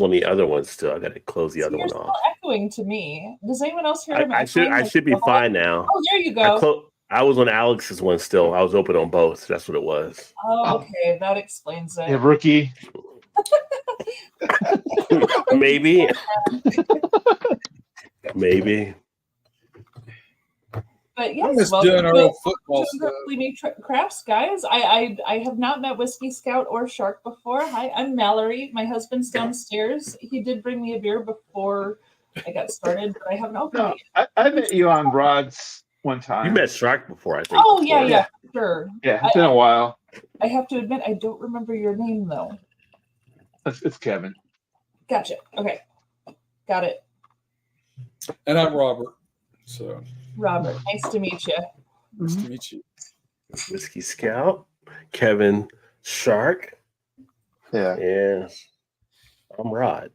on the other one still. I got to close the So other you're one still off. echoing to me. Does anyone else hear him? I should be fine now. Oh, there you go. I was on Alex's one still. I was open on both. That's what it was. Oh, okay. That explains it. Yeah, rookie. Maybe. Maybe. But yes, I'm just doing our old football stuff. Crafts, guys. I have not met Whiskey Scout or Shark before. Hi, I'm Mallory. My husband's downstairs. He did bring me a beer before I got started, but I haven't opened it yet. I met you on Rod's one time. You met Shark before, I think. Oh, yeah, sure. Yeah, it's been a while. I have to admit, I don't remember your name, though. It's Kevin. Gotcha. Okay. Got it. And I'm Robert. So Robert, nice to meet you. nice to meet you. Whiskey Scout, Kevin, Shark. Yeah. Yeah. I'm Rod.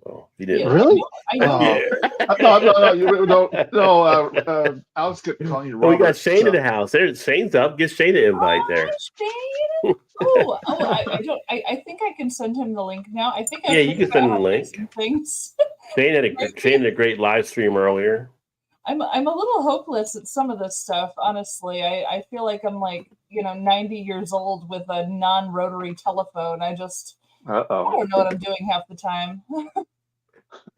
Well, you didn't. Yeah. Really? I know. No. Alex kept calling you Robert. Oh, we got Shane in the house. Shane's up. Get Shane an invite there. Shane. I think I can send him the link now. I think you can send him the link. Things. Shane had a great live stream earlier. I'm a little hopeless at some of this stuff, honestly. I feel like I'm 90 years old with a non-rotary telephone. I don't know what I'm doing half the time.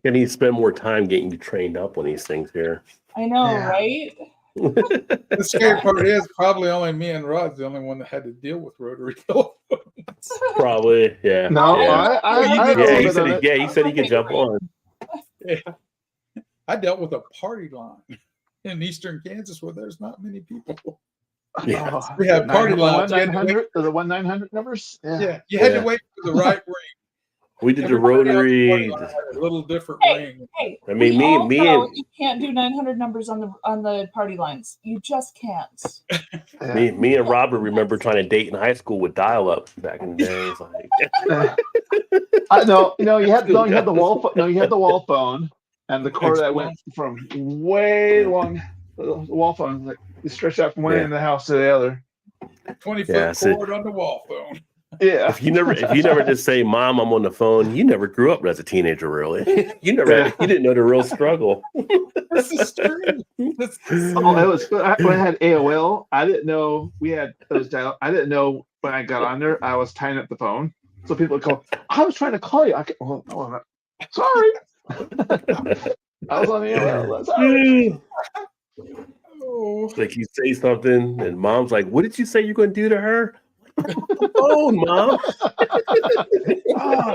You need to spend more time getting you trained up on these things here. I know, right? The scary part is probably only me and Rod's the only one that had to deal with rotary telephones. Probably, yeah. No, yeah. He said he could jump on. Yeah. I dealt with a party line in eastern Kansas where there's not many people. Yeah. We have party lines. 1-900, the 1-900 numbers? Yeah. You had to wait for the right ring. We did the rotary. A little different ring. Hey, I mean, me and you can't do 900 numbers on the party lines. You just can't. Me and Robert remember trying to date in high school with dial-up back in the day. It's like, you had the wall. No, you had the wall phone and the cord that went from way long. The wall phone, like you stretched out from one end of the house to the other. 20-foot cord on the wall phone. Yeah. If you never just say, "Mom, I'm on the phone," you never grew up as a teenager, really. You didn't know the real struggle. This is true. It was when I had AOL. I didn't know we had those dial. I didn't know when I got on there. I was tying up the phone, so people would call. I was trying to call you. Sorry. I was on the AOL. Sorry. Like you say something, and Mom's like, "What did you say you're going to do to her?" Oh, Mom.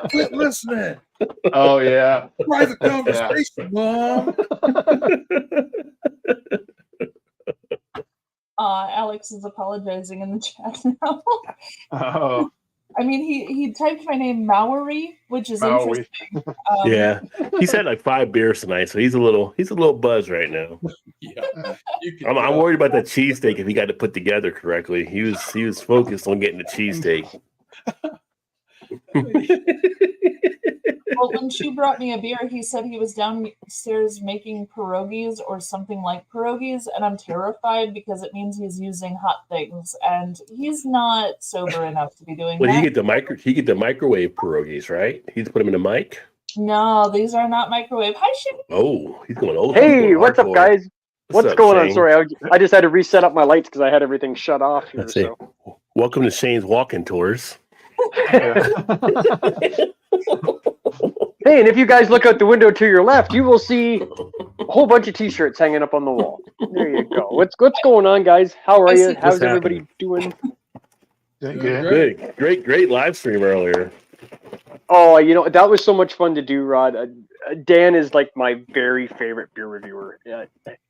Quit listening. Oh, yeah. Private conversation, Mom. Alex is apologizing in the chat now. Oh. I mean, he typed my name Maori, which is interesting. Yeah, he's had like 5 beers tonight, so he's a little buzzed right now. Yeah, I'm worried about that cheesesteak if he got it put together correctly. He was focused on getting the cheesesteak. Well, when she brought me a beer, he said he was downstairs making pierogies or something like pierogies, and I'm terrified because it means he's using hot things, and he's not sober enough to be doing that. He get the microwave pierogies, right? He's put them in the mic. No, these are not microwave. Hi, Shane. Oh, he's going old. Hey, what's up, guys? What's up, going Shane? on? Sorry, I just had to reset up my lights because I had everything shut off here. That's it. Welcome to Shane's walking tours. Hey, and if you guys look out the window to your left, you will see a whole bunch of T-shirts hanging up on the wall. There you go. What's going on, guys? How are you? How's everybody doing? Good. Great live stream earlier. Oh, that was so much fun to do, Rod. Dan is like my very favorite beer reviewer.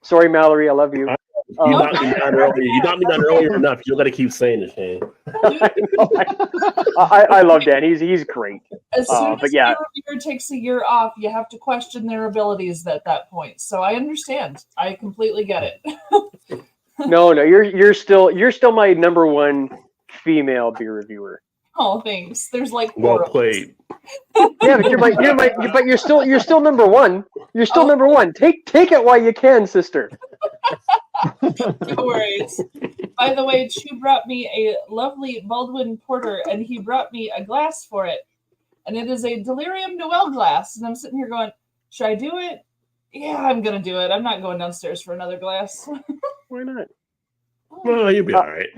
Sorry, Mallory, I love you. You knocked me down earlier. You knocked me down earlier enough. You got to keep saying it, Shane. I love Dan. He's great. As soon as your reviewer takes a year off, you have to question their abilities at that point. So I understand. I completely get it. No, you're still my number one female beer reviewer. Oh, thanks. There's like 4 well played. Yeah, but you're still number one. You're still number one. Take it while you can, sister. No worries. By the way, Chu brought me a lovely Baldwin Porter, and he brought me a glass for it. and it is a Delirium Noel glass. And I'm sitting here going, should I do it? Yeah, I'm gonna do it. I'm not going downstairs for another glass. Why not? Well, you'll be all right.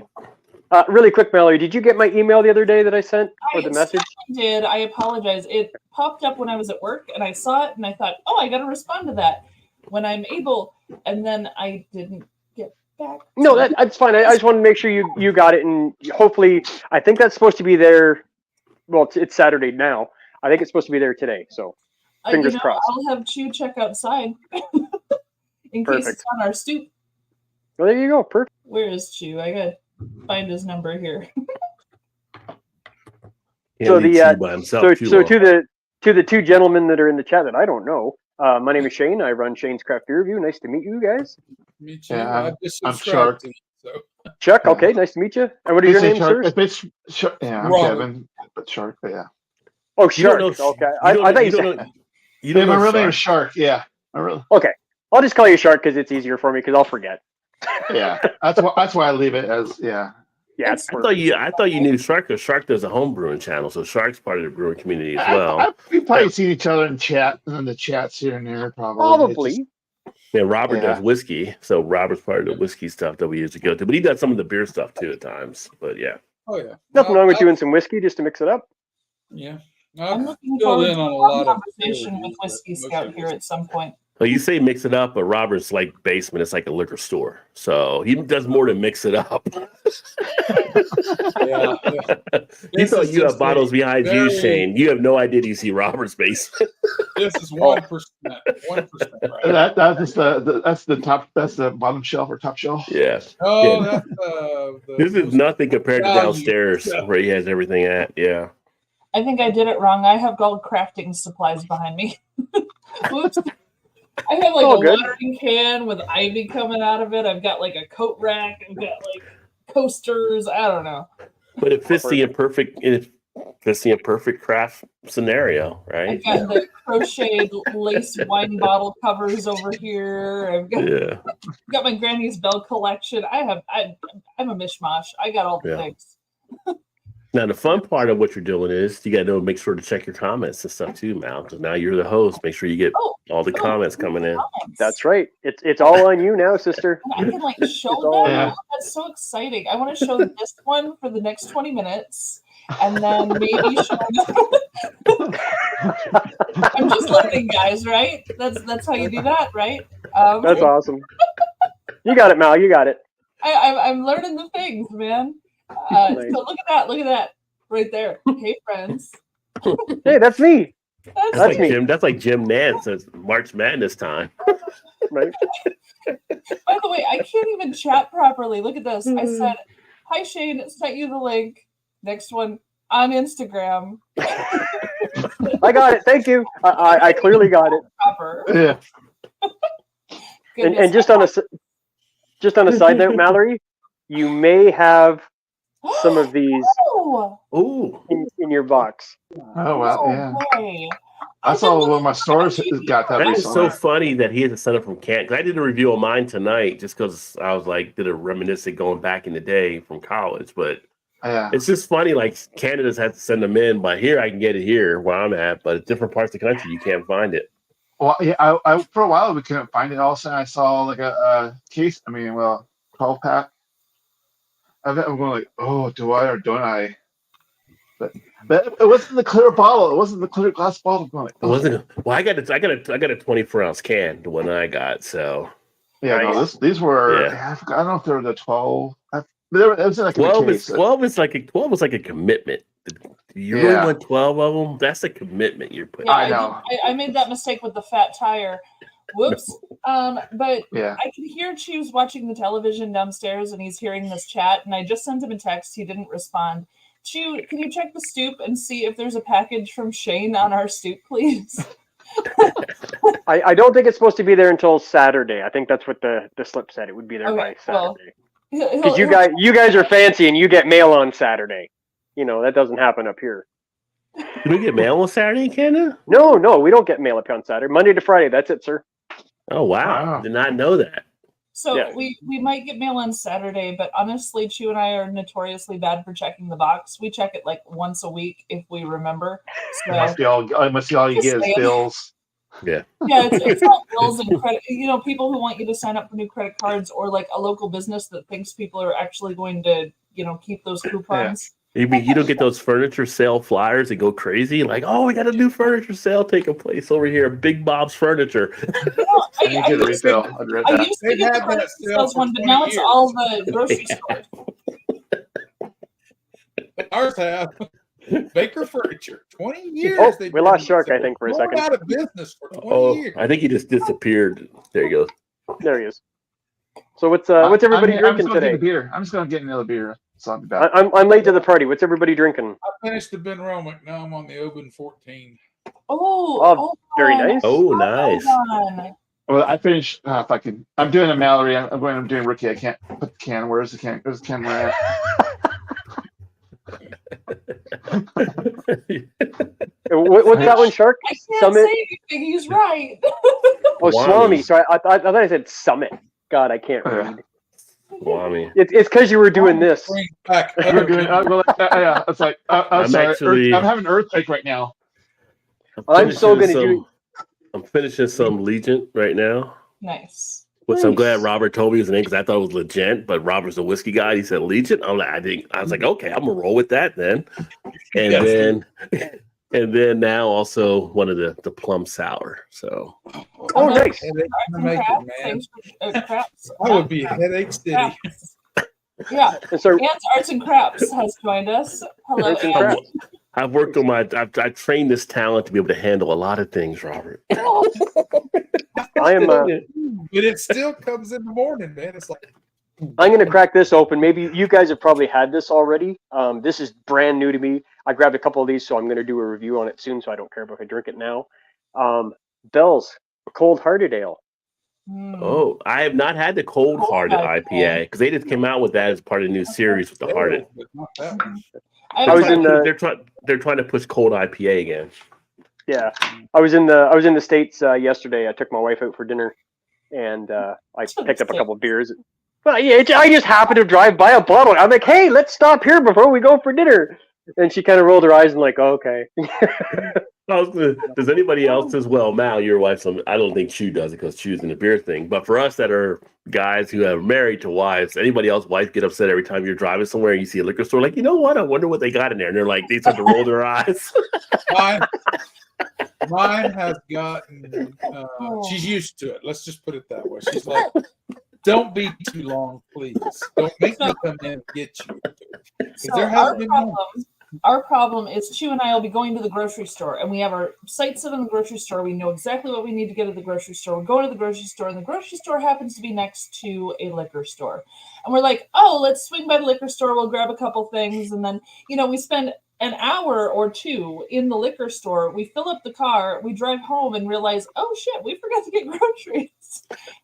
Really quick, Mallory, did you get my email the other day that I sent or the message? I did. I apologize. It popped up when I was at work, and I saw it, and I thought, oh, I got to respond to that when I'm able. And then I didn't get back. No, that's fine. I just wanted to make sure you got it, and hopefully, I think that's supposed to be there. Well, it's Saturday now. I think it's supposed to be there today. So fingers crossed. I'll have Chew check outside in case it's on our stoop. Well, there you go. Perfect. Where is Chew? I gotta find his number here. So the by himself so too so long. to the two gentlemen that are in the chat that I don't know. My name is Shane. I run Shane's Craft Beer Review. Nice to meet you guys. Me too. Yeah, I just I'm subscribed Shark. to you, so. Chuck. Yeah. Okay, nice to meet you. And what is your name, sir? Yeah, I'm Robert. Kevin, but Shark. But yeah, Oh, You don't Shark. know- Okay, you I don't- thought you you don't said. know- you don't my know real name Shark. is Shark. Yeah, I really. Okay, I'll just call you Shark because it's easier for me because I'll forget. Yeah, that's why I leave it as yeah. Yeah, it's I thought you knew Shark because Shark does a home brewing channel, so Shark's part of the brewing community as well. We've probably seen each other in chat and in the chats here and there. Probably. probably. Yeah, Robert Yeah. does whiskey, so Robert's part of the whiskey stuff that we usually go to, but he does some of the beer stuff too at times. But yeah, Oh yeah. Nothing wrong with doing some whiskey just to mix it up. Yeah. I'm I've looking filled forward in to on a a lot of conversation with Whiskey Scout here at some point. well, you say mix it up, but Robert's like basement. It's like a liquor store, so he does more than mix it up. Yeah. You This thought is you have just bottles a behind you, very- Shane. You have no idea you see Robert's basement. This is 1%. 1%. Right? That's the bottom shelf or top shelf. Yeah, Oh, Yeah. that's this is nothing compared to value downstairs stuff. where he has everything at. Yeah. I think I did it wrong. I have gold crafting supplies behind me. Whoops. I have like Oh, a good. watering can with ivy coming out of it. I've got like a coat rack. I've got like coasters. I don't know. But it fits the imperfect craft scenario, right? I've got the crocheted lace wine bottle covers over here. I've Yeah. got my granny's bell collection. I'm a mishmash. I got all the Yeah. things. Now the fun part of what you're doing is you got to make sure to check your comments and stuff too, Mal. Because now you're the host. Make sure you get all the comments coming in. Comments. That's right. It's all on you now, sister. And I can like show It's all them. Yeah. Oh, that's so exciting. I want to show this one for the next 20 minutes. And then maybe show I'm just learning, guys, right? That's how you do that, right? That's awesome. You got it, Mal. You got it. I'm learning the things, man. Nice. So look at that right there. Hey, friends. Hey, that's me. That's me. That's like Jim Nance. It's March Madness time. Right. By the way, I can't even chat properly. Look at this. I said, "Hi, Shane. Sent you the link." Next one on Instagram. I got it. Thank you. I clearly got it. Proper. Yeah. And just on a side note, Mallory, you may have some of these Oh, Ooh. in your box. Oh wow. no Yeah. way. I saw one of my stores got that That is recently. so funny that he has a setup from Canada. I did a review of mine tonight just because I was like, did a reminiscent going back in the day from college. But Yeah. it's just funny, like Canada's had to send them in, but here I can get it here where I'm at. But different parts of the country, you can't find it. Well, yeah. I for a while we couldn't find it. All of a sudden, I saw like a case. 12 pack. I'm going like, oh, do I or don't I? But it wasn't the clear bottle. It wasn't the clear glass bottle. I'm going like, It wasn't. Well, I got a 24-ounce can, the one I got. So Yeah, no, these were. Yeah. I don't know if they were the 12. It was like 12 a is case. 12 is like a commitment. You really Yeah. want 12 of them? That's a commitment you're putting. Yeah, I know. I made that mistake with the fat tire. Whoops. But Yeah. I can hear Chew's watching the television downstairs and he's hearing this chat. And I just sent him a text. He didn't respond. Chew, can you check the stoop and see if there's a package from Shane on our stoop, please? I don't think it's supposed to be there until Saturday. I think that's what the slip said. It would be there Okay, by well, Saturday. Because you guys are fancy and you get mail on Saturday. You know, that doesn't happen up here. Do we get mail on Saturday in Canada? No, we don't get mail up on Saturday. Monday to Friday. That's it, sir. Oh wow. Wow. Did not know that. So Yeah. we might get mail on Saturday, but honestly, Chu and I are notoriously bad for checking the box. We check it like once a week if we remember. So Must be all you Just get is saying. bills. yeah, it's all bills and credit. You know, people who want you to sign up for new credit cards, or like a local business that thinks people are actually going to, keep those coupons. You mean you don't get those furniture sale flyers and go crazy? Like, oh, we got a new furniture sale taking place over here, Big Bob's Furniture. You know, I need to get a refill. I'd read I that. used to They've get the had that furniture sale sales for one, but 20 now it's years. all the grocery stores. Ours have Baker Furniture. 20 years. Oh, they've we been lost Shark, I selling. think, for a Going second. out of business for 20 Oh, years. I think he just disappeared. There you go. There he is. So what's everybody I'm drinking just gonna get a today? beer. I'm just gonna get another beer. So I'll be back. I'm late to the party. What's everybody drinking? I finished the Ben Romick. Now I'm on the Oban 14. Oh, Very nice. Oh, nice. Hold on. Well, I finished. If I can, I'm doing a Mallory. I'm doing rookie. I can't put the can. Where's the can? Where's the can? Where What's that one, Shark? I can't Summit. say anything. He's right. Oh, Swami. Swami. Sorry, I thought I said Summit. God, I can't Oh, yeah. read. Swami. It's because you were doing this. Bring back We're doing. Yeah, it's like I'm I'm sorry. actually- I'm having an earthquake right now. I'm so finishing gonna do- I'm finishing some Legion right now, Nice. which I'm Nice. glad Robert told me his name because I thought it was legit. But Robert's a whiskey guy. He said Legion. I was like, okay, I'm gonna roll with that then. And then now also one of the plum sour. So Oh, nice. Headache to make it, Crap. man. Thanks for craps. I would be headache city. Craps. Yeah, And so Ant's Arts and Craps has joined us. Hello, Arts and Ant. Craps. I've worked on I've trained this talent to be able to handle a lot of things, Robert. I am. But it still comes in the morning, man. It's like I'm going to crack this open. Maybe you guys have probably had this already. This is brand new to me. I grabbed a couple of these, so I'm going to do a review on it soon. So I don't care if I drink it now. Bell's Cold Hearted Ale. Mm. Oh, I have not had the cold hearted IPA because they just came out with that as part of the new series with the hearted. but not that one. I was in the- They're trying to push cold IPA again. Yeah, I was in the States yesterday. I took my wife out for dinner, and I picked up a couple of beers. Well, yeah, I just happened to drive by a bottle. I'm like, hey, let's stop here before we go for dinner. And she kind of rolled her eyes and like, oh, okay. Does anybody else as well? Mal, your wife's I don't think Chu does it because Chu's in the beer thing. But for us that are guys who are married to wives, anybody else wife get upset every time you're driving somewhere and you see a liquor store, like, you know what? I wonder what they got in there. And they're like, they start to roll their eyes. Mine has gotten. She's used to it. Let's just put it that way. She's like, "Don't be too long, please. Don't make me come in and get you." 'Cause So there hasn't been one. our problem is Chu and I will be going to the grocery store, and we have our sights set on the grocery store. We know exactly what we need to get at the grocery store. We're going to the grocery store, and the grocery store happens to be next to a liquor store. And we're like, oh, let's swing by the liquor store. We'll grab a couple things. And then, we spend an hour or two in the liquor store. We fill up the car. We drive home and realize, oh, shit, we forgot to get groceries.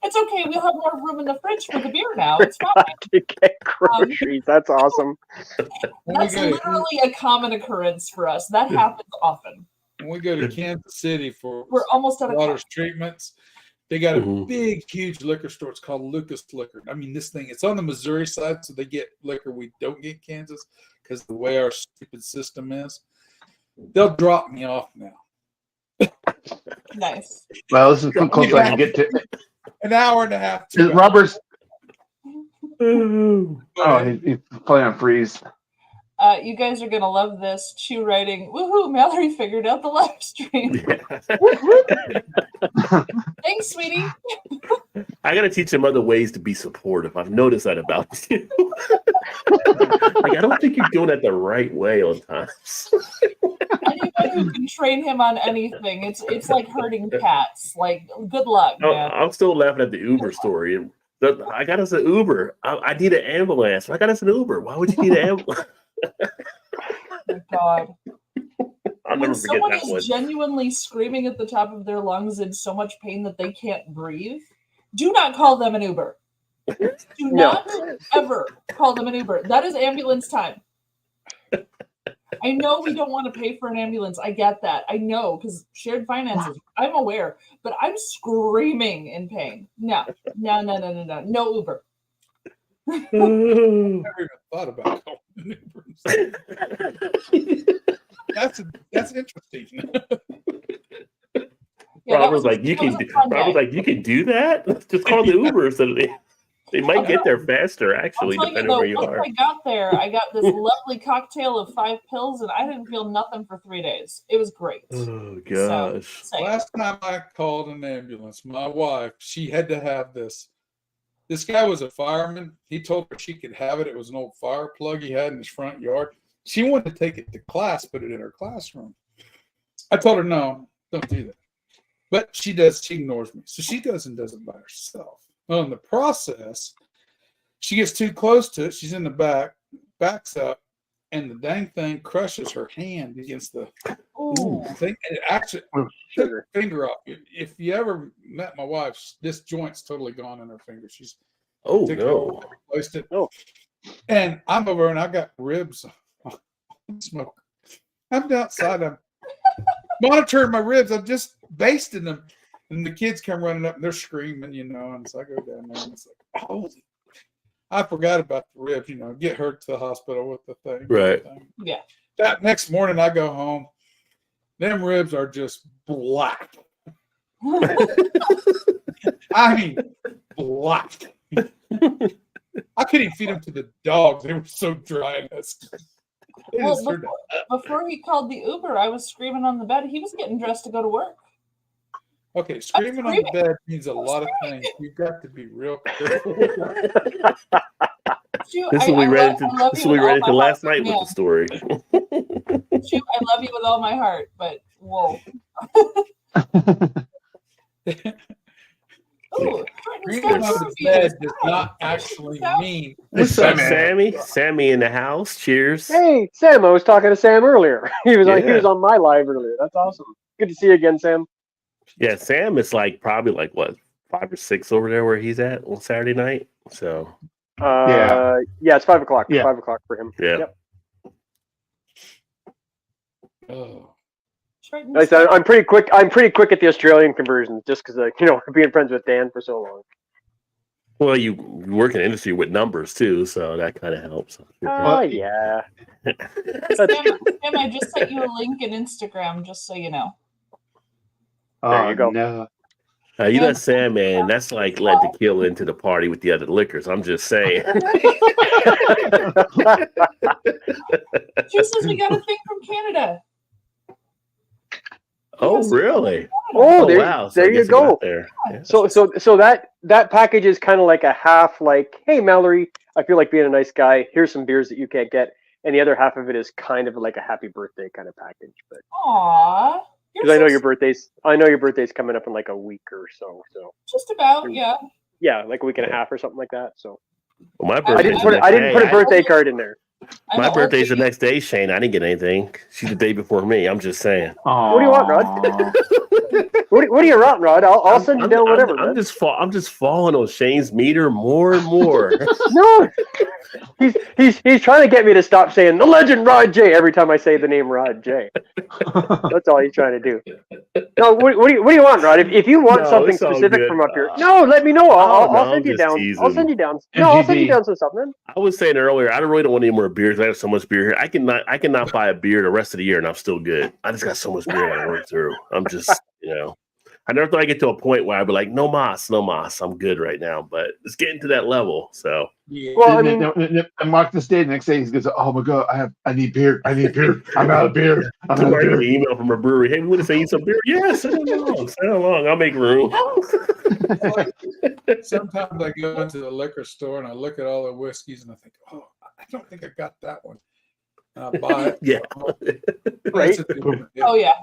It's okay. We'll have more room in the fridge for the beer now. It's fine. To get groceries. That's awesome. When we That's go to- literally a common occurrence for us. That happens often. when we go to Kansas City for We're almost out of water's treatments, they got a Mhm. big, huge liquor store. It's called Lucas Liquor. I mean, this thing, it's on the Missouri side, so they get liquor we don't get in Kansas because of the way our stupid system is. They'll drop me off now. Nice. Well, this is close I can get to. An hour and a half. Is 2 hours. Robert's. Ooh. Oh, he's playing on freeze. You guys are gonna love this. Chu writing, woohoo, Mallory figured out the live stream. Thanks, sweetie. I gotta teach them other ways to be supportive. I've noticed that about you. Like, I don't think you're doing it the right way on times. Anyone who can train him on anything, it's like herding cats. Like, good luck, man. I'm still laughing at the Uber story. I got us an Uber. I need an ambulance. I got us an Uber. Why would you need an ambulance? Oh, God. I'll When never forget someone that is one. genuinely screaming at the top of their lungs in so much pain that they can't breathe, do not call them an Uber. Do not ever call them an Uber. That is ambulance time. I know we don't want to pay for an ambulance. I get that. I know because shared finances. I'm aware, but I'm screaming in pain. No Uber. I never even thought about calling an Uber. That's interesting. Yeah, Rob was like, you can do that? Just call the Uber so they might get there faster, actually, depending on where you are. Once I got there, I got this lovely cocktail of 5 pills, and I didn't feel nothing for 3 days. It was great. Oh, gosh. So, Last time I called an ambulance, my wife, she had to have this. This guy was a fireman. He told her she could have it. It was an old fire plug he had in his front yard. She wanted to take it to class, put it in her classroom. I told her, no, don't do that. But she does. She ignores me. So she goes and does it by herself. Well, in the process, she gets too close to it. She's in the back, backs up, and the dang thing crushes her hand against the thing. And it actually took her finger off. If you ever met my wife, this joint's totally gone in her finger. She's replaced it. Oh. And I'm over and I got ribs on smoke. I'm outside. I'm monitoring my ribs. I'm just basting them. And the kids come running up and they're screaming, and so I go down there and it's like, holy, I forgot about the ribs, get her to the hospital with the thing. Right. yeah. That next morning I go home. Them ribs are just black. I mean, black. I couldn't even feed them to the dogs. They were so dry. Well, before he called the Uber, I was screaming on the bed. He was getting dressed to go to work. Okay, screaming on the bed means a lot of things. You've got to be real careful. This is what we read into last night with the story. Shoot, I love you with all my heart, but whoa. Ooh, Screaming on the bed does not actually mean. What's up, Sammy? Sammy in the house. Cheers. Hey, Sam. I was talking to Sam earlier. He was on my live earlier. That's awesome. Good to see you again, Sam. Yeah, Sam is probably 5 or 6 over there where he's at on Saturday night. So yeah, it's 5 o'clock. Yeah. 5 o'clock for him. yeah. Yep. Oh. I'm pretty quick. I'm pretty quick at the Australian conversions, just because being friends with Dan for so long. Well, you work in the industry with numbers too, so that kind of helps. Oh yeah. Sam, I just sent you a link in Instagram, just so you know. There you go. No. You know, Sam, man, that's like letting tequila into the party with the other liquors. I'm just saying. She says we got a thing from Canada. Oh, really? Oh, wow. So there you go. There. Yeah. So that package is kind of like a half, like, hey, Mallory, I feel like being a nice guy. Here's some beers that you can't get, and the other half of it is kind of like a happy birthday kind of package. But Aww. because I know your birthday's coming up in like a week or so. So just about, yeah. Yeah, like a week and a half or something like that. So Well, my I didn't put a birthday card in there. My birthday's the next day, Shane. I didn't get anything. She's the day before me. I'm just saying. What do you want, Rod? What do you want, Rod? I'll send you down whatever. I'm just falling on Shane's meter more and more. No, he's trying to get me to stop saying the legend Rod J every time I say the name Rod J. That's all he's trying to do. No, what do you want, Rod? If you want something specific from up here, no, let me know. I'll send you down. Teasing. I'll send you down. No, I'll send you down some stuff, man. I was saying earlier, I really don't want any more beers. I have so much beer here. I cannot buy a beer the rest of the year, and I'm still good. I just got so much beer I work through. I'm just, I never thought I'd get to a point where I'd be like, no mas. I'm good right now. But it's getting to that level. So, Yeah. Well, I mean, and Mark this day, the next day he goes, "Oh my god, I need beer. I'm out of beer. I'm out of somebody beer." got an email from a brewery. Hey, we want to say you some beer. Yeah, send along. I'll make room. Sometimes I go into the liquor store and I look at all the whiskeys and I think, oh, I don't think I got that one. And I buy it. Yeah. Right? Oh yeah.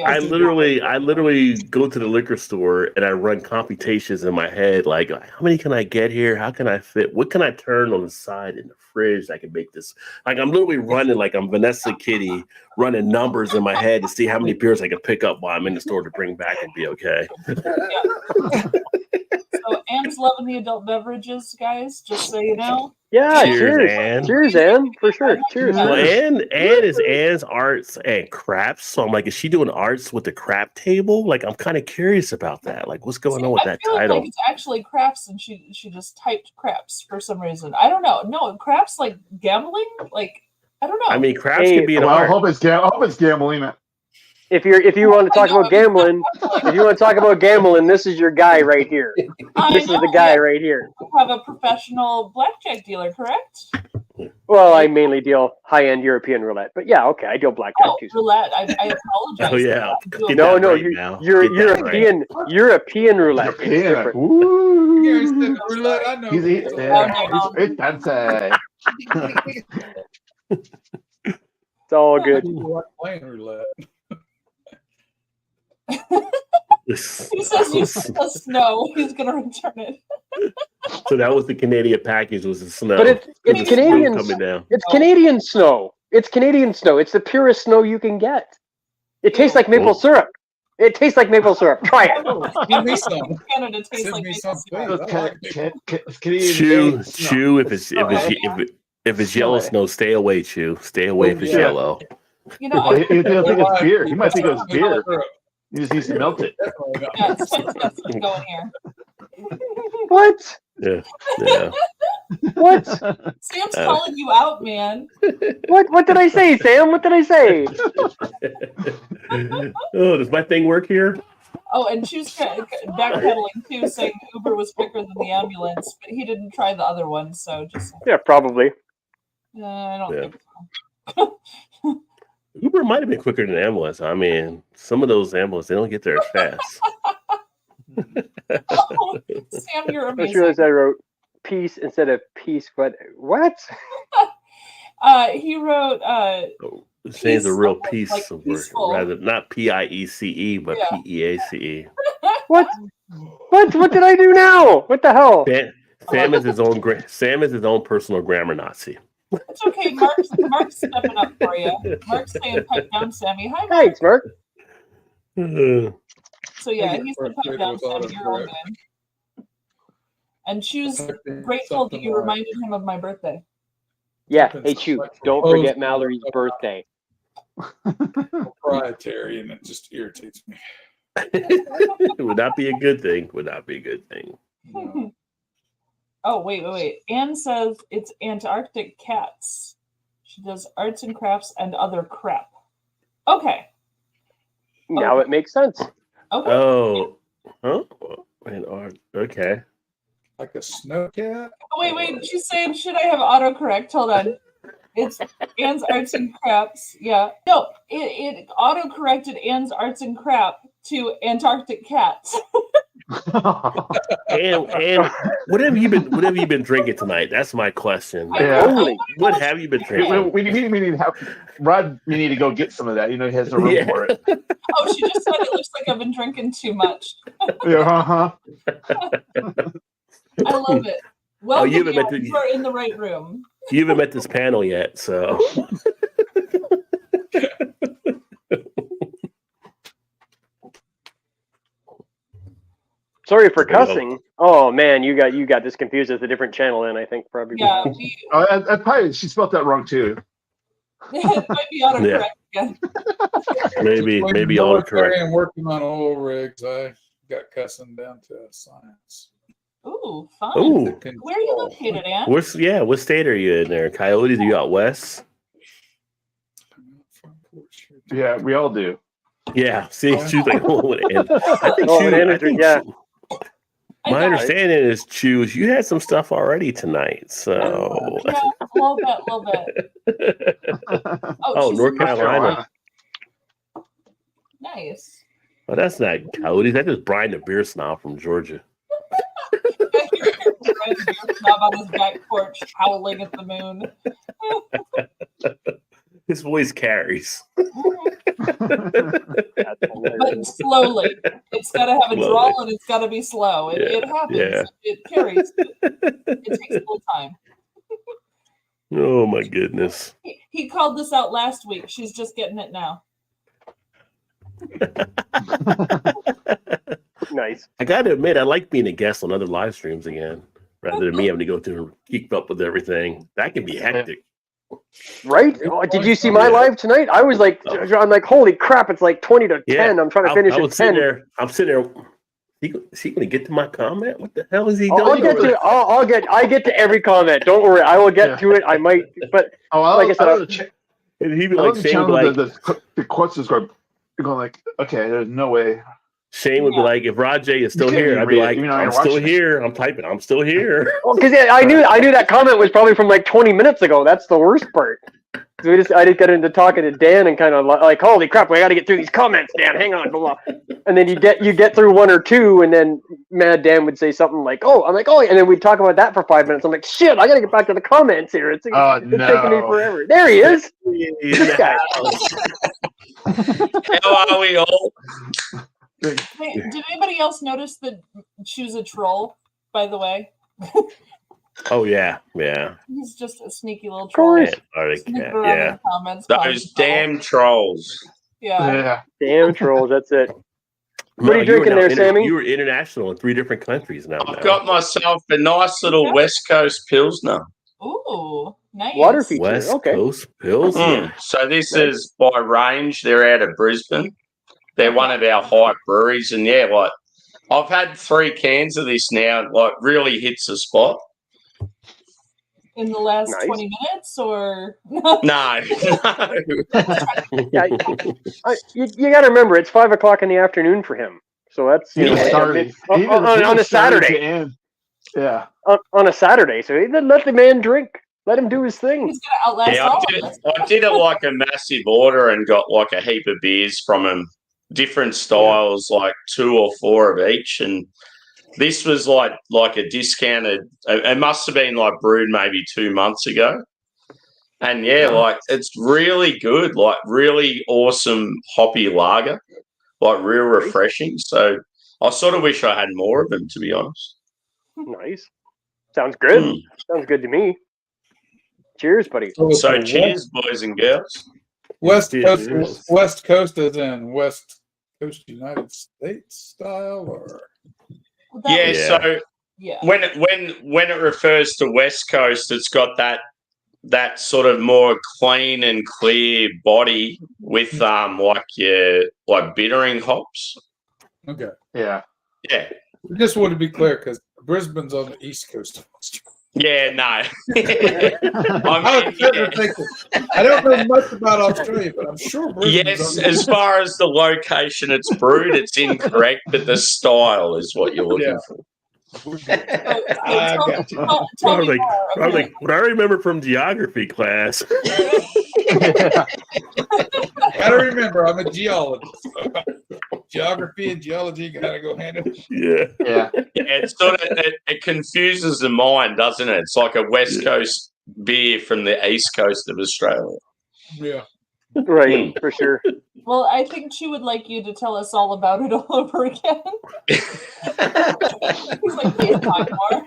I literally go to the liquor store and I run computations in my head, like how many can I get here? How can I fit? What can I turn on the side in the fridge that can make this? Like I'm literally running like I'm Vanessa Kitty, running numbers in my head to see how many beers I can pick up while I'm in the store to bring back and be okay. So Sam's loving the adult beverages, guys. Just so you know. Yeah, Cheers, cheers. Ann. Cheers, Ann, for sure. Cheers. Well, Ann is Ann's arts and crafts. So I'm like, is she doing arts with the crap table? Like, I'm kind of curious about that. Like, what's going on with that I feel title? like it's actually craps, and she just typed craps for some reason. I don't know. No, craps like gambling. Like I don't know. I mean, crafts Hey, can be an Well, I art. hope it's gambling. If you want to talk about gambling, this is your guy right here. This is the guy right here. You have a professional blackjack dealer, correct? Well, I mainly deal high-end European roulette, but yeah, okay, I deal blackjack Oh, too. roulette. I apologize. Oh, yeah. for that. Get No, that no, right now. you're Get that right. European roulette. It's Japan. different. Yeah, he said Woo! roulette. I know. He's eating. It's fancy. It's all good. People like playing roulette. He says you sent us snow. He's gonna return it. So that was the Canadian package, was the snow. But it's The snow Canadian. coming down. It's Canadian snow. It's Canadian snow. It's the purest snow you can get. It tastes like maple syrup. It tastes like maple syrup. Try it. Give me some. Canada tastes Send like me maple some, syrup. please. I like maple. Chew. If it's yellow Chile. snow, stay away. Chew. Stay away if it's Yeah. yellow. You know, He think it's beer. He might think it was beer. Definitely He just needs to melt it. not. yeah, Sam's got something going here. What? Yeah. What? Sam's calling you out, man. What did I say, Sam? What did I say? Oh, does my thing work here? Oh, and she was backpedaling too, saying Uber was quicker than the ambulance, but he didn't try the other one, so just Yeah, probably. I don't Yeah. think so. Uber might have been quicker than ambulance. I mean, some of those ambulances, they don't get there as fast. Oh, Sam, you're I just amazing. realized I wrote peace instead of peace. But what? He wrote Saying a real Peace, piece like of work, peaceful. rather not PIECE, but Yeah. PEACE. What? What did I do now? What the hell? Sam is his own. Sam is his own personal grammar Nazi. It's okay. Mark's stepping up for you. Mark's saying pipe down, Sammy. Hi, Mark. Thanks, Mark. So yeah, I get he said pipe frustrated down, with Sammy. You're all autocorrect. good. And she was Typing grateful that something you like reminded him of my birthday. Yeah. Something Hey, Chew. like Don't proposed forget to Mallory's something birthday. proprietary, and it just irritates me. It would not be a good thing. Would not be a good thing. No. Oh, wait. Anne says it's Antarctic cats. She does arts and crafts and other crap. Okay. Now it makes sense. Okay. Oh, huh? And art. Okay. Like a snow cat. Oh, wait. She's saying, should I have autocorrect? Hold on. It's Anne's arts and craps. Yeah. No, it auto-corrected Anne's arts and crap to Antarctic cats. And what have you been drinking tonight? That's my question. Yeah. What have you been drinking? we need to have Rod. We need to go get some of that. You know, he has the room Yeah. for it. Oh, she just said it looks like I've been drinking too much. Yeah, uh-huh. I love it. Well, you haven't met the- you are in the right room. You haven't met this panel yet, so Sorry for cussing. Oh man, you got this confused as a different channel. Then I think probably. Yeah, I probably she spelled that wrong too. it might be autocorrect again. maybe When the autocorrect. military and working on oil rigs, I got cussing down to science. Ooh, fun. Ooh, Where are you located, Anne? what state are you in there? Coyotes? Are you out west? Yeah, we all do. Yeah. See, she's like, oh, I think Oh, Chew- and I think yeah. I My know. understanding is, Chews, you had some stuff already tonight. So, Yeah, a little bit. Oh, she's North in Carolina. Nice. oh, that's not Coyotes. That's just Brian the beer snob from Georgia. Brian Beer Snob on his back porch, howling at the moon. His voice carries. That's hilarious. But slowly. It's got to have a Slowly. drawl and it's got to be slow. It happens. yeah. It carries. It takes a little time. Oh my goodness. He called this out last week. She's just getting it now. Nice. Nice. I got to admit, I like being a guest on other live streams again, rather than me having to go through and keep up with everything. That can be hectic. Right? Oh, did you see my live tonight? I was like, I'm like, holy crap! It's like 20 to 10. I'm trying to finish at 10. I'm sitting there. Is he going to get to my comment? What the hell is he I'll doing? I get to every comment. Don't worry, I will get to it. I might, but like I said, and he'd be like, Shane would be like, the questions going like, okay, there's no way. Shane would be like, if Rajay is still here, I'd be like, I'm still here. I'm typing, I'm still here. Well, because I knew that comment was probably from like 20 minutes ago. That's the worst part. So I just got into talking to Dan and kind of like, holy crap, we got to get through these comments, Dan. Hang on, blah, blah. And then you get through one or two, and then Mad Dan would say something like, oh, I'm like, oh, and then we'd talk about that for 5 minutes. I'm like, shit, I got to get back to the comments here. It's taking me forever. There he is. This guy. How are we all? Hey, did anybody else notice the Choose a Troll, by the way? Oh, yeah. He's just a sneaky little troll. Yeah. Comments, Those damn trolls. Yeah. Damn trolls, that's it. What are you drinking there, Sammy? You were international in 3 different countries now. I've got myself a nice little West Coast Pilsner. Ooh, nice. Water feature. West Okay. Coast Pilsner. So this is by Range. They're out of Brisbane. They're one of our hype breweries. And yeah, like I've had 3 cans of this now. Like really hits the spot. In the last 20 minutes, or No. Yeah, you got to remember, it's 5 o'clock in the afternoon for him. So that's on a Saturday. Yeah. On a Saturday. So let the man drink. Let him do his thing. He's gonna outlast all of us. I did it like a massive order and got like a heap of beers from him. Different styles, like 2 or 4 of each. And this was like a discounted. It must have been like brewed maybe 2 months ago. And yeah, like it's really good, like really awesome hoppy lager, like real refreshing. So I sort of wish I had more of them, to be honest. Nice. Sounds good. Sounds good to me. Cheers, buddy. So cheers, boys and girls. West Coast is in West Coast United States style, or So when it refers to West Coast, it's got that sort of more clean and clear body with like bittering hops. Okay. Yeah. Yeah. I just want to be clear because Brisbane's on the east coast of Australia. Yeah, no. I don't know much about Australia, but I'm sure Brisbane's yes, as far as the location it's brewed, it's incorrect, but the style is what you're looking for. Tell me more. I'm like, what I remember from geography class. Gotta remember, I'm a geologist. Geography and geology gotta go hand in hand. Yeah. It's sort of it confuses the mind, doesn't it? It's like a West Coast beer from the East Coast of Australia. Yeah. Right, for sure. Well, I think she would like you to tell us all about it all over again. He's like, please talk more.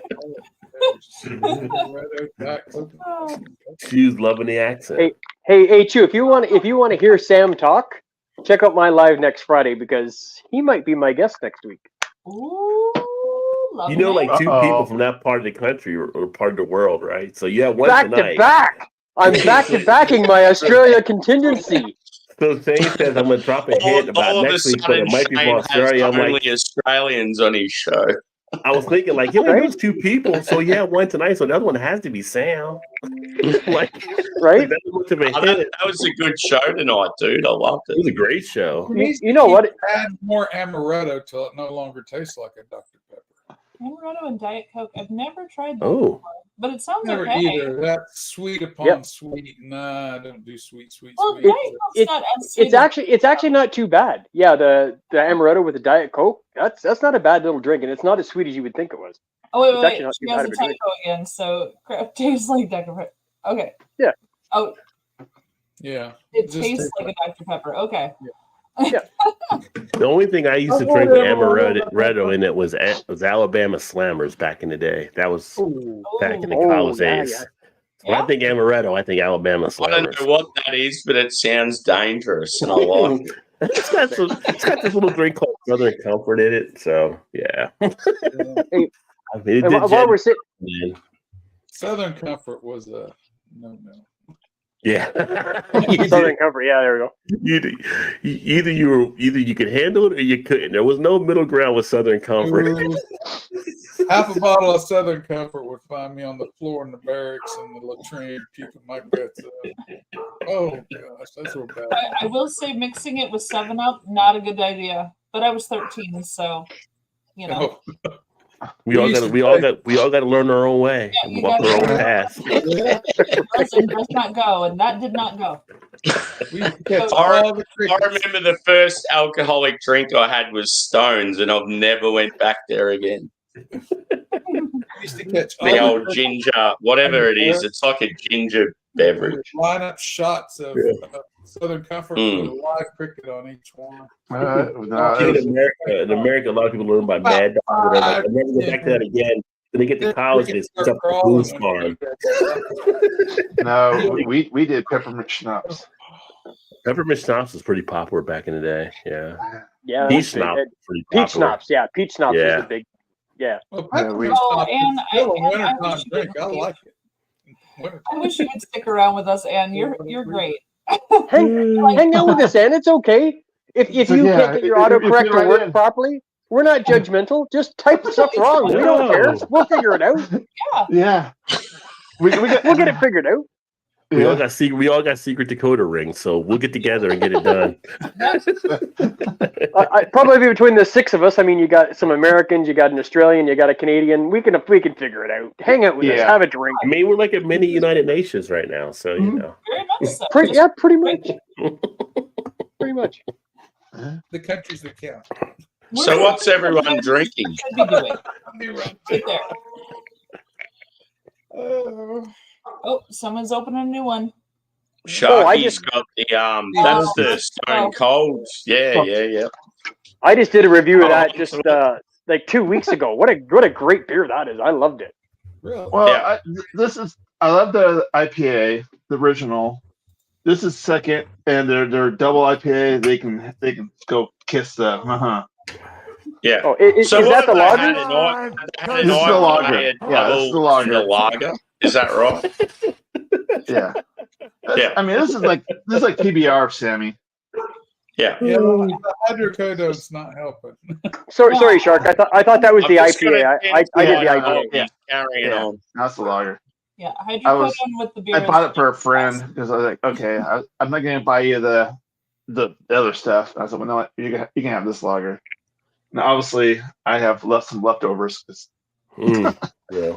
She's loving the accent. Hey, Chu, if you want to hear Sam talk, check out my live next Friday because he might be my guest next week. Ooh, love You know, like 2 Uh-oh. people from that part of the country or part of the world, right? So you have one Back tonight. to back. I'm back to backing my Australia contingency. So Shane says I'm going to drop a hint about next week, but it might be from Australia. I'm like, only Australians on his show. I was thinking, like, he only knows 2 people, so yeah, one tonight, so the other one has to be Sam. Like, Right? that's much of a Oh, hit. that was a good show tonight, dude. I loved It was it. a great show. You know what? Add more amaretto till it no longer tastes like a Dr. Pepper. Amaretto and Diet Coke. I've never tried that Oh. before, but it sounds Never okay. either. That's sweet upon sweet. Nah, I don't do sweet. Well, Sweet. Diet Coke's not as sweet. It's actually not too bad. Yeah, the amaretto with the Diet Coke, that's not a bad little drink, and it's not as sweet as you would think it was. Oh, wait, it's wait, actually not she too has bad a of a drink. typo again, so crap tastes like Dr. Pepper. Okay. Yeah. Oh, Yeah. it Just tastes tastes like a Dr. Pepper. Okay. The only thing I used to drink with amaretto in it was Alabama Slammers back in the day. That was back in the college days. yeah. When I think amaretto, I think Alabama I don't Slammers. know what that is, but it sounds dangerous, and I like it. It's got this little drink called Southern Comfort in it, so yeah. Hey, I mean, and while we're sitting, Southern Comfort was a no. yeah. Southern Comfort, yeah, there we go. Either you could handle it or you couldn't. There was no middle ground with Southern Comfort. Half a bottle of Southern Comfort would find me on the floor in the barracks in the latrine, puking my guts up. Oh gosh, that's real bad. I will say mixing it with 7-Up, not a good idea. But I was 13, so you know. Oh, We all got to learn our own way. Yeah, And you walk our own gotta- path. Does not go, and that did not go. we used to catch I all the crickets. remember the first alcoholic drink I had was Stones, and I've never went back there again. We used to catch all The old crickets. ginger, whatever it is, it's like a ginger beverage. Line up shots of Southern Comfort with a live cricket on each one. In America, a lot of people learn by Mad Dog. Or whatever. I never go back to that again. Then they get to college and it's up the Booze Farm. No, we did peppermint schnapps. Peppermint schnapps was pretty popular back in the day. Yeah. Yeah, Peach schnapps was pretty popular. peach schnapps. Yeah, peach schnapps Yeah. is the big. Yeah, Well, Yeah, we- peppermint Oh, schnapps and is still a I wintertime wish you drink. I would- like it. Wintertime. I wish you would stick around with us, Anne. You're great. hang out with us, Ann. It's okay. If So, you yeah, can't get your if you autocorrect to write work in. properly, we're not judgmental. Just type stuff wrong. We don't care. No. We'll figure it out. Yeah. We got, We'll get it figured out. We all yeah. got secret Dakota rings, so we'll get together and get it done. Probably between the six of us. I mean, you got some Americans, you got an Australian, you got a Canadian. We can figure it out. Hang out with us. Yeah. Have a drink. I mean, we're like a mini United Nations right now, so you Mhm. know. Very much so. Pretty much. Pretty much. The countries that count. So what's everyone drinking? Should be doing right there. Oh, someone's opening a new one. Sharky's just- got the that's the Stone Cold. Yeah. I just did a review of that just like 2 weeks ago. What a great beer that is. I loved it. Really? Well, Yeah. I love the IPA, the original. This is second, and they're double IPA. They can go kiss the Yeah. Oh, is So that the what have they lager? had in This is the lager. IPA, Yeah, this is the lager. The lager. Is that right? Yeah. Yeah. I mean, this is like PBR, Sammy. Yeah. Yeah, the hydrocodone's not helping. Sorry, Shark. I thought that was I'm the just IPA. gonna I did the Yeah, IPA. yeah. Carrying Yeah. on. That's the lager. Yeah, I hydrocodone was- with the beer. I bought it for a friend because I was like, okay, I'm not gonna buy you the other stuff. I said, well, no, you can have this lager. Now, obviously, I have left some leftovers. 'Cause- Yeah.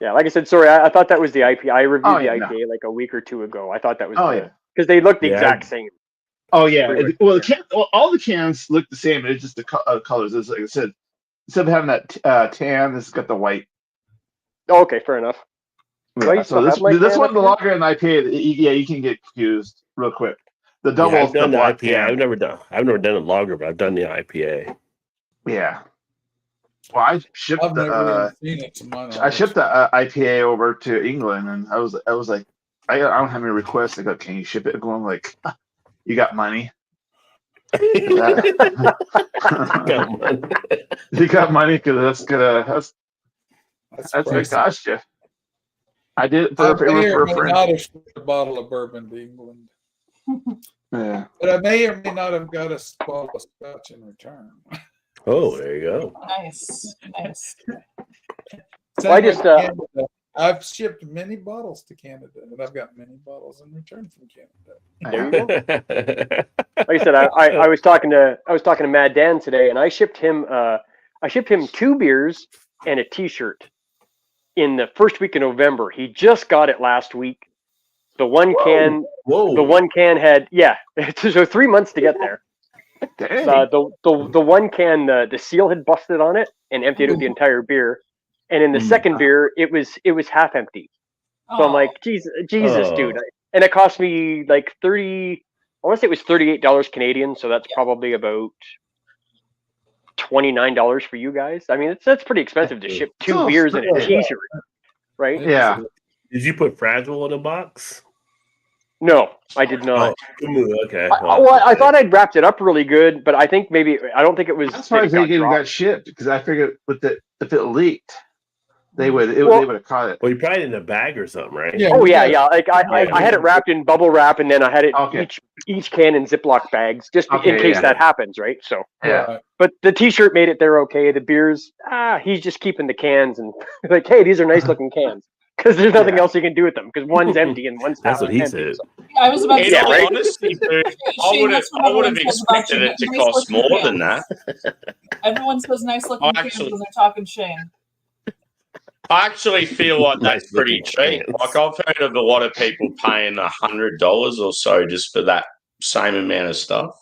Yeah, like I said, sorry. I thought that was the IPA. I reviewed Oh, the yeah, IPA like a week or two ago. I thought that was Oh yeah. because they look the Yeah. exact same. Oh yeah. Pretty much. Well, all the cans look the same. It's just the colors. It's like I said, instead of having that tan, this has got the white. Oh, okay, fair enough. Do I Yeah, used so to this have my this tan one, up the here? lager and IPA, yeah, you can get confused real quick. The double, I've done the black IPA. can. I've never done a lager, but I've done the IPA. Yeah. Well, I shipped I've never the even seen it to my knowledge. I shipped the IPA over to England, and I was like, I don't have any requests. They go, can you ship it? I'm going like, you got money? You got money because that's gonna pricey. cost you. I did it I for may or a may friend. not have shipped a bottle of bourbon to England, Yeah. but I may or may not have got a bottle of scotch in return. Oh, there you go. Nice. Well, I just, Canada. I've shipped many bottles to Canada, and I've got many bottles in return from Canada. There you go. Like I said, I was talking to Mad Dan today, and I shipped him 2 beers and a T-shirt in the first week of November. He just got it last week. The one can had so 3 months to get there. Dang. The one can the seal had busted on it and emptied out the entire beer, and in the second beer it was half empty. So I'm like, Jesus, dude, and it cost me like 30. I want to say it was $38 Canadian, so that's probably about $29 for you guys. I mean, that's pretty expensive to ship 2 Oh, beers and a yeah. T-shirt, right? Yeah. Did you put Fragile in a box? No, I did not. Good move. Okay. I thought I'd wrapped it up really good, but I think maybe I don't think it was. I'm surprised that it they even dropped. got shipped because I figured if it leaked, they would Well- they would have caught it. Well, you probably in a bag or something, right? Yeah. Oh yeah. Like I Yeah. had it wrapped in bubble wrap, and then I had it Okay. each can in Ziploc bags, just Okay, in case yeah. that happens, right? So, Yeah. but the T-shirt made it there okay. The beers, he's just keeping the cans and like, hey, these are nice looking cans because there's nothing Yeah. else you can do with them because one's empty and one's That's what he empty, said. so- I was about to In say, Yeah, all right? honesty, dude, I Shane, would have that's what everyone says about expected you. it to Nice cost looking more than cans. that. Everyone says nice looking cans Actually- when they're talking Shane. I actually feel like that's Nice pretty looking cheap. cans. Like I've heard of a lot of people paying $100 or so just for that same amount of stuff.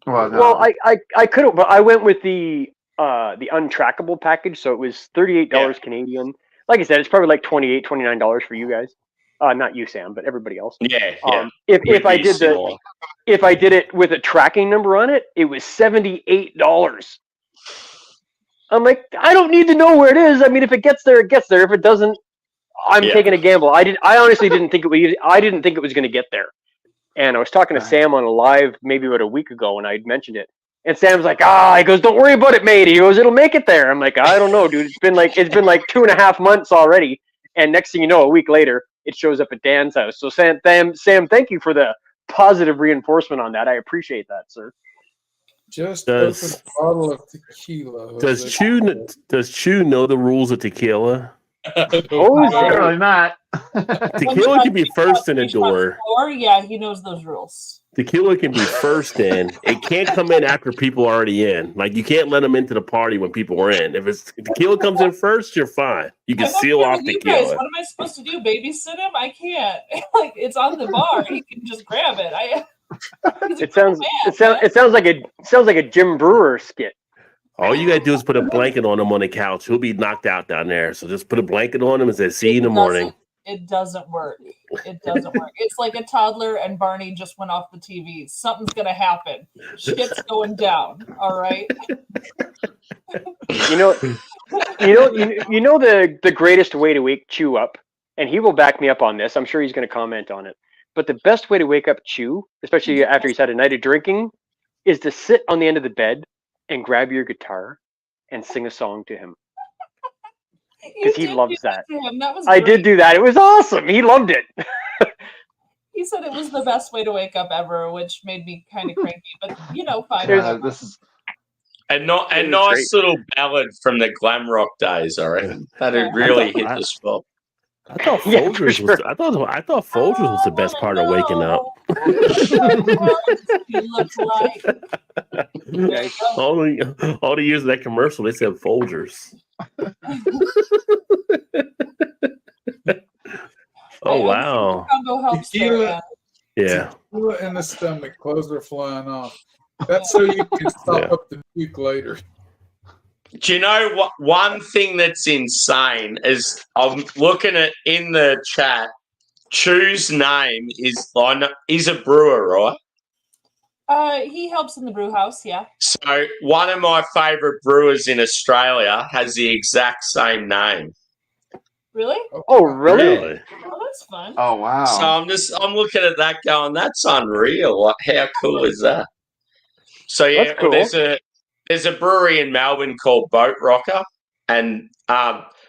Well, no. Well, I could have, but I went with the untrackable package, so it was $38 Canadian. Like I said, it's probably like $28, $29 for you guys. Not you, Sam, but everybody else. Yeah. If Would I be did similar. if I did it with a tracking number on it, it was $78. I'm like, I don't need to know where it is. I mean, if it gets there, it gets there. If it doesn't, I'm Yeah. taking a gamble. I honestly didn't think it was. I didn't think it was going to get there. And I was talking to Right. Sam on a live maybe about a week ago, and I'd mentioned it. And Sam's like, he goes, don't worry about it, mate. He goes, it'll make it there. I'm like, I don't know, dude. It's been like 2.5 months already. And next thing you know, a week later, it shows up at Dan's house. So Sam, thank you for the positive reinforcement on that. I appreciate that, sir. Just Does- open a bottle of tequila. Does Jose. Chew know the rules of tequila? Oh, Apparently not. Tequila can be first in the door. Or yeah, he knows those rules. Tequila can be first in. It can't come in after people are already in. Like you can't let them into the party when people are in. If tequila comes in first, you're fine. You can I'm up seal here off with you guys. tequila. What am I supposed to do? Babysit him? I can't. Like it's on the bar. He can just grab it. He's a It sounds grown man, it sounds like a Jim Brewer skit. All you gotta do is put a blanket on him on the couch. He'll be knocked out down there. So just put a blanket on him and say, "See you in the morning." It doesn't work. It doesn't work. It's like a toddler and Barney just went off the TV. Something's gonna happen. Shit's going down. All right. You know the greatest way to wake Chew up, and he will back me up on this. I'm sure he's going to comment on it. But the best way to wake up Chew, especially after he's had a night of drinking, is to sit on the end of the bed and grab your guitar and sing a song to him. You 'Cause he did loves do that. to him. That was I great. did do that. It was awesome. He loved it. He said it was the best way to wake up ever, which made me kind of cranky. But fine. There's- whatever. This is A It was nice little ballad from the glam rock days, I reckon. That'd really hit the spot. I thought Yeah, for Folgers was. sure. I thought Folgers was the best part of waking up. You look like. There you go. All the years of that commercial, they said Folgers. Oh wow! Combo helps there, Tequila. man. Yeah, Tequila in the stomach, clothes are flying off. That's so you can stop Yeah. up the puke later. Do you know what? One thing that's insane is I'm looking at in the chat. Chew's name is he's a brewer, right? He helps in the brew house, yeah. So one of my favourite brewers in Australia has the exact same name. Really? Oh, really? Oh, that's fun. oh wow. So I'm looking at that going, that's unreal. Like, how cool is that? So yeah, That's cool. there's a brewery in Melbourne called Boat Rocker, and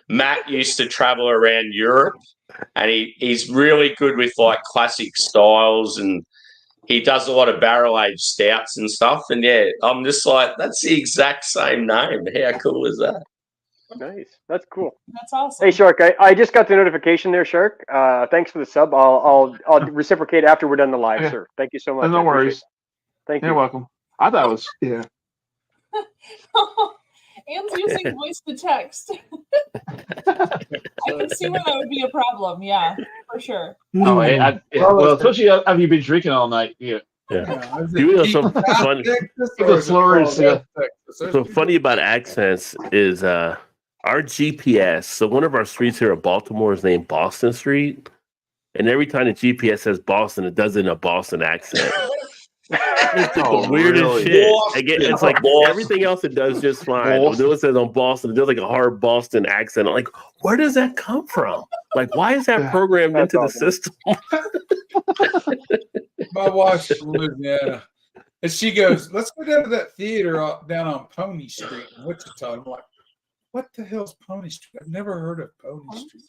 Matt used to travel around Europe, and he's really good with like classic styles, and he does a lot of barrel aged stouts and stuff. And yeah, I'm just like, that's the exact same name. How cool is that? Nice. That's cool. That's awesome. Hey, Shark, I just got the notification there, Shark. Thanks for the sub. I'll reciprocate after we're done the live, Okay. sir. Thank you so much. No I appreciate worries. it. Thank You're you. welcome. I thought it was Anne's using voice to text. I can see where that would be a problem. Yeah, for sure. Oh, yeah, well, especially after you've been drinking all night. Yeah. Yeah, is it You know, deep some South fun- Texas It or goes is it slower called as, yeah. West Texas? There's So people- funny about accents is our GPS. So one of our streets here in Baltimore is named Boston Street, and every time the GPS says Boston, it does it in a Boston accent. It's like Oh, the weirdest really? shit. Boston. Again, it's like Boston. everything else it does just fine. Boston. When it says on Boston, it does like a hard Boston accent. I'm like, where does that come from? Like, why is that programmed That's into the awesome. system? My wife's from Louisiana, and she goes, "Let's go down to that theater down on Pony Street in Wichita." I'm like, "What the hell's Pony Street? I've never heard of Pony Street."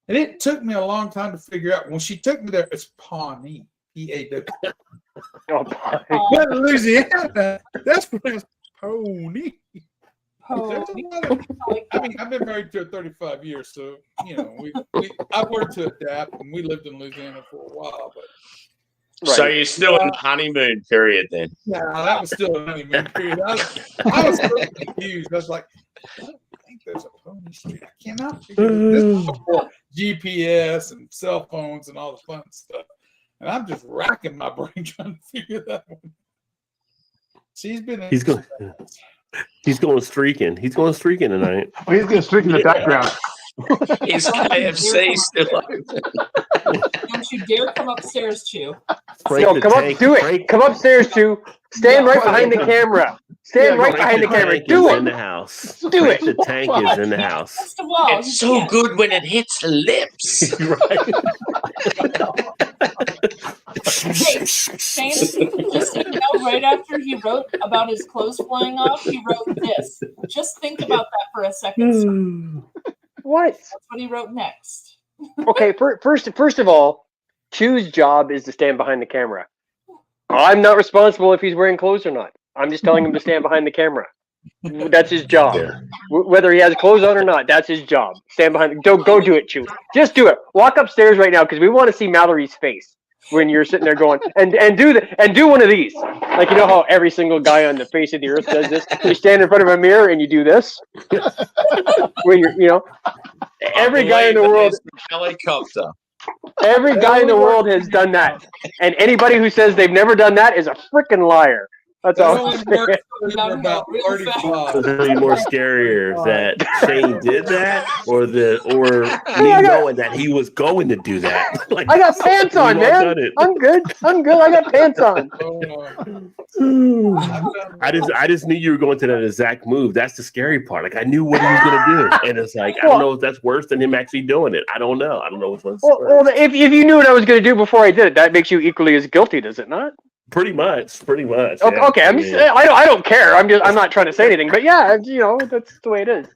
And it took me a long time to figure out. When she took me there, it's Pawnee, P-A-W. Oh, But in Louisiana, that's pronounced Pony. There's a lot of- I mean, I've been married to her 35 years, so you know, I've learned to adapt, and we lived in Louisiana for a while. But So you're still in the honeymoon period then? yeah, that was still a honeymoon period. I was so confused. I was like, I don't think there's a Pony Street. I cannot figure this is before GPS and cell phones and all the fun stuff. And I'm just racking my brain trying to figure that one. She's been. He's going streaking. He's going streaking tonight. Oh, he's gonna streak in the background. Is KFC still open? Don't you dare come upstairs, Chew. Frank Yo, the come Tank- up, do it. Frank- Come upstairs, Chew. Stand No. right behind the camera. Stand right behind the camera. Tank Do is in it. the house. Do Frank it. the Tank is in the house. First of all, It's so good when it hits the lips. Hey, Shane, just so you know, right after he wrote about his clothes flying off, he wrote this. Just think about that for a second. sir. What? That's what he wrote next. Okay, first of all, Chew's job is to stand behind the camera. I'm not responsible if he's wearing clothes or not. I'm just telling him to stand behind the camera. That's his job. Yeah. Whether he has clothes on or not, that's his job. Stand behind. Go do it, Chew. Just do it. Walk upstairs right now because we want to see Mallory's face when you're sitting there going and do one of these. Like, you know how every single guy on the face of the earth does this? You stand in front of a mirror and you do this. When every guy in the world, Helicopter. every guy in the world has done that. And anybody who says they've never done that is a freaking liar. That's That all. only works when you're about 35. So it's really more scarier that Shane did that, or me I got- knowing that he was going to do that. Like, I got pants on, we've all man. done it. I'm good. I got pants on. I just knew you were going to that exact move. That's the scary part. Like, I knew what he was going to do, and it's like I don't know if that's worse than him actually doing it. I don't know. I don't know which one's worse. Well, if you knew what I was going to do before I did it, that makes you equally as guilty, does it not? Pretty much. Okay, yeah. okay. I don't care. I'm not trying to say anything, but yeah, that's the way it is.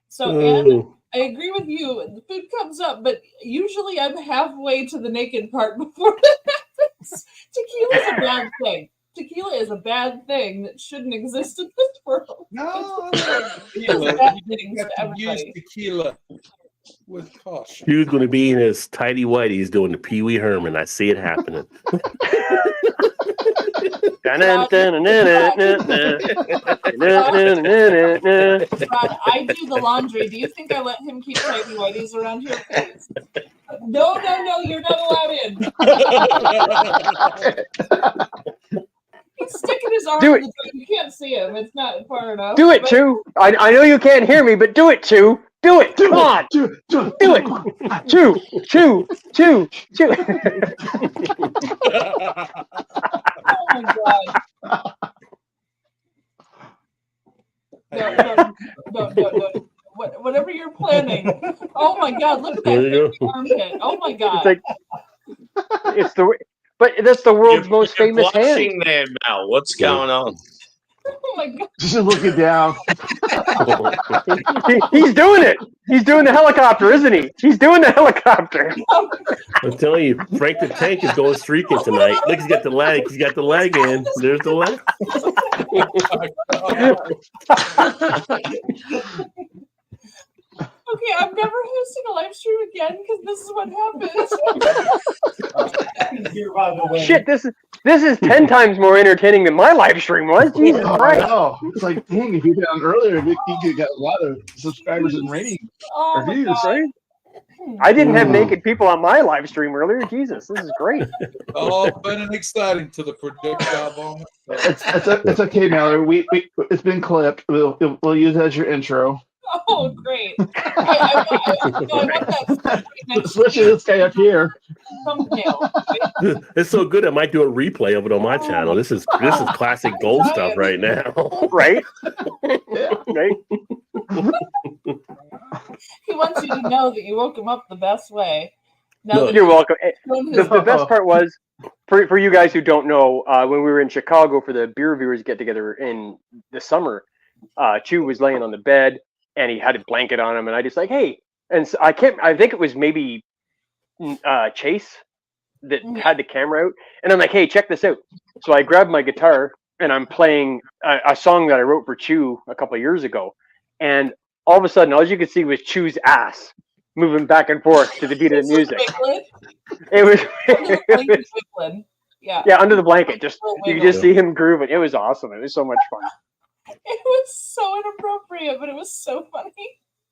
So, Anne, I agree with you. The food comes up, but usually I'm halfway to the naked part before that happens. Tequila's a bad thing. Tequila is a bad thing that shouldn't exist in this world. No, Tequila. Bad things you have to to use everybody. tequila with caution. He was going to be in his tidy whities doing the Pee Wee Herman. I see it happening. Rod, I do the laundry. Do you think I let him keep tidy whities around here? Please? No, you're not allowed in. He's sticking his arm Do in it. the door. You can't see him. It's not far enough. Do it, But- Chew. I know you can't hear me, but do it, Chew. Do it. Come on. Do Do it. Chew. Oh my god. No. Whatever you're planning. Oh my god, look at that There you big armpit. Oh my god. It's like but that's the world's most You're famous hand. blushing there, Mel. What's going on? Oh my god. Just looking down. He's doing it. He's doing the helicopter, isn't he? He's doing the helicopter. I'm telling you, Frank the Tank is going streaking tonight. Look, he's got the leg. He's got the leg in. There's the leg. Okay, I'm never hosting a live stream again because this is what happens. Shit, this is 10 times more entertaining than my live stream was. Jesus I Christ. know. It's like, dang, if you'd done earlier, you could get a lot of subscribers and ratings. Oh my Reviews, god. Right? I didn't have naked people on my live stream earlier. Jesus, this is great. All fun and exciting to the projectile moment. It's okay, Mallory. It's been clipped. We'll use it as your intro. Oh, great. I want that Especially this guy up here. thumbnail. It's so good. I might do a replay of it on my channel. This is classic gold stuff right now. Right? Yeah. Right? He wants you to know that you woke him up the best way. Now No, that You're he's welcome. shown The, his- the best part was, for you guys who don't know, when we were in Chicago for the beer reviewers get together in the summer, Chew was laying on the bed and he had a blanket on him, and I just like, hey, and so I think it was maybe Chase that had the camera out, and I'm like, hey, check this out. So I grabbed my guitar and I'm playing a song that I wrote for Chew a couple of years ago, and all of a sudden, all you could see was Chew's ass moving back and forth to the beat of the music. Wigglin. It was, Under the blanket wigglin. Yeah. yeah, under the blanket. Just Little you could wiggle. just see him grooving. It was awesome. It was so much fun. It was so inappropriate, but it was so funny.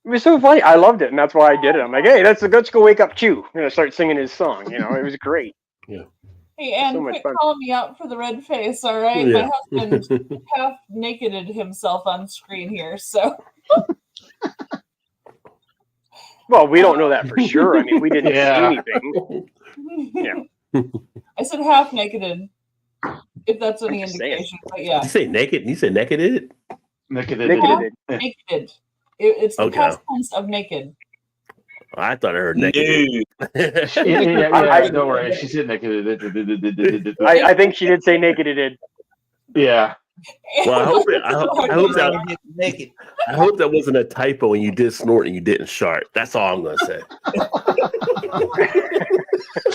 It was so funny. I loved it, and that's why I did it. I'm like, hey, let's go wake up Chew. I'm gonna start singing his song. You know, it was great. Hey, Anne, So much quit fun. calling me out for the red face, all right? Yeah. My husband half nakeded himself on screen here, so Well, we don't know that for sure. I mean, we didn't Yeah. see anything. Yeah. I said half nakeded, if that's any I'm just saying. indication. But yeah, You say naked? You said naked? Nick Nick did it. naked. It's the Okay. past tense of naked. I thought I heard naked. Nude. Don't worry. She said Nick. I think she did say naked. It did. Yeah. Well, I hope that wasn't a typo when you did snort and you didn't shart. That's all I'm gonna say.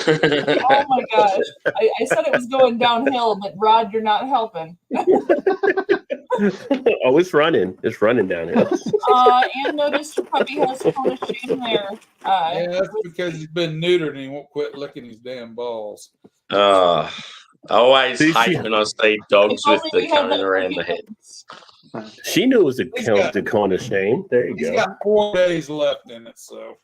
Oh my gosh. I said it was going downhill, but Rod, you're not helping. Oh, it's running. It's running downhill. Anne noticed your puppy has cone of shame there. Yeah, that's because he's been neutered and he won't quit licking his damn balls. I always See, hate she- when I see dogs If with only the we had cone that around the head. forgiveness. She knew it was a He's count got- to cone of shame. There you He's go. got 4 days left in it, so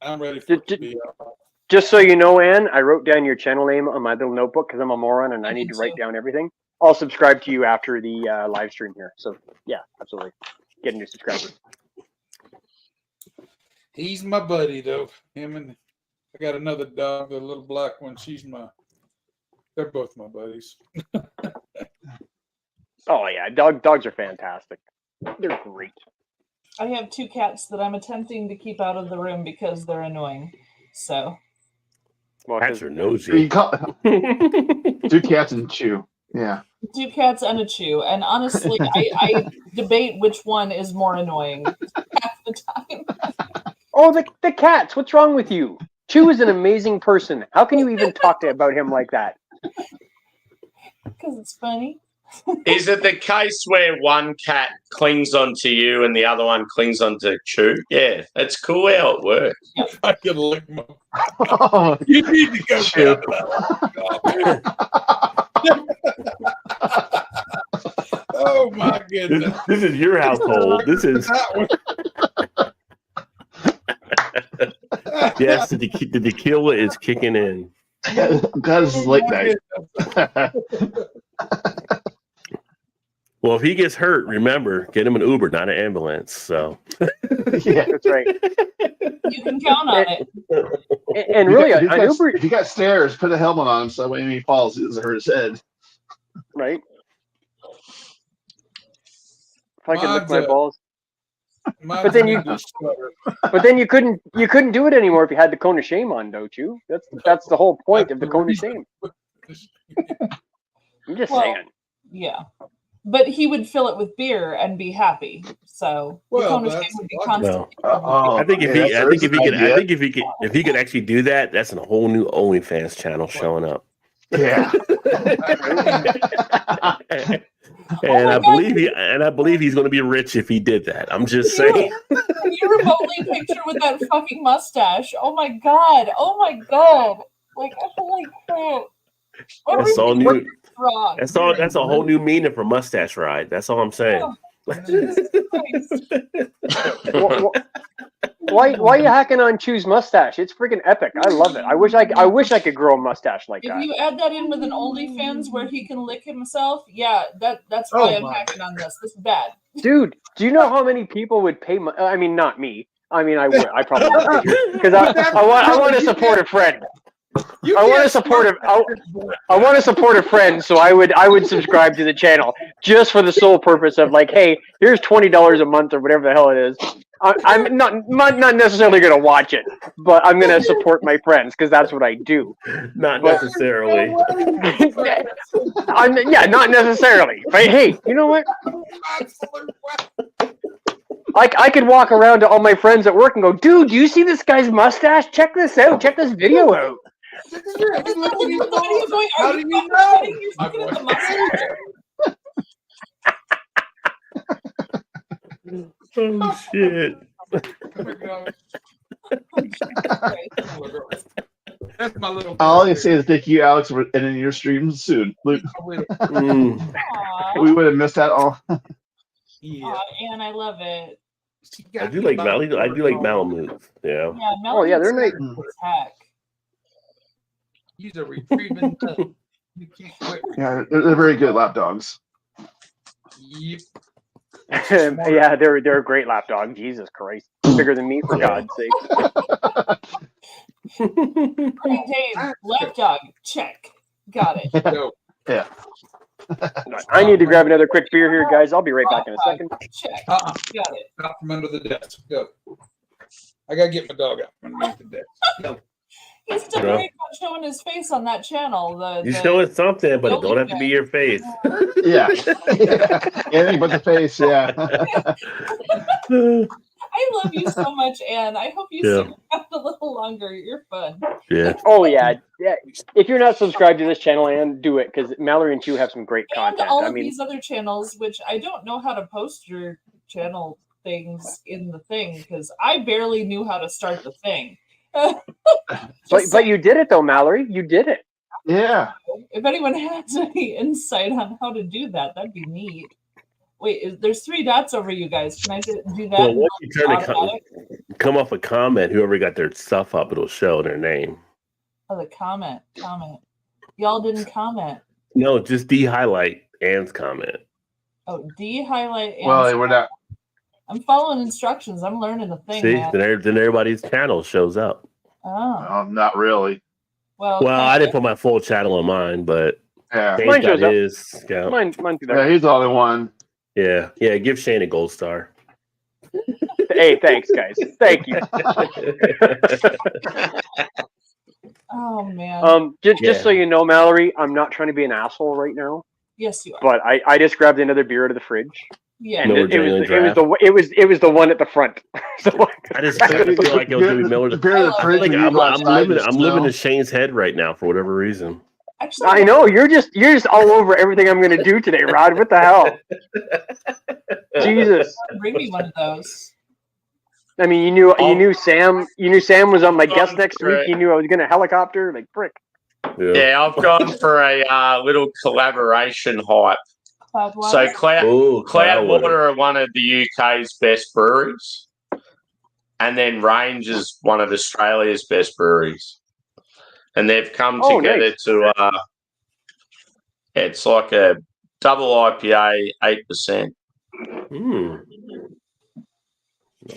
I'm ready for it to be out. Just so you know, Ann, I wrote down your channel name on my little notebook because I'm a moron and I need to write down everything. I'll subscribe to you after the live stream here. So yeah, absolutely. Get a new subscriber. He's my buddy, though. Him and I got another dog, the little black one. They're both my buddies. Oh yeah, dogs are fantastic. They're great. I have 2 cats that I'm attempting to keep out of the room because they're annoying. So Well, Cats are You nosy. call 2 cats and Chew. Yeah. 2 cats and a chew. And honestly, I debate which one is more annoying half the time. oh, the cats. What's wrong with you? Chew is an amazing person. How can you even talk about him like that? Because it's funny. Is it the case where one cat clings onto you and the other one clings onto Chew? Yeah, it's cool how it works. I can lick my. Oh, You need to go Chew. down to that. Oh my goodness! This is your household. This is That one. yes. The tequila is kicking in. I'm glad this is late night. Well, if he gets hurt, remember, get him an Uber, not an ambulance. So Yeah. That's right. You can count on it. And really, an Uber, If you got stairs, put a helmet on him so when he falls, it doesn't hurt his head. right? If I could lick Mine's my a- balls, Mine's But then an you- English sweater. but then you couldn't do it anymore if you had the cone of shame on, don't you? That's the whole point of the cone of shame. I'm just Well, saying. Yeah. But he would fill it with beer and be happy. So the Well, cone of that's shame would be lucky. constantly. Oh, I think if okay, he, I that's think if he an could, I idea. think if he could actually do that, that's a whole new OnlyFans channel showing up. Yeah. And my I God. believe he's going to be rich if he did that. I'm just saying. Can you remotely picture with that fucking mustache? Oh my god! Oh my god! Like holy crap! That's all Everything new. wrong. That's all. That's a whole new meaning for mustache ride. That's all I'm saying. Jesus Christ. Why are you hacking on Chew's mustache? It's freaking epic. I love it. I wish I could grow a mustache like If that. you add that in with an OnlyFans where he can lick himself, yeah, that's why Oh I'm my. hacking on this. This is bad. Dude, do you know how many people would pay? I mean, not me. I mean, I would. I probably would because I want to support a friend. I want to support a I want to support a friend, so I would subscribe to the channel just for the sole purpose of like, hey, here's $20 a month or whatever the hell it is. I'm not necessarily going to watch it, but I'm going to support my friends because that's what I do. Not But- necessarily. Not necessarily. But hey, you know what? I could walk around to all my friends at work and go, dude, do you see this guy's mustache? Check this out. Check this video out. How do you know? I've watched the Oh shit! video. That's my little. All I can say is thank you, Alex, for ending your streams soon. Luke, Mm. Aw. we would have missed that all. Yeah. Aw, and I love it. I do like Malamutes. Yeah. Yeah, Oh, yeah, they're Melvin's nice. good as heck. He's a retrieving nut. You can't quit. Yeah, they're very good lap dogs. Yep. Yeah, they're a great lap dog. Jesus Christ, bigger than me for God's sake. Hey, Dave, lap dog, check. Got it. Go. I need to grab another quick beer here, guys. I'll be right back in a second. Check. Uh-uh. Got it. Out from under the desk. Go. I gotta get my dog out from underneath the desk. Go. He's still Yeah. great about showing his face on that channel. You showing something, but it don't have to be your face. Yeah. Anything but the face, yeah. I love you so much, Anne. I hope you Yeah. stick around a little longer. You're fun. Yeah. Oh yeah. If you're not subscribed to this channel, and do it because Mallory and Chew have some great And content. all I of mean, these other channels, which I don't know how to post your channel things in the thing because I barely knew how to start the thing. but you did it though, Mallory. You did it. Yeah. If anyone has any insight on how to do that, that'd be neat. Wait, there's 3 dots over you guys. Can I do that? Well, and once you turn automatic? come off a comment, whoever got their stuff up, it'll show their name. Oh, the comment. Y'all didn't comment. No, just de-highlight Anne's comment. Oh, highlight. And Well, we're not. I'm following instructions. I'm learning the thing. See, Man. then everybody's channel shows up. Oh, Not really. well. Well, I didn't put my full channel on mine, but Yeah. Shane's Mine got shows up. his. Yeah. Mine's through Yeah, there. he's the only one. Yeah. Give Shane a gold star. Hey, thanks, guys. Thank you. Oh man. Just so you know, Mallory, I'm not trying to be an asshole right now, Yes, you are. but I just grabbed another beer out of the fridge, Yeah. and No, it genuine was draft. the one at the front. So I just feel like it was gonna be Miller. The beer in the fridge. Like, when you I'm go outside, you living smell. in Shane's head right now for whatever reason. Actually, I know you're just all over everything I'm going to do today, Rod. What the hell? Jesus. Bring me one of those. I mean, you knew Sam was on my guest next week. You knew I was going to helicopter, like frick. Yeah, I've gone for a little collaboration hype. Cloud So water. Cloudwater Cloudwater. are one of the UK's best breweries, and then Range is one of Australia's best breweries, and they've come together nice. to. It's like a double IPA, 8%.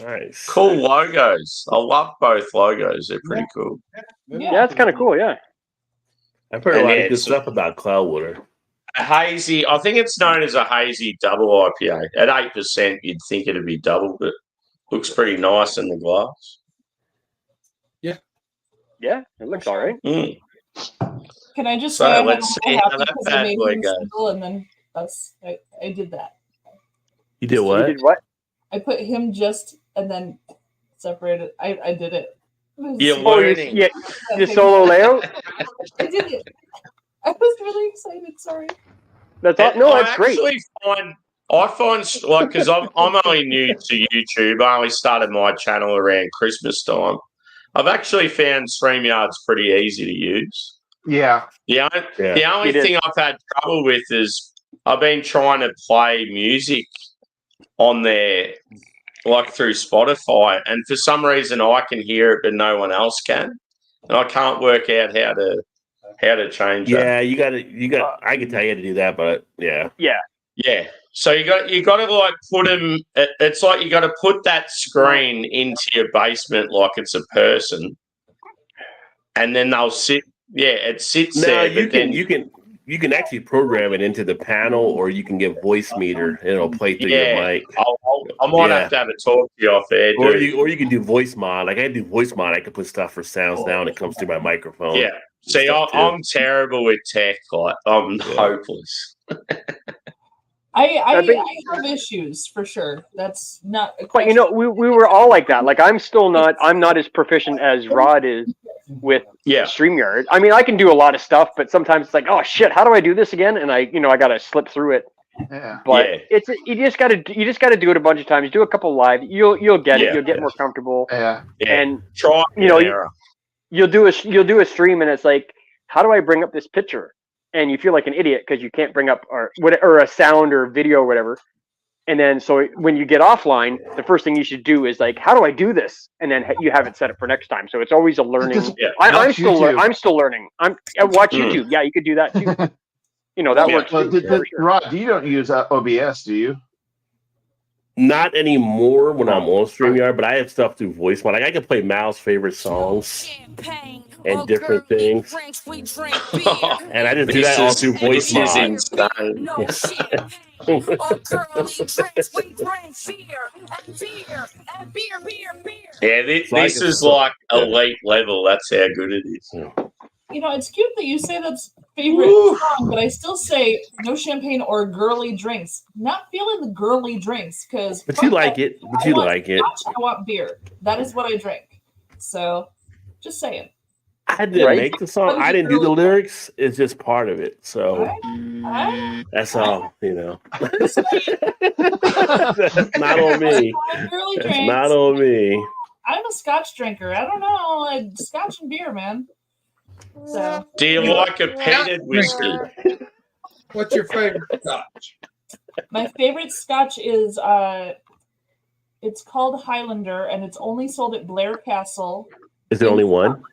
Nice. Cool logos. I love both logos. They're pretty cool. Yeah, it's kind of cool. Yeah. I've heard a And lot of good it's- stuff about Cloudwater. A hazy. I think it's known as a hazy double IPA. At 8%, you'd think it'd be double, but looks pretty nice in the glass. Yeah, it looks all right. Mm. Can I just So say I'm let's see how happy that because I bad made boy him goes. single and then I did that. You did You what? did what? I put him just and then separated. I did it. It was- You're Oh, learning. you solo layout? I did it. I was really excited. Sorry. That's all. And No, I that's great. actually find like because I'm only new to YouTube. I only started my channel around Christmas time. I've actually found StreamYard's pretty easy to use. Yeah. The only It is. thing I've had trouble with is I've been trying to play music on there, like through Spotify, and for some reason I can hear it, but no one else can, and I can't work out how to change that. Yeah, you got. I can tell you how to do that, but yeah. Yeah. So you got to like put them. It's like you got to put that screen into your basement like it's a person, and then they'll sit. Yeah, it sits No, there. you but then can actually program it into the panel, or you can get voice meter and it'll play through your mic. I'll I might Yeah. have to have a talk to you off air. Or dude. you can do voice mod. Like I do voice mod. I can put stuff for sounds now, and it comes through my microphone. Yeah. See, stuff too. I'm terrible with tech. Like, I'm hopeless. I think- have issues for sure. That's not. A But we were all like that. Like I'm not as proficient as Rod is with Yeah. StreamYard. I mean, I can do a lot of stuff, but sometimes it's like, oh shit, how do I do this again? And I gotta slip through it. Yeah. But Yeah. you just gotta do it a bunch of times. Do a couple live, you'll get Yeah. it. You'll get more comfortable, Yeah. Yeah. and Try you know, and error. you'll do a stream, and it's like, how do I bring up this picture? And you feel like an idiot because you can't bring up or a sound or video or whatever. And then so when you get offline, the first thing you should do is like, how do I do this? And then you have it set up for next time. So it's always a learning. Yeah. I'm Watch still YouTube. I'm still learning. Watch Mm. YouTube. Yeah, you could do that too. That Yeah. works. Well, too, for sure. Rod, you don't use OBS, do you? Not anymore when I'm on StreamYard, but I have stuff through voice mod. Like I can play Mal's favorite songs and different things. And I just do that all through voice This is mod. insane. Yeah, this is like elite level. That's how good it is. It's cute that you say that's favorite song, but I still say no champagne or girly drinks. Not feeling the girly drinks because. But you like it. But you like it. I want beer. That is what I drink. So, just saying. I didn't Right? make the song. I didn't do the lyrics. It's just part of it. So I that's all, just saying. Not on me. Girly It's drinks. not on me. I'm a Scotch drinker. I don't know, Scotch and beer, man. So Do you like a peated whiskey? What's your favorite Scotch? my favorite Scotch is it's called Highlander, and it's only sold at Blair Castle. Is there only one?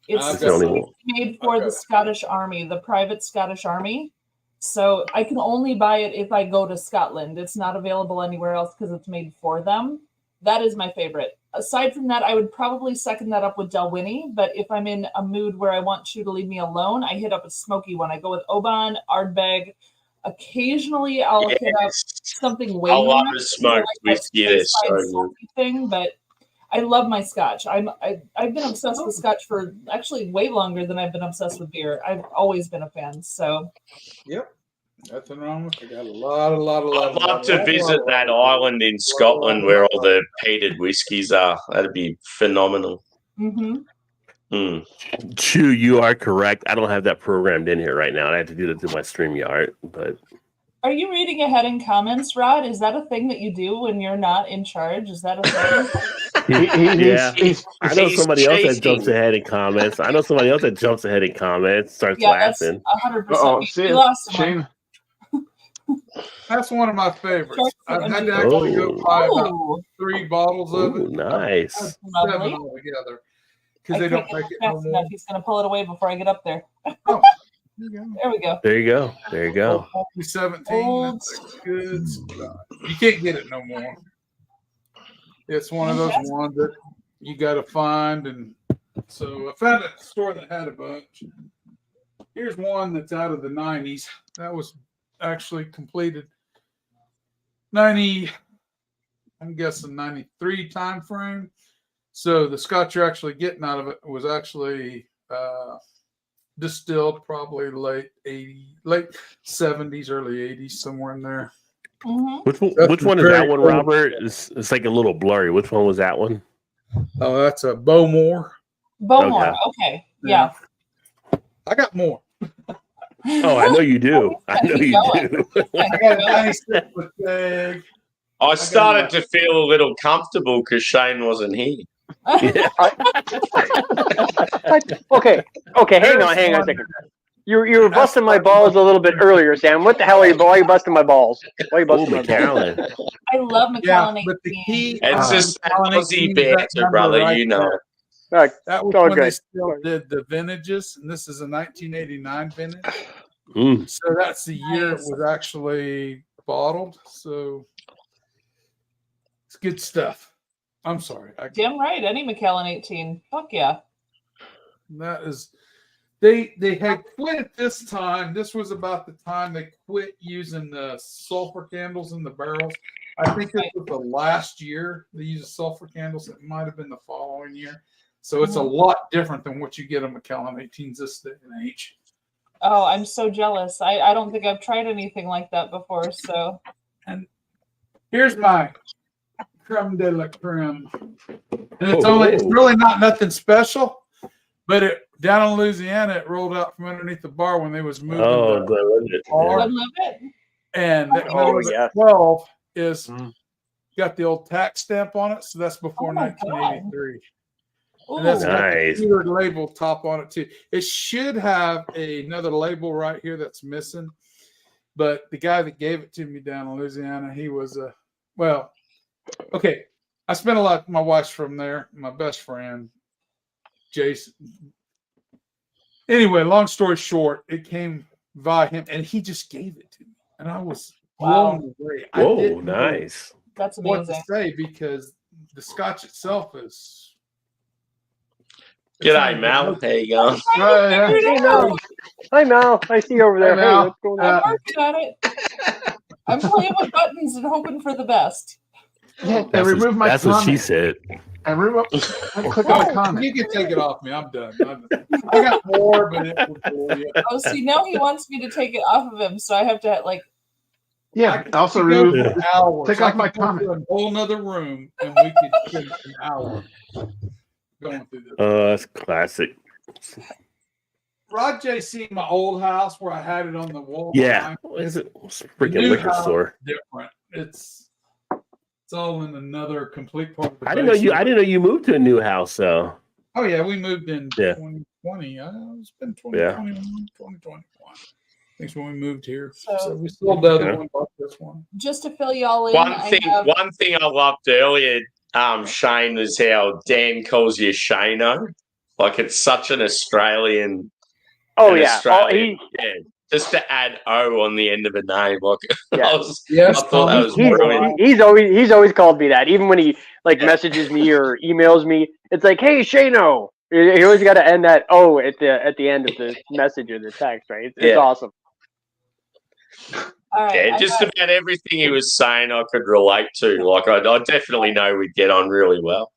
It's Is there only one? made for the Scottish Army, the private Scottish Army. So I can only buy it if I go to Scotland. It's not available anywhere else because it's made for them. That is my favorite. Aside from that, I would probably second that up with Dalwhinnie. But if I'm in a mood where I want you to leave me alone, I hit up a smoky one. I go with Oban, Ardbeg. Occasionally, I'll hit up something way I love more a smoked like whiskey. They're so stateside good. salty thing, but I love my Scotch. I've been obsessed with Scotch for actually way longer than I've been obsessed with beer. I've always been a fan. So Yep. Nothing wrong with it. Got a lot. I'd love to visit that island in Scotland where all the peated whiskies are. That'd be phenomenal. mhm. Mm. Chew, you are correct. I don't have that programmed in here right now. I have to do that through my StreamYard. But Are you reading ahead in comments, Rod? Is that a thing that you do when you're not in charge? Is that a thing? Yeah. I know He's somebody else that cheating. jumps ahead in comments. I know somebody else that jumps ahead in comments, starts Yeah, that's laughing. 100%. Oh, We see, lost him. Shane. That's one of my favorites. Sharks I've and had to actually go Oh. buy about Oh, 3 bottles of Ooh, it. nice. that's 7 lovely. altogether. I Because they can't don't get make it fast no more. enough. He's going to pull it away before I get up there. Oh, there you go. There we go. There you go. There you go. Old 17. Old- That's a good Scotch. You can't get it no more. It's one of those ones that you got to find. And so I found a store that had a bunch. Here's one that's out of the 90s. That was actually completed 90, I'm guessing 93 time frame. So the Scotch you're actually getting out of it was actually distilled probably late 70s, early 80s, somewhere in there. Mhm. Which one, That's which one is very that one, cool. Robert? It's like a little blurry. Which one was that one? Oh, that's a Bowmore. Bowmore. Okay. Yeah. I got more. Oh, I know you do. I know you do. I got a 96 with bag. I started to feel a little comfortable because Shane wasn't here. Okay, hang on a second. You were busting my balls a little bit earlier, Sam. What the hell are you? Why are you busting my balls? Why are you Oh, busting my balls? McAllen. I love Yeah, McAllen but the 18. key. It's just that Aussie banter, brother. You know. That was all when they good. still did the vintages, and this is a 1989 vintage. Mm. So that's the year it Nice. was actually bottled. So it's good stuff. I'm sorry. Damn right. Any McAllen 18. Fuck yeah. That is, they had quit at this time. This was about the time they quit using the sulfur candles in the barrels. I think this was the last year they used sulfur candles. It might have been the following year. So it's a lot different than what you get on Macallan 18s this day and age. Oh, I'm so jealous. I don't think I've tried anything like that before. So And here's my creme de la creme. And it's really not nothing special, but it down in Louisiana, it rolled out from underneath the bar when they was moving Oh, the Glenlivet. bar. I love it. And Oh, that Glenlivet yeah. 12 is Mm. got the old tax stamp on it, so that's before Oh my God. 1983. Ooh, And that's got the Nice. Keyword label top on it too. It should have another label right here that's missing, but the guy that gave it to me down in Louisiana, he was okay. I spent a lot. My wife's from there. My best friend, Jason. Anyway, long story short, it came via him, and he just gave it to me, and I was blown away. I Whoa, didn't know nice. that's what to amazing. say because the Scotch itself is. G'day, Mal. How you going? Oh, yeah. Figured it out. Hi, Mal. I see you over there. Hi, Hey, Mal. what's going on? I'm working on it. I'm playing with buttons and hoping for the best. Yeah, and That's, remove my that's what she comment. said. And remove. And click on my comment. You can take it off me. I'm done. I got more, but it was for you. Oh, see, now he wants me to take it off of him, so I have to like. Yeah. Also We could go remove. for hours. Take I off my could go comment. to a whole nother room, and we could spend an hour going through this. That's classic. Rod J. seen my old house where I had it on the wall. Yeah. It's a freaking new liquor house store. is different. It's all in another complete part of the I didn't know you. basement. I didn't know you moved to a new house. So Oh yeah, we moved in Yeah. 2020. It's been Yeah. 2021, 2021. Thanks when we moved here. So- So we sold the other Okay. one, bought this one. Just to fill y'all in, One I thing, have, one thing I loved earlier, Shane, was how Dan calls you Shano. Like it's such an Australian. Oh an yeah. Australian, yeah. Just to add O on the end of a name, like Yeah. I was. Yes, I thought that was He's, brilliant. he's always called me that. Even when he like messages me or emails me, it's like, "Hey, Shano." You always got to end that O at the end of the message or the text, right? It's Yeah. awesome. all right. Yeah, I just got- about everything he was saying, I could relate to. Like I definitely know we'd get on really well.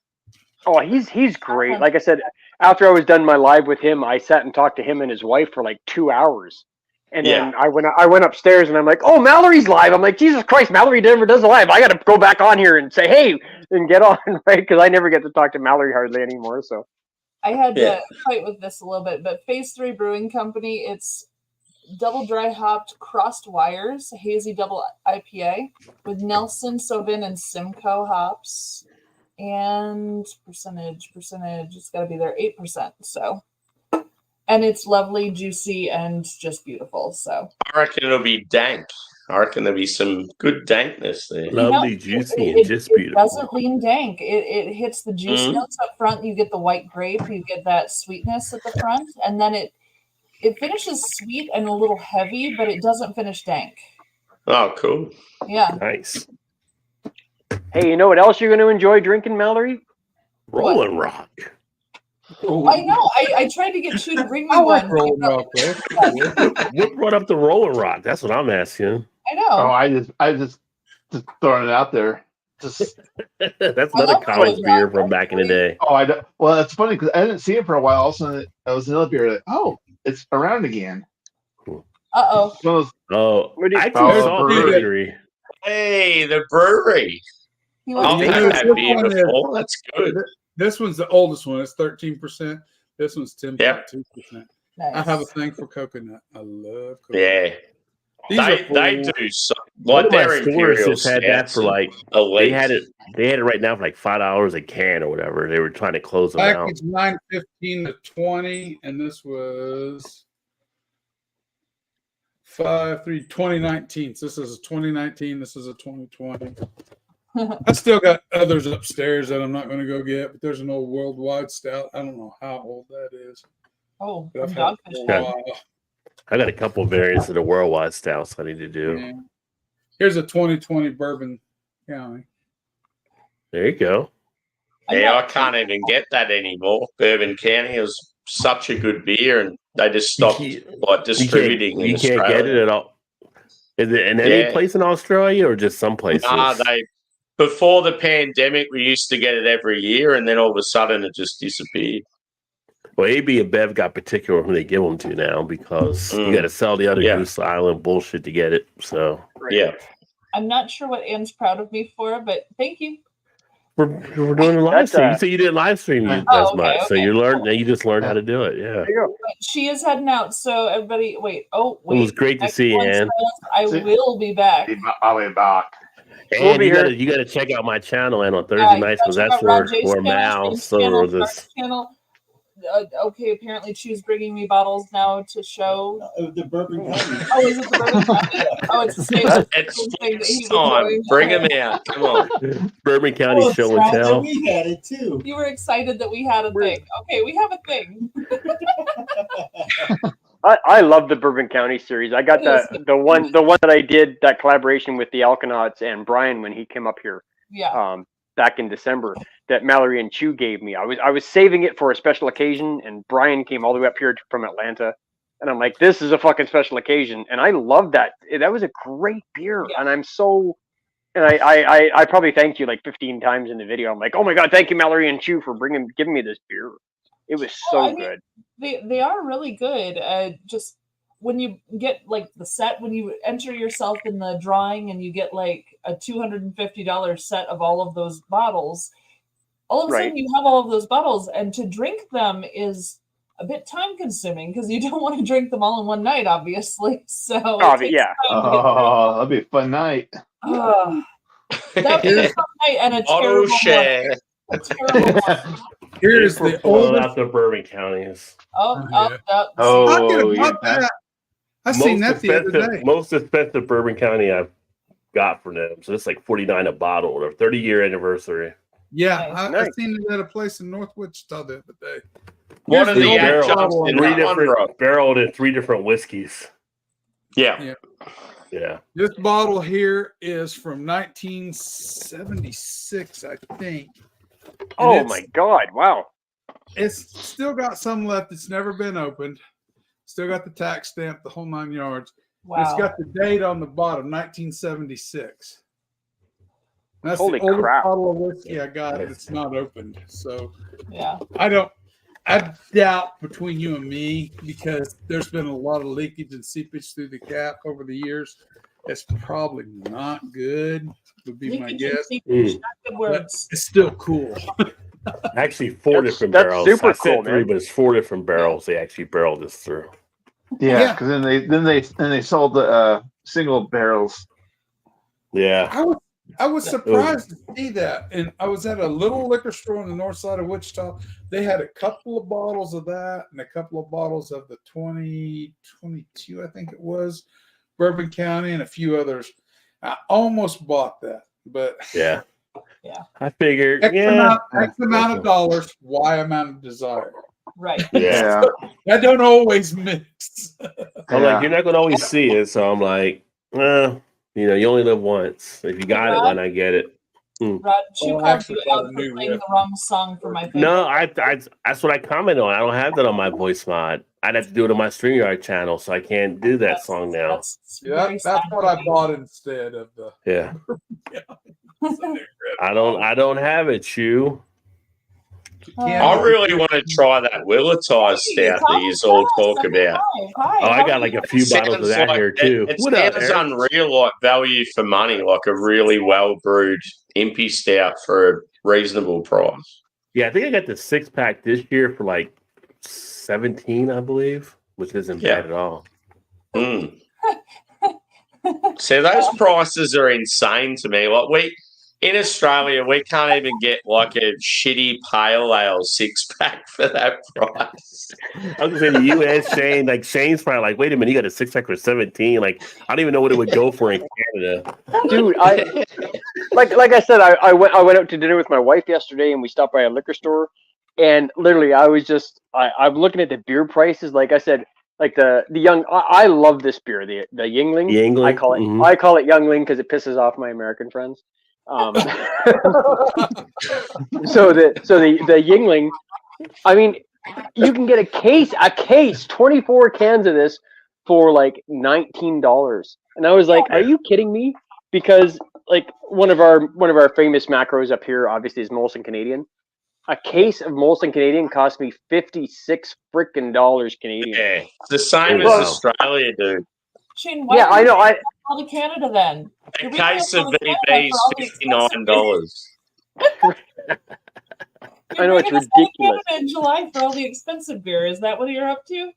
Oh, he's great. Like I said, after I was done my live with him, I sat and talked to him and his wife for like 2 hours. And then I went upstairs and I'm like, "Oh, Mallory's live." I'm like, "Jesus Christ, Mallory never does a live. I got to go back on here and say, hey, and get on," right? Because I never get to talk to Mallory hardly anymore. So I had Yeah. to fight with this a little bit, but Phase 3 Brewing Company, it's double dry hopped crossed wires, hazy double IPA with Nelson, Sauvin, and Simcoe hops. And percentage, it's got to be there 8%. So, and it's lovely, juicy, and just beautiful. So, I reckon it'll be dank. I reckon there'll be some good dankness there. lovely, No, juicy, it- and just it beautiful. doesn't lean dank. It hits the juice Mhm. notes up front. You get the white grape. You get that sweetness at the front, and then it finishes sweet and a little heavy, but it doesn't finish dank. Oh, cool. Yeah. Nice. hey, you know what else you're going to enjoy drinking, Mallory? Rolling Rock. I know. I tried to get you to bring me I like one. Rolling Rock, though. What brought up the Rolling Rock? That's what I'm asking. I know. Oh, I just throwing it out there. Just That's I another love college Rolling beer Rock, from back in the day. I don't. Well, it's funny because I didn't see it for a while. All of a sudden, it was another beer. Like, oh, it's around again. Uh-oh. One of those- Oh, What do you- I actually Oh, saw a brewery. brewery. Hey, the brewery. He I've wants Yeah. had that This beer one is- before. That's good. This one's the oldest one. It's 13%. This one's 10.2%. nice. I have a thing for coconut. I love coconut. Yeah. These are They full- do so, One like of my their stores imperial just had that stouts for are like elite. they had it right now for like $5 a can or whatever. They were trying to close them out. Package 9.15 to 20, and this was 2019. So this is a 2019. This is a 2020. I still got others upstairs that I'm not going to go get, but there's an old worldwide stout. I don't know how old that is, Oh, but I've from had it Dogfish. for a Yeah. while. I got a couple of variants of the worldwide stouts I need to do. Yeah. Here's a 2020 Bourbon County. There you go. Yeah, I can't even get that anymore. Bourbon County was such a good beer, and they just stopped You like distributing in you can't Australia. get it at all. Is it in any Yeah. place in Australia or just some places? Before the pandemic, we used to get it every year, and then all of a sudden it just disappeared. Well, AB and Bev got particular who they give them to now because you got to sell the other Yeah. Goose Island bullshit to get it. So Yeah. I'm not sure what Anne's proud of me for, but thank you. we're doing a live That's, stream. You said you didn't live stream as Oh, okay, much, so okay. you learned. You just learned how to do it. Yeah, There you go. But she is heading out, so everybody, wait. Oh, wait. it was great to see you, Excellent Ann. sales. I will be back. I'll be back. We'll And be here. you gotta check out my channel and on Thursday Yeah, nights because check that's out Rod J's where channel, Mal Shane's channel, serves this. Mark's channel. Okay, apparently she's bringing me bottles now to show. The Bourbon County. Oh, is it the Bourbon County? Oh, it's the same It's thing that he was time. doing. Bring him out. Come on. Bourbon County Oh, Show and Scott, Tell. We had it too. You were excited that we had a thing. Okay, we have a thing. I love the Bourbon County series. I got the one that I did that collaboration with the Alkanauts and Brian when he came up here Yeah. back in December that Mallory and Chu gave me. I was saving it for a special occasion, and Brian came all the way up here from Atlanta, and I'm like, this is a fucking special occasion, and I love that. That was a great beer, Yeah. and I'm so. And I probably thanked you like 15 times in the video. I'm like, oh my god, thank you, Mallory and Chu, for giving me this beer. It was so Well, I mean, good. They are really good. Just when you get like the set, when you enter yourself in the drawing and you get like a $250 set of all of those bottles, all of a sudden Right. you have all of those bottles, and to drink them is a bit time consuming because you don't want to drink them all in one night, obviously. So it takes Yeah. time to get through. Oh, that'll be a fun night. Ugh. That was a fun night and a Auto terrible share. one. A terrible one. Here's We're the pulling oldest. out the Bourbon Counties. Oh, Yeah. Oh, I could you have bought bet. that. I seen that the other day. Most expensive Bourbon County I've got for them. So it's like $49 a bottle. Their 30-year anniversary. Yeah, I Nice. seen it at a place in North Wichita the other day. What are Here's the oldest barrel. adjuncts bottle in on Three that one, bro? different barreled in 3 different whiskeys. Yeah. Yeah. This bottle here is from 1976, I think. And Oh it's- my god! Wow. It's still got some left. It's never been opened. Still got the tax stamp, the whole 9 yards. Wow. It's got the date on the bottom, 1976. That's Holy the oldest crap. bottle of whiskey I got that's not opened. So Yeah. I doubt between you and me, because there's been a lot of leakage and seepage through the cap over the years. It's probably not good, would be my Leakage and guess. seepage, not good But words. it's still cool. Actually, 4 That's- different that's barrels. super I said cool, 3, man. but it's 4 different barrels. They actually barreled this through. Yeah, Yeah. because then they sold the single barrels. Yeah. I was surprised to see that. And I was at a little liquor store on the north side of Wichita. They had a couple of bottles of that and a couple of bottles of the 2022, I think it was, Bourbon County, and a few others. I almost bought that, but Yeah. Yeah. I figured, X yeah. amount of dollars, Y amount of desire. Right. Yeah. That don't always mix. I'm like, you're not going to always see it. So I'm like, you only live once. If you got it, then I get it. Rod, she Well, called actually, you out I for knew playing that. the wrong song for my favorite. No, that's what I commented on. I don't have that on my voice mod. I'd have to do it on my StreamYard channel, so I can't do that song now. That's, Yeah, very that's sad what for I me. bought instead of the. Yeah. I don't have it, Chew. I really want to try that Willitized stout that you all talk about. Hi, Oh, I got like a few bottles of that here too. It What up, sounds Eric? unreal, like value for money, like a really well brewed impy stout for a reasonable price. Yeah, I think I got the 6-pack this year for like 17, I believe, which isn't Yeah. bad at all. Mm. So those prices are insane to me. Like in Australia, we can't even get like a shitty pale ale 6-pack for that price. I was in the US, Shane's probably like, wait a minute, you got a 6-pack for 17. Like, I don't even know what it would go for in Canada. Dude, like I said, I went out to dinner with my wife yesterday, and we stopped by a liquor store, and literally I'm looking at the beer prices. Like I said, like the young, I love this beer, the Yingling. Yingling, I call it mhm. I call it Youngling because it pisses off my American friends. So the Yingling, I mean, you can get a case, 24 cans of this for like $19. And I was like, are you kidding me? Because like one of our famous macros up here obviously is Molson Canadian. A case of Molson Canadian cost me $56 freaking Canadian. Yeah, it's the same Wow. as Australia, dude. Shane, why Yeah, don't I you know. bring all to Canada then? A You're bringing case us of all to Canada VB is for all the expensive $59. You're I know, it's bringing us all to ridiculous. Canada in July for all the expensive beer. Is that what you're up to?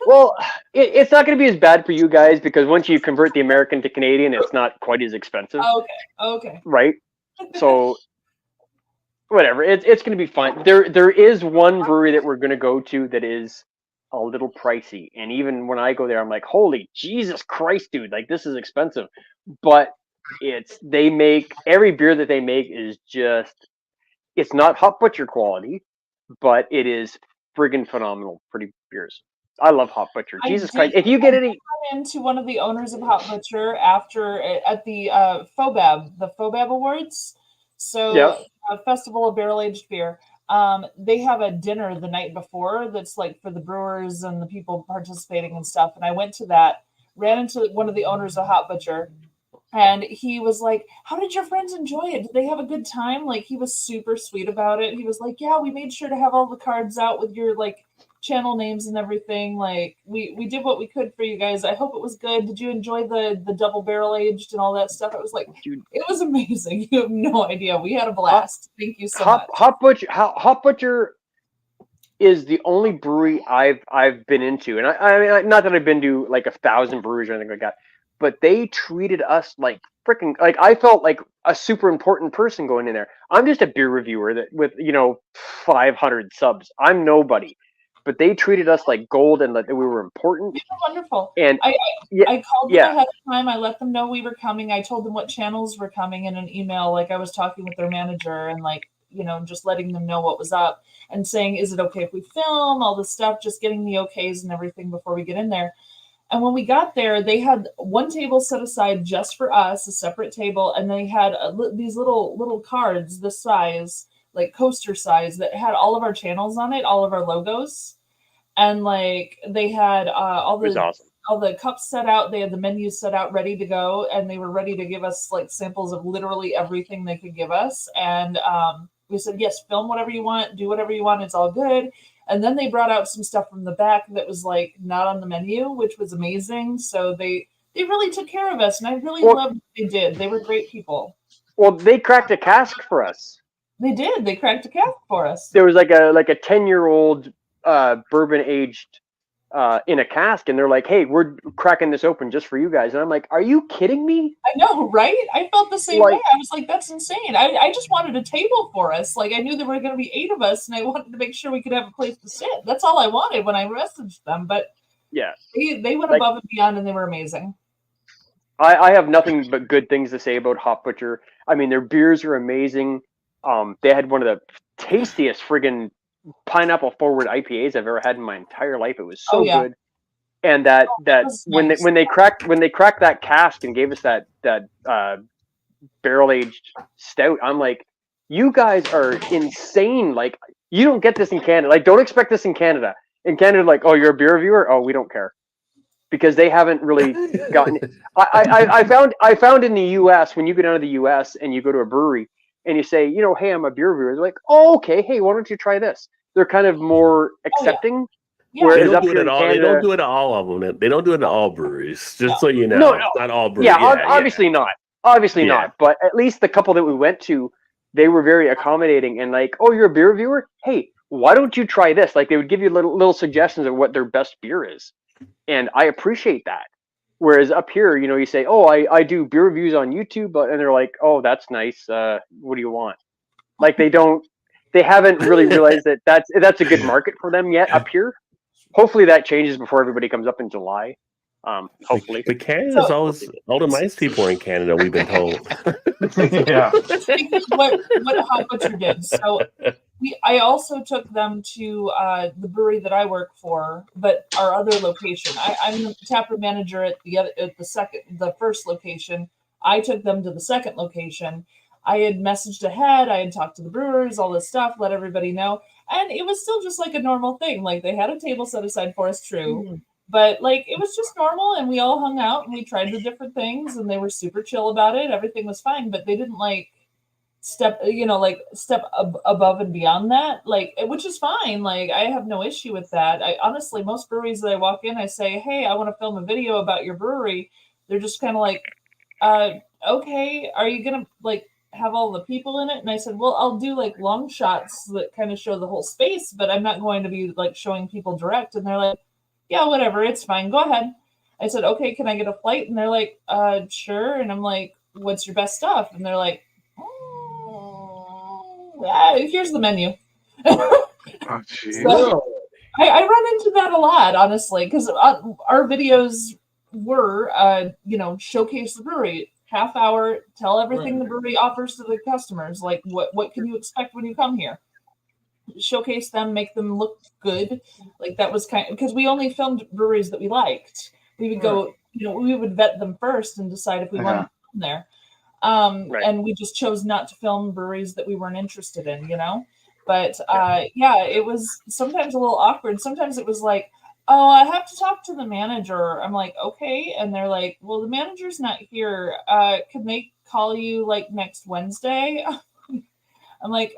Well, it's not going to be as bad for you guys because once you convert the American to Canadian, it's not quite as expensive, Okay. right? So whatever, it's going to be fine. There is one brewery that we're going to go to that is a little pricey, and even when I go there, I'm like, holy Jesus Christ, dude! Like this is expensive, but they make every beer that they make is just it's not Hop Butcher quality, but it is friggin' phenomenal. Pretty beers. I love Hop Butcher. Jesus Christ! If you get any into one of the owners of Hop Butcher after at the FOBAB Awards. So Yep. Festival of Barrel Aged Beer. They have a dinner the night before that's like for the brewers and the people participating and stuff. And I went to that, ran into one of the owners of Hop Butcher, and he was like, "How did your friends enjoy it? Did they have a good time?" Like he was super sweet about it. He was like, "Yeah, we made sure to have all the cards out with your like channel names and everything. Like we did what we could for you guys. I hope it was good. Did you enjoy the double barrel aged and all that stuff?" It was like, it was amazing. You have no idea. We had a blast. Thank you so much. Hop Butcher is the only brewery I've been into, and I mean, not that I've been to like 1,000 breweries or anything like that, but they treated us like freaking like I felt like a super important person going in there. I'm just a beer reviewer that with 500 subs. I'm nobody. But they treated us like gold and that we were important. Wonderful. And I called them ahead of time. I let them know we were coming. I told them what channels were coming in an email. Like I was talking with their manager and like, just letting them know what was up and saying, is it okay if we film all this stuff, just getting the okays and everything before we get in there. And when we got there, they had one table set aside just for us, a separate table. And they had these little cards this size, like coaster size, that had all of our channels on it, all of our logos. And like they had all the cups set out, they had the menus set out ready to go, and they were ready to give us like samples of literally everything they could give us. And we said, yes, film whatever you want, do whatever you want, it's all good. And then they brought out some stuff from the back that was like not on the menu, which was amazing. So they really took care of us, and I really loved what they did. They were great people. Well, they cracked a cask for us. They did. They cracked a cask for us. There was like a 10-year-old bourbon aged in a cask, and they're like, "Hey, we're cracking this open just for you guys." And I'm like, "Are you kidding me?" I know, right? I felt the same way. I was like, "That's insane." I just wanted a table for us. Like I knew there were going to be 8 of us, and I wanted to make sure we could have a place to sit. That's all I wanted when I messaged them. But yeah, they went above and beyond, and they were amazing. I have nothing but good things to say about Hop Butcher. I mean, their beers are amazing. They had one of the tastiest friggin' pineapple forward IPAs I've ever had in my entire life. It was so good. And that when nice. when they cracked that cask and gave us that barrel aged stout, I'm like, you guys are insane. Like, you don't get this in Canada. Like, don't expect this in Canada. In Canada, like, oh, you're a beer reviewer? Oh, we don't care. Because they haven't really gotten I found in the US, when you go down to the US and you go to a brewery and you say, hey, I'm a beer reviewer, they're like, oh, okay, hey, why don't you try this? They're kind of more accepting. Whereas they don't do it at all. Canada, they don't do it at all of them. They don't do it at all breweries. Just so you know, no. Not all breweries. Yeah, obviously not. Obviously not. But at least the couple that we went to, they were very accommodating and like, oh, you're a beer reviewer? Hey, why don't you try this? Like they would give you little suggestions of what their best beer is. And I appreciate that. Whereas up here, you say, oh, I do beer reviews on YouTube, and they're like, oh, that's nice. What do you want? Like they haven't really realized that that's a good market for them yet up here. Hopefully that changes before everybody comes up in July. Hopefully. But Canada's always all the nice people are in Canada, we've been told. Yeah. what Hop Butcher did. So I also took them to the brewery that I work for, but our other location. I'm the taproom manager at the first location. I took them to the second location. I had messaged ahead. I had talked to the brewers, all this stuff, let everybody know. And it was still just like a normal thing. Like they had a table set aside for us, true. Mm-hmm. But like it was just normal, and we all hung out and we tried the different things, and they were super chill about it. Everything was fine, but they didn't like step above and beyond that, like, which is fine. Like I have no issue with that. I honestly, most breweries that I walk in, I say, hey, I want to film a video about your brewery. They're just kind of like, okay, are you gonna like have all the people in it? And I said, well, I'll do like long shots that kind of show the whole space, but I'm not going to be like showing people direct. And they're like, yeah, whatever, it's fine, go ahead. I said, okay, can I get a flight? And they're like, sure. And I'm like, what's your best stuff? And they're like, here's the menu. Oh, jeez. So, I run into that a lot, honestly, because our videos were, showcase the brewery, half hour, tell everything the brewery offers to the customers. Like, what can you expect when you come here? Showcase them, make them look good. Like that was because we only filmed breweries that we liked. We would go, we would vet them first and decide if we wanted to film there. And we just chose not to film breweries that we weren't interested in, But it was sometimes a little awkward. Sometimes it was like, oh, I have to talk to the manager. I'm like, okay. And they're like, well, the manager's not here. Can they call you like next Wednesday? I'm like,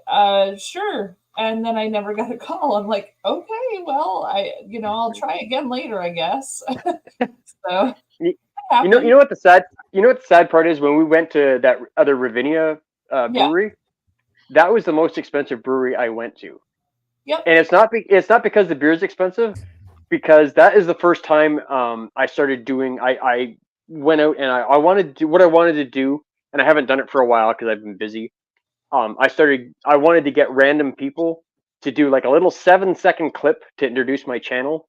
sure. And then I never got a call. I'm like, okay, well, I'll try again later, I guess. So you know what the sad part is, when we went to that other Ravinia brewery, that was the most expensive brewery I went to. Yep. And it's not because the beer is expensive, because that is the first time I started doing. I went out and I wanted to do what I wanted to do, and I haven't done it for a while because I've been busy. I wanted to get random people to do like a little 7-second clip to introduce my channel.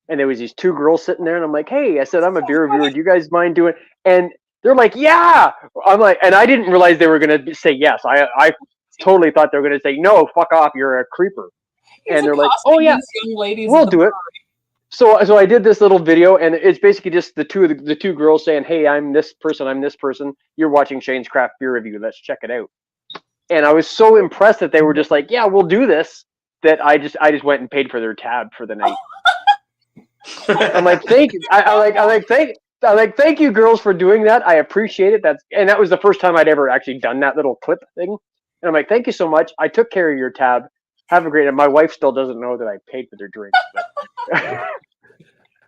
And there was these 2 girls sitting there, and I'm like, hey, I said, I'm a beer reviewer. Do you guys mind doing? And they're like, yeah. I'm like, and I didn't realize they were going to say yes. I totally thought they were going to say, no, fuck off. You're a creeper. And they're like, oh yeah, we'll do it. So I did this little video, and it's basically just the two girls saying, hey, I'm this person. You're watching Shane's Craft Beer Review. Let's check it out. And I was so impressed that they were just like, yeah, we'll do this, that I just went and paid for their tab for the night. I'm like, thank you. Thank you, girls, for doing that. I appreciate it. That was the first time I'd ever actually done that little clip thing. And I'm like, thank you so much. I took care of your tab. Have a great night. My wife still doesn't know that I paid for their drinks.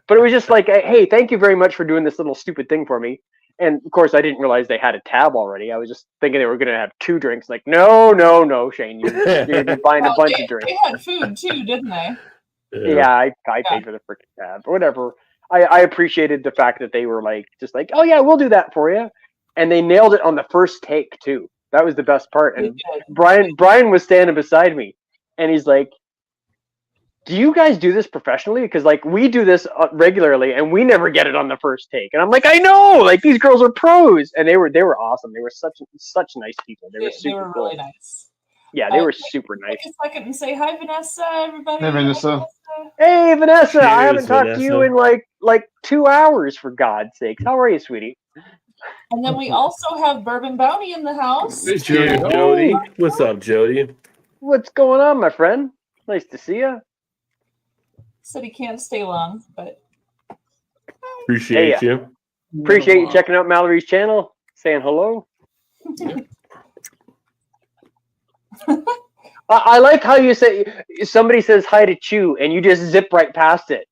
But it was just like, hey, thank you very much for doing this little stupid thing for me. And of course, I didn't realize they had a tab already. I was just thinking they were going to have 2 drinks. Like, no, Shane, you're going to be buying a bunch of drinks. They had food too, didn't they? Yeah, I paid for the freaking tab. Whatever. I appreciated the fact that they were like, just like, oh yeah, we'll do that for you. And they nailed it on the first take too. That was the best part. And Brian was standing beside me, and he's like, do you guys do this professionally? Because like we do this regularly, and we never get it on the first take. And I'm like, I know, like these girls are pros, and they were awesome. They were such nice people. They were really nice. Yeah, they were super nice. Take a second and say hi, Vanessa, everybody. Hey, Vanessa. Hey, Vanessa. Cheers, I haven't talked to you Vanessa. in like 2 hours, for God's sakes. How are you, sweetie? And then we also have Bourbon Bounty in the house. Cheers, Jody. What's up, Jody? What's going on, my friend? Nice to see you. Said he can't stay long, but Appreciate you. Appreciate you checking out Mallory's channel, saying hello. I like how you say somebody says hi to Chew, and you just zip right past it.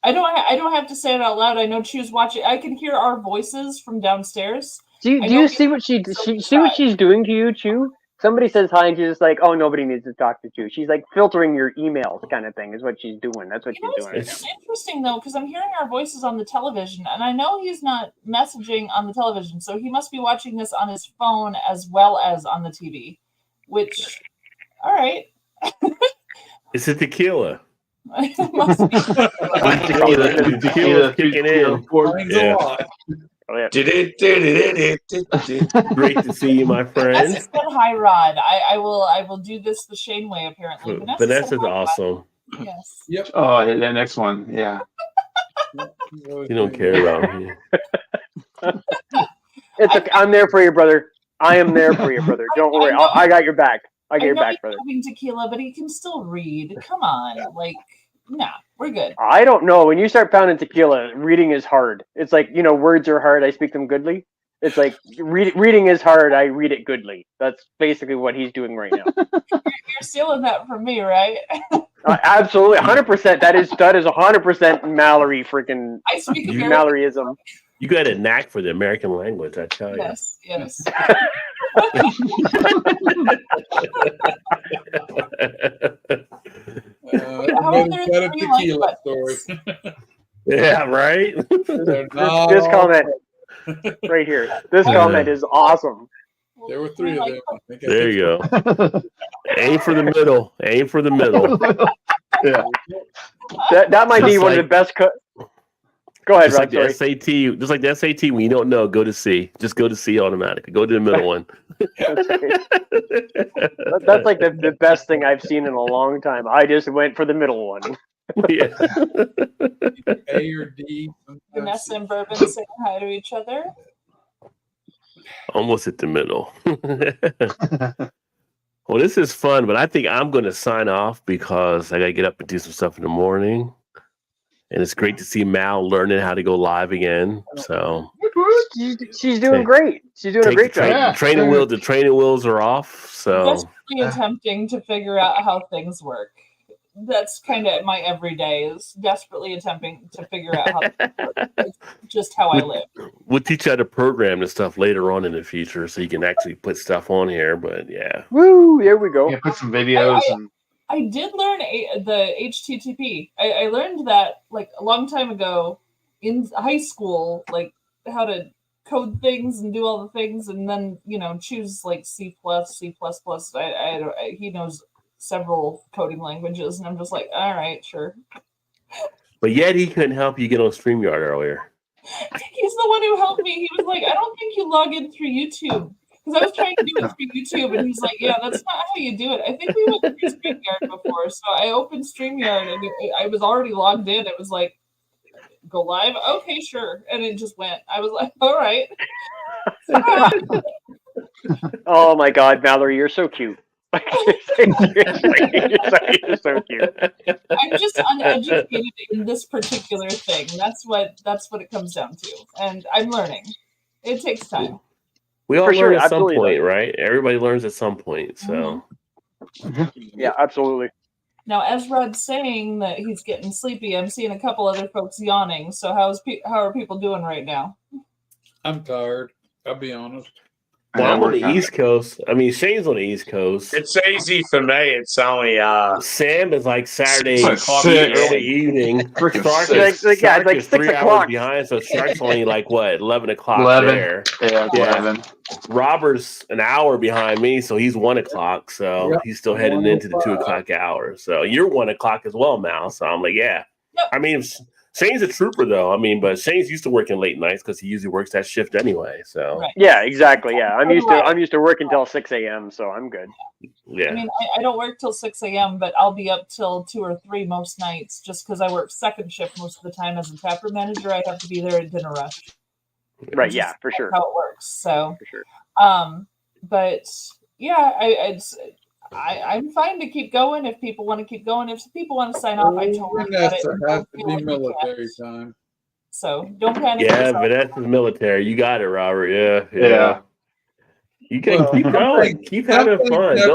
I don't have to say it out loud. I know Chew's watching. I can hear our voices from downstairs. Do you see what what she's doing to you, Chew? Somebody says hi, and she's just like, oh, nobody needs to talk to Chew. She's like filtering your emails, kind of thing, is what she's doing. That's what she's doing. It's interesting though, because I'm hearing our voices on the television, and I know he's not messaging on the television, so he must be watching this on his phone as well as on the TV. Which, all right. It's a tequila. Must be. Tequila's kicking in. Yeah. Oh, yeah. Great to see you, my friend. Vanessa said hi, Rod. I will do this the Shane way, apparently. Vanessa's said hi, awesome. Rod. Yes. Yep. Oh, the next one. Yeah. You don't care about me. It's okay. I'm there for you, brother. I am there for you, brother. Don't worry. I got your back. I got your back, brother. Having tequila, but he can still read. Come on, like Nah, we're good. I don't know. When you start pounding tequila, reading is hard. It's like, words are hard. I speak them goodly. It's like reading is hard. I read it goodly. That's basically what he's doing right now. You're stealing that from me, right? Absolutely, 100%. That is 100% Mallory freaking I speak You- American. Malloryism. You got a knack for the American language, I tell you. Yes, yes. How Everybody's about got a there's 3 like tequila story. buttons? Yeah, right. They're not This all- comment right here. This comment is awesome. There were 3 of them. I think I There did. you go. Aim for the middle. Aim for the middle. Yeah. That might be Just one of the like- best. Go ahead, Just Rob. like the Sorry. SAT, just like the SAT, when you don't know, go to C. Just go to C automatically. Go to the middle one. That's like the best thing I've seen in a long time. I just went for the middle one. Yeah. A or D. Vanessa and Bourbon saying hi to each other. Almost at the middle. Well, this is fun, but I think I'm going to sign off because I got to get up and do some stuff in the morning. And it's great to see Mal learning how to go live again. So She's doing great. She's doing a great job. Yeah. The training wheels are off. So Desperately attempting to figure out how things work. That's kind of my everyday is desperately attempting to figure out how things work. It's just how I live. we'll teach you how to program this stuff later on in the future so you can actually put stuff on here. But yeah. Woo! There we go. Yeah, put some videos and I did learn the HTTP. I learned that like a long time ago in high school, like how to code things and do all the things, and then choose like C++, C++. He knows several coding languages, and I'm just like, all right, sure. But yet he couldn't help you get on StreamYard earlier. He's the one who helped me. He was like, I don't think you log in through YouTube. Because I was trying to do it through YouTube, and he's like, yeah, that's not how you do it. I think we went through StreamYard before. So I opened StreamYard, and I was already logged in. It was like, go live? Okay, sure. And it just went. I was like, all right. Oh my God, Mallory, you're so cute. you're so cute. I'm just uneducated in this particular thing. That's what it comes down to. And I'm learning. It takes time. We all For learn sure, at some absolutely. point, right? Everybody learns at some point. So Yeah, absolutely. Now, as Rod's saying that he's getting sleepy, I'm seeing a couple other folks yawning. So how are people doing right now? I'm tired. I'll be honest. well, I'm on the East Coast. I mean, Shane's on the East Coast. It's easy for me. It's only Sam is like Saturday It's like coffee 6. early evening. Freaking Shark six. is, Yeah, it's like is 6 3 hours o'clock. behind, so Shark's only like what 11 o'clock 11. there. Yeah, Yeah. 11. Robert's an hour behind me, so he's 1 o'clock. So Yep. he's still heading into the 2 o'clock hour. So you're 1 o'clock as well, Mal. So I'm like, yeah. Yep. I mean, Shane's a trooper though. I mean, but Shane's used to working late nights because he usually works that shift anyway. So Right. Yeah, exactly. Yeah, I'm used to working till 6 a.m. So I'm good. yeah. I mean, I don't work till 6 a.m., but I'll be up till 2 or 3 most nights just because I work second shift most of the time as a taproom manager. I have to be there at dinner rush. Right? Yeah, for sure. How it works. So, For sure. but yeah, I'm fine to keep going if people want to keep going. If people want to sign off, I totally get it. Vanessa has to be military time. So don't panic. Yeah, yourself. Vanessa's military. You got it, Robert. Yeah. Yeah. You can Well, keep going. Keep having something fun. that-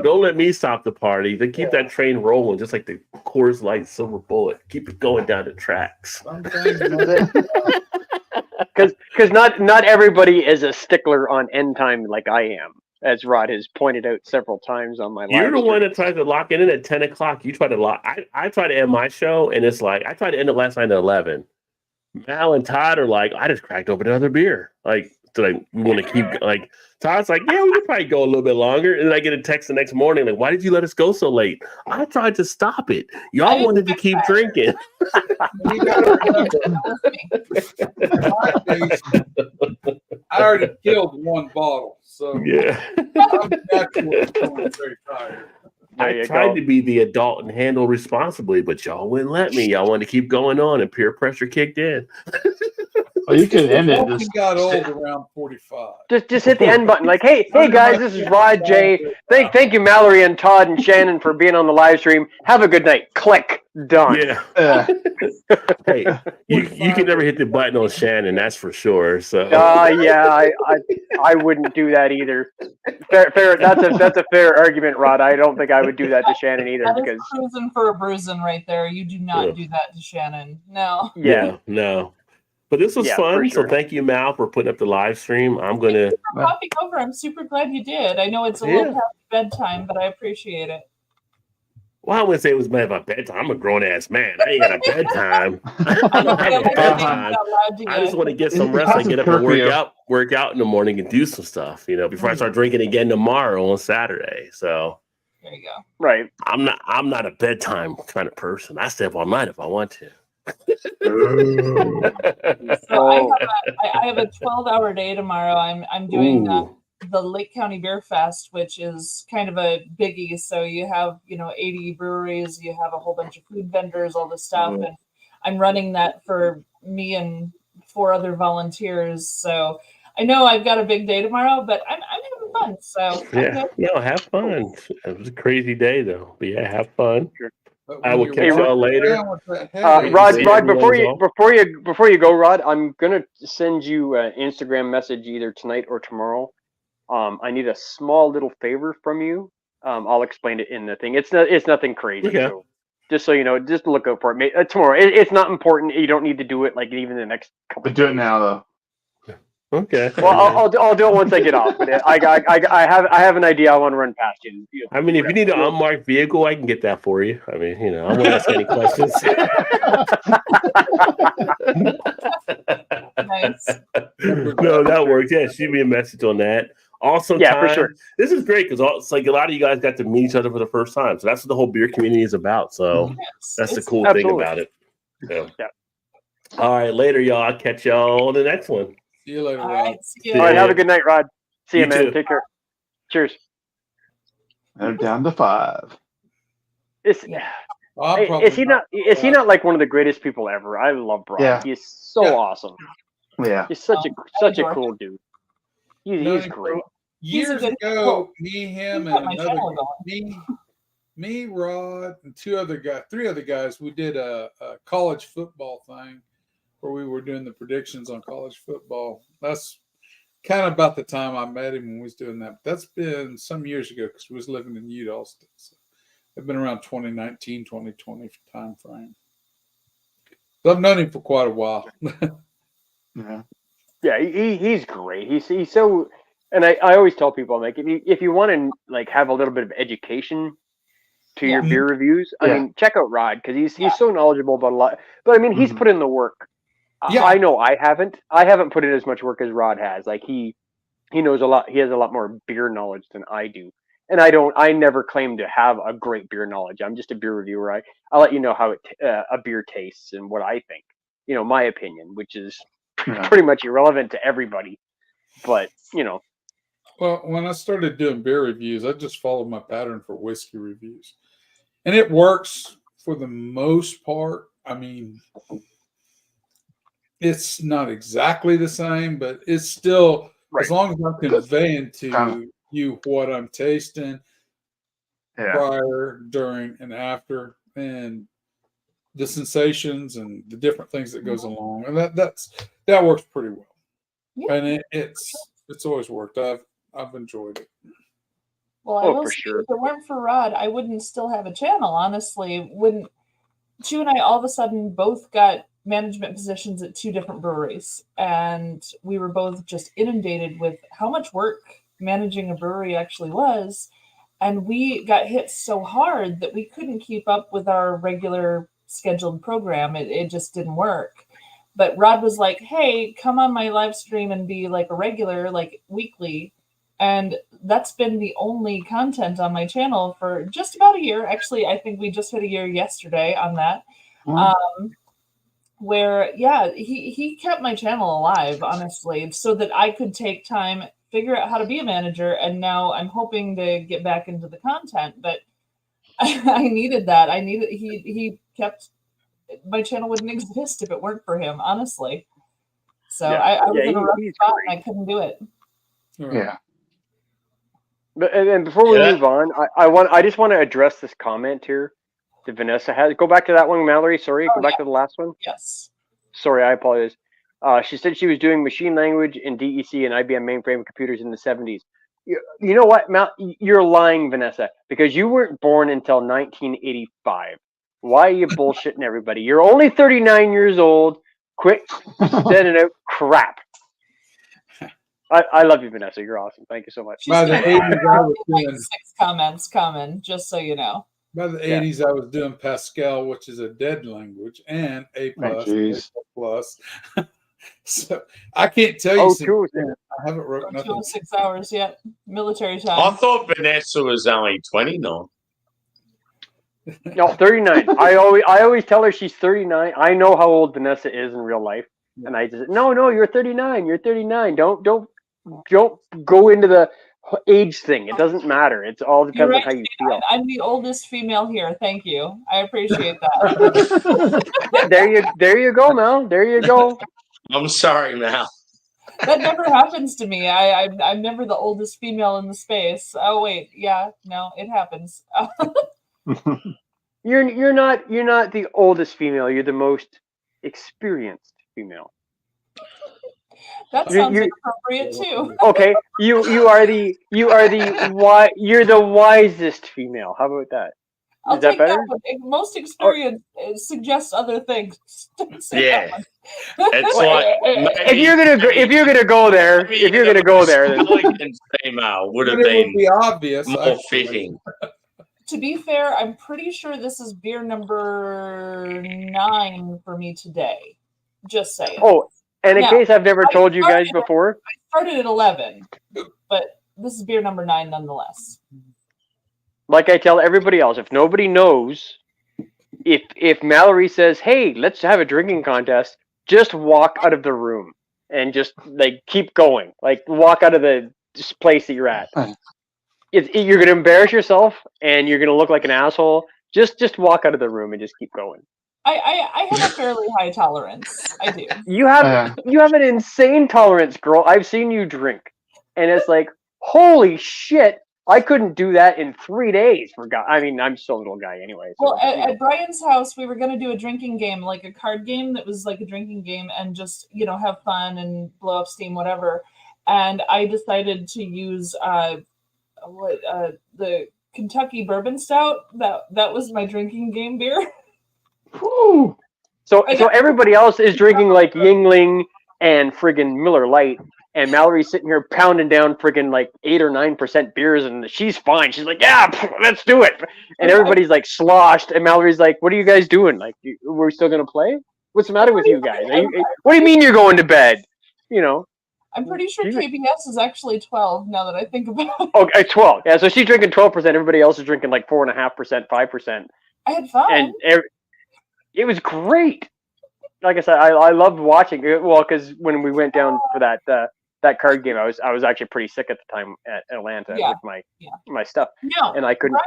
Don't let me stop the party. Then keep that train rolling, just like the Coors Light Silver Bullet. Keep it going down the tracks. Sometimes Because not everybody is a stickler on end time like I am, as Rod has pointed out several times on my live You're the stream. one that tries to lock it in at 10 o'clock. You try to lock. I try to end my show, and it's like I tried to end it last night at 11. Mal and Todd are like, I just cracked open another beer. Like, so like we want to keep like. Todd's like, yeah, we could probably go a little bit longer. And then I get a text the next morning, like, why did you let us go so late? I tried to stop it. Y'all wanted to keep drinking. you gotta remember, my case, I already killed one bottle, so Yeah. I'm naturally feeling very tired. There I you tried go. to be the adult and handle responsibly, but y'all wouldn't let me. Y'all wanted to keep going on, and peer pressure kicked in. Oh, you could end it. Walking Just got old around 45. Just hit the end button. Like, hey guys, this is Rod, Jay. Thank you, Mallory and Todd and Shannon for being on the live stream. Have a good night. Click. Done. Yeah. Hey, you can never hit the button on Shannon, that's for sure. So Yeah, I wouldn't do that either. Fair. That's a fair argument, Rod. I don't think I would do that to Shannon either That because is cruising for a bruising right there. You do not do that to Shannon. No. yeah. no. But this was Yeah, for fun. sure. So thank you, Mal, for putting up the live stream. I'm gonna For popping over, I'm super glad you did. I know it's a Yeah. little past bedtime, but I appreciate it. well, I wouldn't say it was about bedtime. I'm a grown ass man. I ain't got a bedtime. I don't have a I bedtime. I just want to get some rest. I get up and work out in the morning and do some stuff, before I start drinking again tomorrow on Saturday. So There you go. Right. I'm not a bedtime kind of person. I stay up all night if I want to. So I have a 12-hour day tomorrow. I'm doing the Lake County Beer Fest, which is kind of a biggie. So you have 80 breweries, you have a whole bunch of food vendors, all this stuff, and I'm running that for me and 4 other volunteers. So I know I've got a big day tomorrow, but I'm having fun. So Yeah, no, have fun. It was a crazy day though, but yeah, have fun. But I when will you're catch y'all walking later. around with that Rod, headache, Yeah, before everyone's you go, Rod, I'm gonna send you an Instagram message either tonight or tomorrow. I need a small little favor from you. I'll explain it in the thing. It's nothing crazy. Okay. So just so you know, just look out for it. Tomorrow. It's not important. You don't need to do it like even the next couple. But do it now, though. Okay. Well, I'll do it once I get off. But I have an idea I want to run past you. I mean, if you need an unmarked vehicle, I can get that for you. I mean, I won't ask any questions. nice. No, that works. Yeah, shoot me a message on that. Awesome Yeah, time. for sure. This is great because it's like a lot of you guys got to meet each other for the first time. So that's what the whole beer community is about. So that's the cool thing Absolutely. about it. So. Yeah. All right, later, y'all. I'll catch y'all on the next one. see you later, All Rod. right. See All right. you. Have a good night, Rod. See you, You man. too. Take care. Cheers. And I'm down to 5. Is he not like one of the greatest people ever? I love Rod. Yeah. He's so Yeah. awesome. Yeah. He's such a adore cool dude. He's No, great. He's a Years good- ago, well, me, him, got and my another channel going. me, Rod, and 3 other guys. We did a college football thing where we were doing the predictions on college football. That's kind of about the time I met him when we was doing that. That's been some years ago because we was living in Utah. So it's been around 2019, 2020 time frame. So I've known him for quite a while. Yeah. Yeah, he's great. He's so, and I always tell people, I'm like, if you want to like have a little bit of education to your Yeah. beer reviews, I Yeah. mean, check out Rod because he's Yeah. so knowledgeable about a lot. But I mean, he's Mhm. put in the work. Yeah. I know I haven't put in as much work as Rod has. Like he knows a lot. He has a lot more beer knowledge than I do. And I never claim to have a great beer knowledge. I'm just a beer reviewer. I let you know how a beer tastes and what I think. My opinion, which is Yeah. pretty much irrelevant to everybody. But Well, when I started doing beer reviews, I just followed my pattern for whiskey reviews. And it works for the most part. I mean, it's not exactly the same, but it's still, as long as I'm conveying to you what I'm tasting Yeah. prior, during, and after, and the sensations and the different things that goes along. And that works pretty well. Yeah. And it's always worked. I've enjoyed it. Well, I Oh, will for say, sure. if it weren't for Rod, I wouldn't still have a channel, honestly. When Chu and I all of a sudden both got management positions at 2 different breweries, and we were both just inundated with how much work managing a brewery actually was. And we got hit so hard that we couldn't keep up with our regular scheduled program. It just didn't work. But Rod was like, hey, come on my live stream and be like a regular, like weekly. And that's been the only content on my channel for just about a year. Actually, I think we just hit a year yesterday on that. Where, yeah, he kept my channel alive, honestly, so that I could take time, figure out how to be a manager. And now I'm hoping to get back into the content. But I needed that. He kept, my channel wouldn't exist if it weren't for him, honestly. So Yeah. I was Yeah, in a rough he's spot great. and I couldn't do it. Yeah. But and before we Yeah. move on, I just want to address this comment here that Vanessa has. Go back to that one, Mallory. Sorry, go back to the last one. Yes. Sorry, I apologize. She said she was doing machine language in DEC and IBM mainframe computers in the 70s. You know what, you're lying, Vanessa, because you weren't born until 1985. Why are you bullshitting everybody? You're only 39 years old. Quit sending out crap. I love you, Vanessa. You're awesome. Thank you so much. She's By the got 80s, I was like doing 6 comments coming, just so you know. by the Yeah. 80s, I was doing Pascal, which is a dead language, and A+, jeez. plus. So I can't tell you. Oh, since cool. then, I haven't wrote nothing. 206 hours yet. Military I time. thought Vanessa was only 29. No, 39. I always tell her she's 39. I know how old Vanessa is in real life, and I just no, you're 39. You're 39. Don't go into the age thing. It doesn't matter. It's all depends on how you feel. I'm the oldest female here. Thank you. I appreciate that. There you go, Mel. There you go. I'm sorry, Mal. That never happens to me. I'm never the oldest female in the space. Oh wait, yeah, no, it happens. You're not the oldest female. You're the most experienced female. That sounds inappropriate too. Okay, you're the wisest female. How about that? I'll Is that take better? that one. Most experience suggests other things. Don't say Yeah. that It's one. like If you're gonna go there, then elegant female would have But it would been be obvious. more actually. fitting. To be fair, I'm pretty sure this is beer number 9 for me today. Just saying. Oh, and in Now, case I've never told you guys before, Started at 11, but this is beer number 9 nonetheless. like I tell everybody else, if nobody knows, if Mallory says, "Hey, let's have a drinking contest," just walk out of the room and just like keep going. Like walk out of the place that you're at. You're going to embarrass yourself and you're going to look like an asshole. Just walk out of the room and just keep going. I have a fairly high tolerance. I do. You have an insane tolerance, girl. I've seen you drink, and it's like, holy shit! I couldn't do that in 3 days. I'm still a little guy anyway. So, Well, at Brian's house, we were going to do a drinking game, like a card game that was like a drinking game, and just have fun and blow up steam, whatever. And I decided to use the Kentucky Bourbon Stout. That was my drinking game beer. So everybody else is drinking like Yingling and friggin' Miller Lite, and Mallory's sitting here pounding down friggin' like 8 or 9% beers, and she's fine. She's like, yeah, let's do it. And everybody's like sloshed, and Mallory's like, what are you guys doing? Like, we're still gonna play? What's the matter with you guys? What do you mean you're going to bed? I'm pretty sure KBS is actually 12 now that I think about it. Okay, 12. Yeah, so she's drinking 12%. Everybody else is drinking like 4.5%, 5%. I had fun. And it was great. Like I said, I loved watching it. Well, because when we went down for that card game, I was actually pretty sick at the time at Atlanta with my stuff, and I couldn't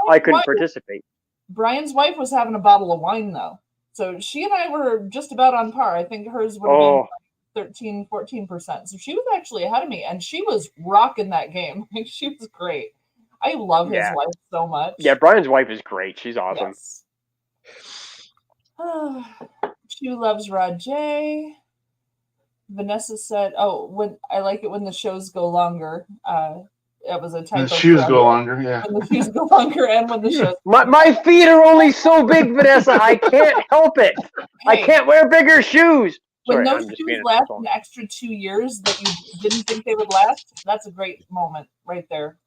participate. Brian's wife was having a bottle of wine though, so she and I were just about on par. I think hers would have been 13, 14%. So she was actually ahead of me, and she was rocking that game. Like, she was great. I love his wife so much. Yeah, Brian's wife is great. She's awesome. Yes. She loves Rod J. Vanessa said, when I like it when the shows go longer. That was a typo. The shoes go longer, yeah. When the shoes go longer and when the shows my feet are only so big, Vanessa. I can't help it. I can't wear bigger shoes. When those shoes last an extra 2 years that you didn't think they would last, that's a great moment right there.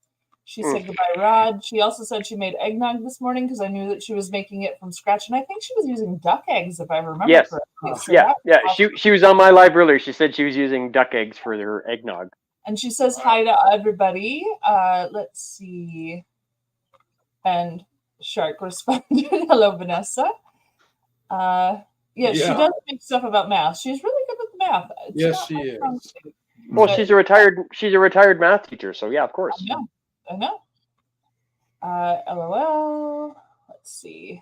She said goodbye, Rod. She also said she made eggnog this morning because I knew that she was making it from scratch. And I think she was using duck eggs, if I remember correctly. So she was on my live earlier. She said she was using duck eggs for her eggnog. And she says hi to everybody. Let's see. And Shark responded, hello, Vanessa. She does make stuff about math. She's really good with math. Yes, she is. Well, she's a retired math teacher, so yeah, of course. I know. LOL. Let's see.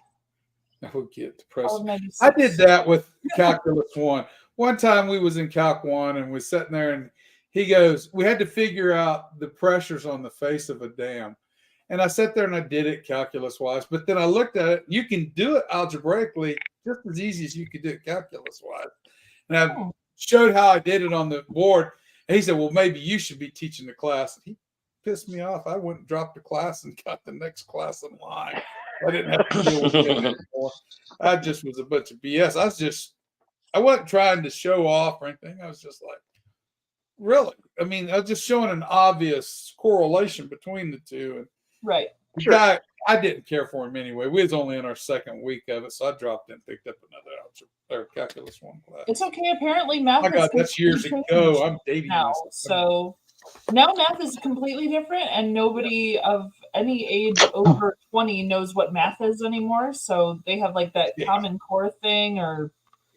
I would get depressed. I did that with Calculus 1. one time we was in Calc 1 and we're sitting there and he goes, we had to figure out the pressures on the face of a dam. And I sat there and I did it calculus-wise. But then I looked at it. You can do it algebraically just as easy as you could do it calculus-wise. And I showed how I did it on the board. And he said, well, maybe you should be teaching the class. And he pissed me off. I went and dropped the class and got the next class in line. I didn't have to deal with it anymore. I just was a bunch of BS. I wasn't trying to show off or anything. I was just like, really? I mean, I was just showing an obvious correlation between the two. And Right. the guy, I didn't care for him anyway. We was only in our second week of it, so I dropped in and picked up another calculus 1 class. It's okay. Apparently, math. My God, is that's years ago. I'm dating now. myself. So now math is completely different, and nobody of any age over 20 knows what math is anymore. So they have like that Common Core thing, or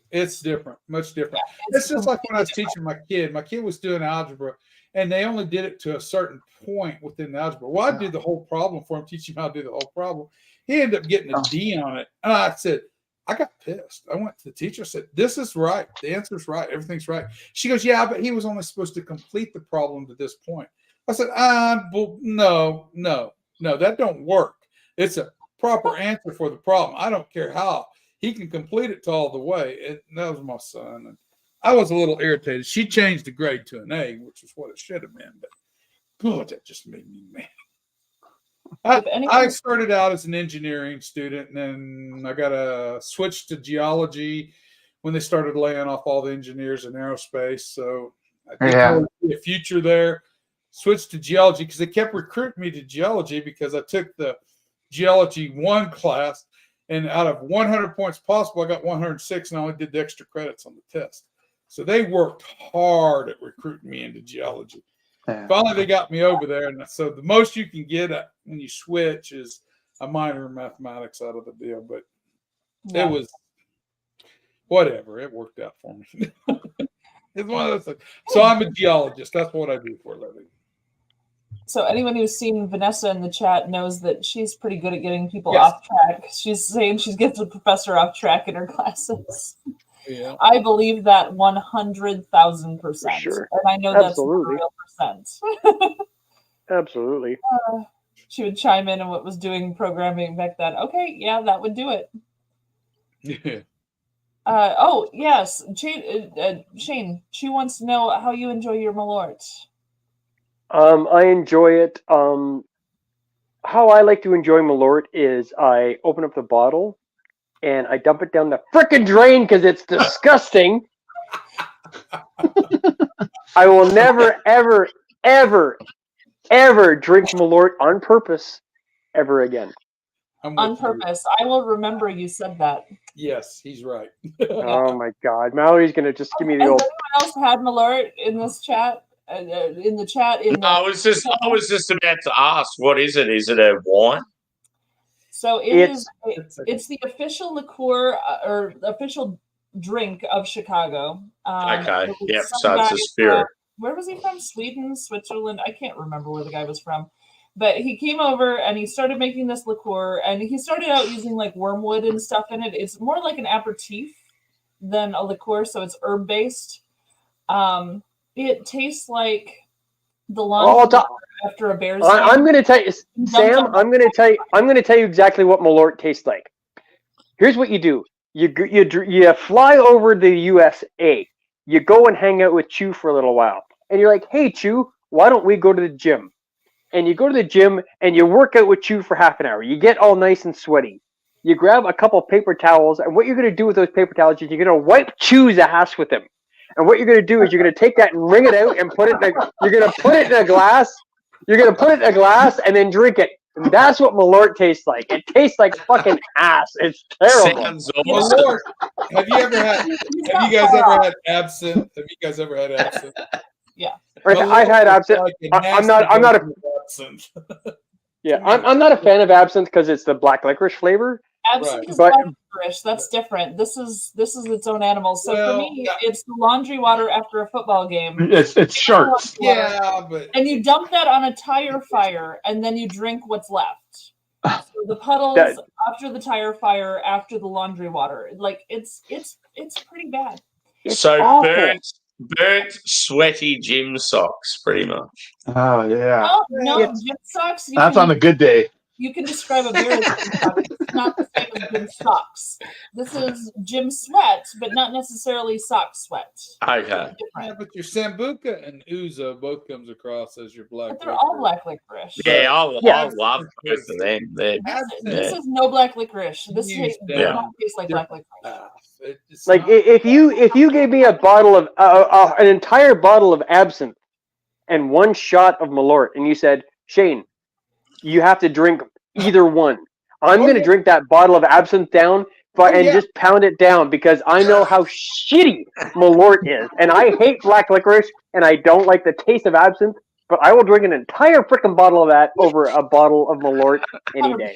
it's different, much different. Yeah, It's just like when I was teaching my kid. My kid was doing algebra, and they only did it to a certain point within the algebra. Well, I did the whole problem for him, teach him how to do the whole problem. He ended up getting a D on it. And I said, I got pissed. I went to the teacher, said, this is right. The answer's right. Everything's right. She goes, yeah, but he was only supposed to complete the problem to this point. I said, well, no, that don't work. It's a proper answer for the problem. I don't care how. He can complete it to all the way. And that was my son. And I was a little irritated. She changed the grade to an A, which is what it should have been. But God, that just made me mad. I started out as an engineering student, and then I got a switch to geology when they started laying off all the engineers in aerospace. So I think there would be a future there. Switched to geology because they kept recruiting me to geology because I took the geology 1 class, and out of 100 points possible, I got 106, and I only did the extra credits on the test. So they worked hard at recruiting me into geology. Yeah. Finally, they got me over there. And so the most you can get when you switch is a minor in mathematics out of the deal. But it was whatever. It worked out for me. It's one of those things. So I'm a geologist. That's what I do for a living. So anyone who's seen Vanessa in the chat knows that she's pretty good at getting people off track. She's saying she gets the professor off track in her classes. Yeah. I believe that 100,000%. Sure. And I know Absolutely. that's a real percent. Absolutely. She would chime in on what was doing programming back then. Okay, yeah, that would do it. Yeah. Oh, yes. Shane, she wants to know how you enjoy your Malort. I enjoy it. How I like to enjoy Malort is I open up the bottle and I dump it down the frickin' drain because it's disgusting. I will never, ever, ever, ever drink Malort on purpose ever again. On purpose. I will remember you said that. Yes, he's right. Oh my God. Mallory's going to just give me the Has old. anyone else had Malort in this chat? I was just about to ask, what is it? Is it a wine? So it's the official liqueur or official drink of Chicago. Okay. Yep. Some So it's guy a spirit. where was he from? Sweden, Switzerland? I can't remember where the guy was from. But he came over and he started making this liqueur, and he started out using like wormwood and stuff in it. It's more like an aperitif than a liqueur, so it's herb based. It tastes like the laundry after a bear's. I'm going to tell you, Sam. I'm going to tell you exactly what Malort tastes like. Here's what you do: you fly over the USA. You go and hang out with Chew for a little while, and you're like, "Hey, Chew, why don't we go to the gym?" And you go to the gym and you work out with Chew for half an hour. You get all nice and sweaty. You grab a couple paper towels, and what you're going to do with those paper towels is you're going to wipe Chew's ass with them. And what you're going to do is you're going to take that and wring it out and put it in you're going to put it in a glass. You're going to put it in a glass and then drink it. And that's what Malort tastes like. It tastes like fucking ass. It's terrible. Sounds awesome. Malort. Have you guys ever had absinthe? Have you guys ever had absinthe? Yeah. I've had absinthe. I'm not a absinthe. Yeah, I'm not a fan of absinthe because it's the black licorice flavor. Absinthe is black licorice. That's different. This is its own animal. So for me, it's the laundry water after a football game. It's sharks. Yeah, but and you dump that on a tire fire, and then you drink what's left. So the puddles after the tire fire, after the laundry water, like it's pretty bad. It's So awful. burnt, sweaty gym socks, pretty much. Oh yeah, Oh, no, Yeah. gym socks. that's on a good day. You can describe a beer as gym socks. It's not the same as gym socks. This is gym sweat, but not necessarily sock sweat. Okay. Yeah, Different. but your Sambuca and Uzo both comes across as your black. But they're all licorice. black licorice. Yeah, I Yeah. love both of them. They're, This is no black licorice. This Use does them. not taste like black licorice. Ah, it's Like not- if you gave me a bottle of an entire bottle of absinthe and one shot of Malort, and you said, Shane, you have to drink either one. I'm Oh, gonna yeah. drink that bottle of absinthe down, and yeah. just pound it down because I know how shitty Malort is, and I hate black licorice, and I don't like the taste of absinthe. But I will drink an entire freaking bottle of that over a bottle of Malort any day.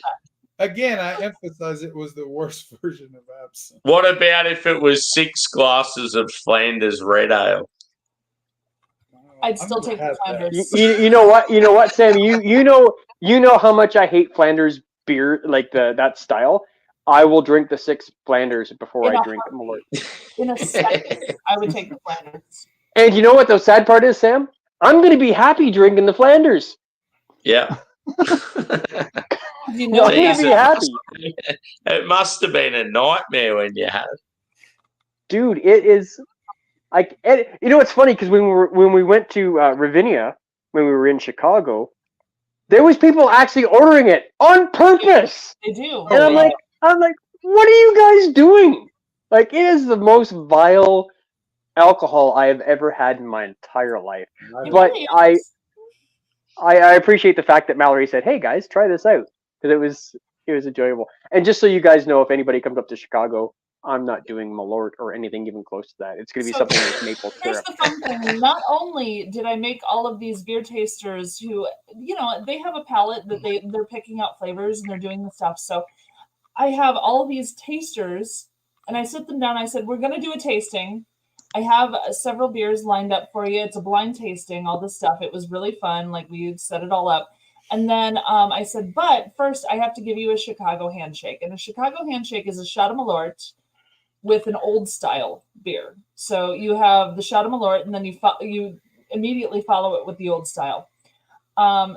Again, I emphasize it was the worst version of absinthe. what about if it was 6 glasses of Flanders red ale? I'd still take the Flanders. You know what, Sam? You know how much I hate Flanders beer, like that style. I will drink the 6 Flanders before I drink Malort. In a second, I would take the Flanders. And you know what the sad part is, Sam? I'm going to be happy drinking the Flanders. Yeah. You I'm know, going to be happy. It must have been a nightmare when you had it. Dude, it is. And you know, it's funny because when we went to Ravinia, when we were in Chicago, there was people actually ordering it on purpose. they do. And I'm like, what are you guys doing? Like, it is the most vile alcohol I have ever had in my entire life. It But really I is. appreciate the fact that Mallory said, "Hey guys, try this out," because it was enjoyable. And just so you guys know, if anybody comes up to Chicago, I'm not doing Malort or anything even close to that. It's going to be So, something with maple Here's syrup. the fun thing. Not only did I make all of these beer tasters who, you know, they have a palate that they're picking out flavors and they're doing the stuff. So I have all these tasters and I sit them down. I said, we're going to do a tasting. I have several beers lined up for you. It's a blind tasting, all this stuff. It was really fun. Like we set it all up. And then I said, but first I have to give you a Chicago handshake. And a Chicago handshake is a shot of Malort with an old style beer. So you have the shot of Malort, and then you immediately follow it with the old style.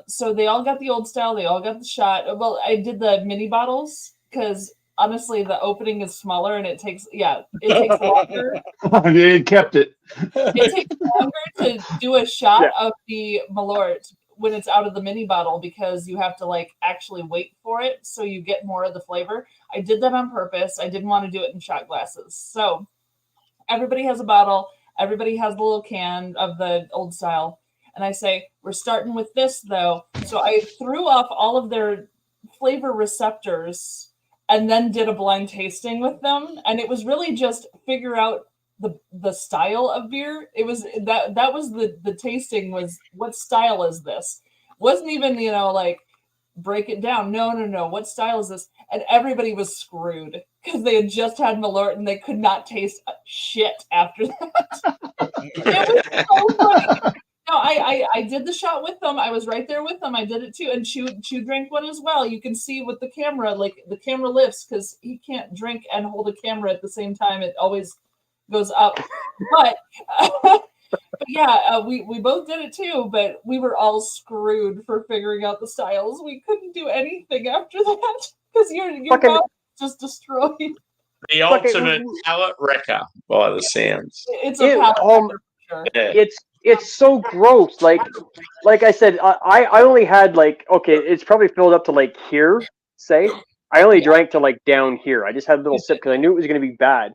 So they all got the old style. They all got the shot. Well, I did the mini bottles because honestly, the opening is smaller and it takes longer. They kept it. It takes longer to do a shot of the Malort when it's out of the mini bottle because you have to like actually wait for it so you get more of the flavor. I did that on purpose. I didn't want to do it in shot glasses. So everybody has a bottle. Everybody has the little can of the old style. And I say, we're starting with this though. So I threw off all of their flavor receptors and then did a blind tasting with them. And it was really just figure out the style of beer. It was that was the tasting was what style is this? Wasn't even, you know, like break it down. No. What style is this? And everybody was screwed because they had just had Malort and they could not taste shit after that. It was so funny. No, I did the shot with them. I was right there with them. I did it too. And Chew drank one as well. You can see with the camera, like the camera lifts because he can't drink and hold a camera at the same time. It always goes up. But yeah, we both did it too, but we were all screwed for figuring out the styles. We couldn't do anything after that because your mouth just destroyed. The ultimate palate wrecker by the sounds. It's a palate wrecker for sure. Yeah. It's so gross. Like I said, I only had like, okay, it's probably filled up to like here, say. I only drank to like down here. I just had a little sip because I knew it was going to be bad.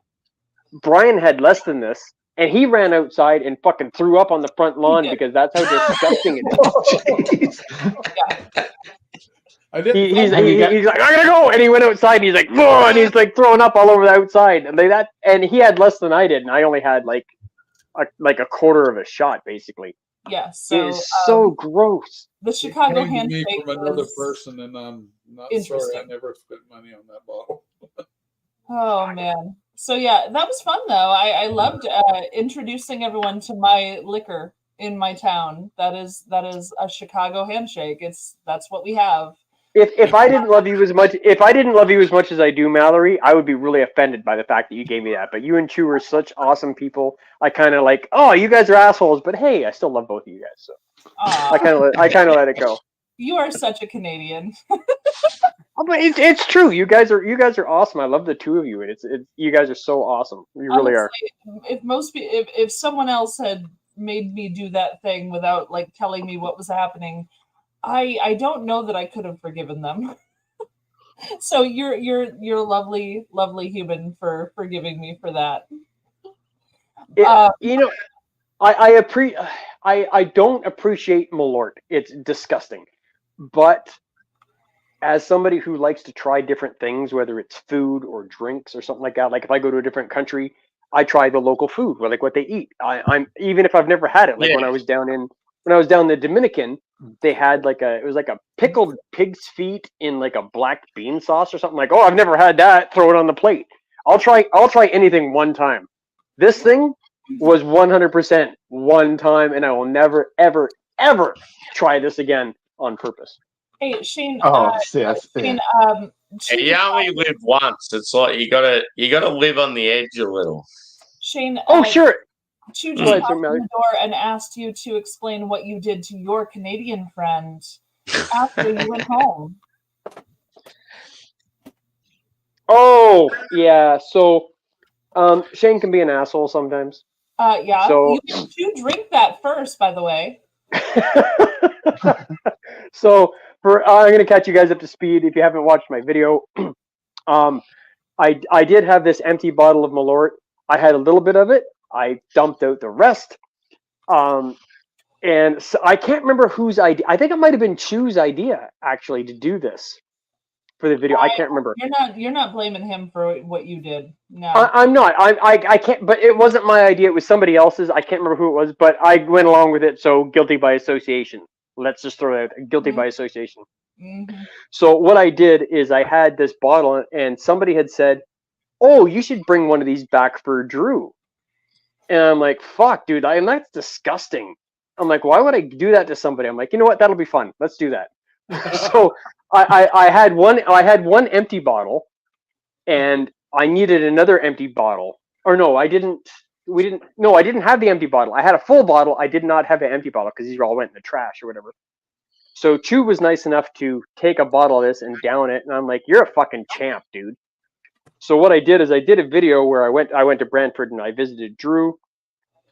Brian had less than this, and he ran outside and fucking threw up on the front lawn because that's how disgusting it is. He's like, I'm gonna go, and he went outside. And he's like, whoa, and he's like throwing up all over the outside, and he had less than I did, and I only had like a quarter of a shot, basically. Yeah, so it is so gross. The Chicago Came to me handshake from another was person, and I'm not sorry I never spent money on that bottle. Oh man. So yeah, that was fun though. I loved introducing everyone to my liquor in my town. That is a Chicago handshake. That's what we have. if I didn't love you as much as I do Mallory, I would be really offended by the fact that you gave me that. But you and Chew are such awesome people. I kind of like, oh, you guys are assholes, but hey, I still love both of you guys. So Aw, I kind of let it go. you are such a Canadian. Oh, but it's true. You guys are awesome. I love the two of you, and it's you guys are so awesome. You really are. Honestly, if someone else had made me do that thing without like telling me what was happening, I don't know that I could have forgiven them. So you're a lovely human for forgiving me for that. You know, I don't appreciate Malort. It's disgusting, but as somebody who likes to try different things, whether it's food or drinks or something like that, like if I go to a different country, I try the local food, like what they eat. I'm even if I've never had it. Like when I was down in the Dominican, they had it was like a pickled pig's feet in like a black bean sauce or something. Like, oh, I've never had that. Throw it on the plate. I'll try anything one time. This thing was 100% one time, and I will never ever try this again on purpose. Hey Shane. Yes. Shane, You only live once. It's like you gotta live on the edge a little. Shane. Oh, sure. Chu Go just ahead, knocked Sir on Mary. the door and asked you to explain what you did to your Canadian friend after you went home. Oh, yeah. So, Shane can be an asshole sometimes. Yeah. So- You drink that first, by the way. So, I'm going to catch you guys up to speed if you haven't watched my video. I did have this empty bottle of Malort. I had a little bit of it. I dumped out the rest. And so I can't remember whose idea. I think it might have been Chew's idea actually to do this for the video. I can't remember. You're not blaming him for what you did. No. I'm not. I can't. But it wasn't my idea. It was somebody else's. I can't remember who it was. But I went along with it. So guilty by association. Let's just throw it out. Guilty by association. Mhm. So what I did is I had this bottle, and somebody had said, "Oh, you should bring one of these back for Drew." And I'm like, "Fuck, dude! That's disgusting." I'm like, "Why would I do that to somebody?" I'm like, "You know what? That'll be fun. Let's do that." So I had one empty bottle, and I needed another empty bottle. Or no, I didn't. I didn't have the empty bottle. I had a full bottle. I did not have an empty bottle because these all went in the trash or whatever. So Chew was nice enough to take a bottle of this and down it, and I'm like, "You're a fucking champ, dude." So what I did is I did a video where I went to Brantford and I visited Drew,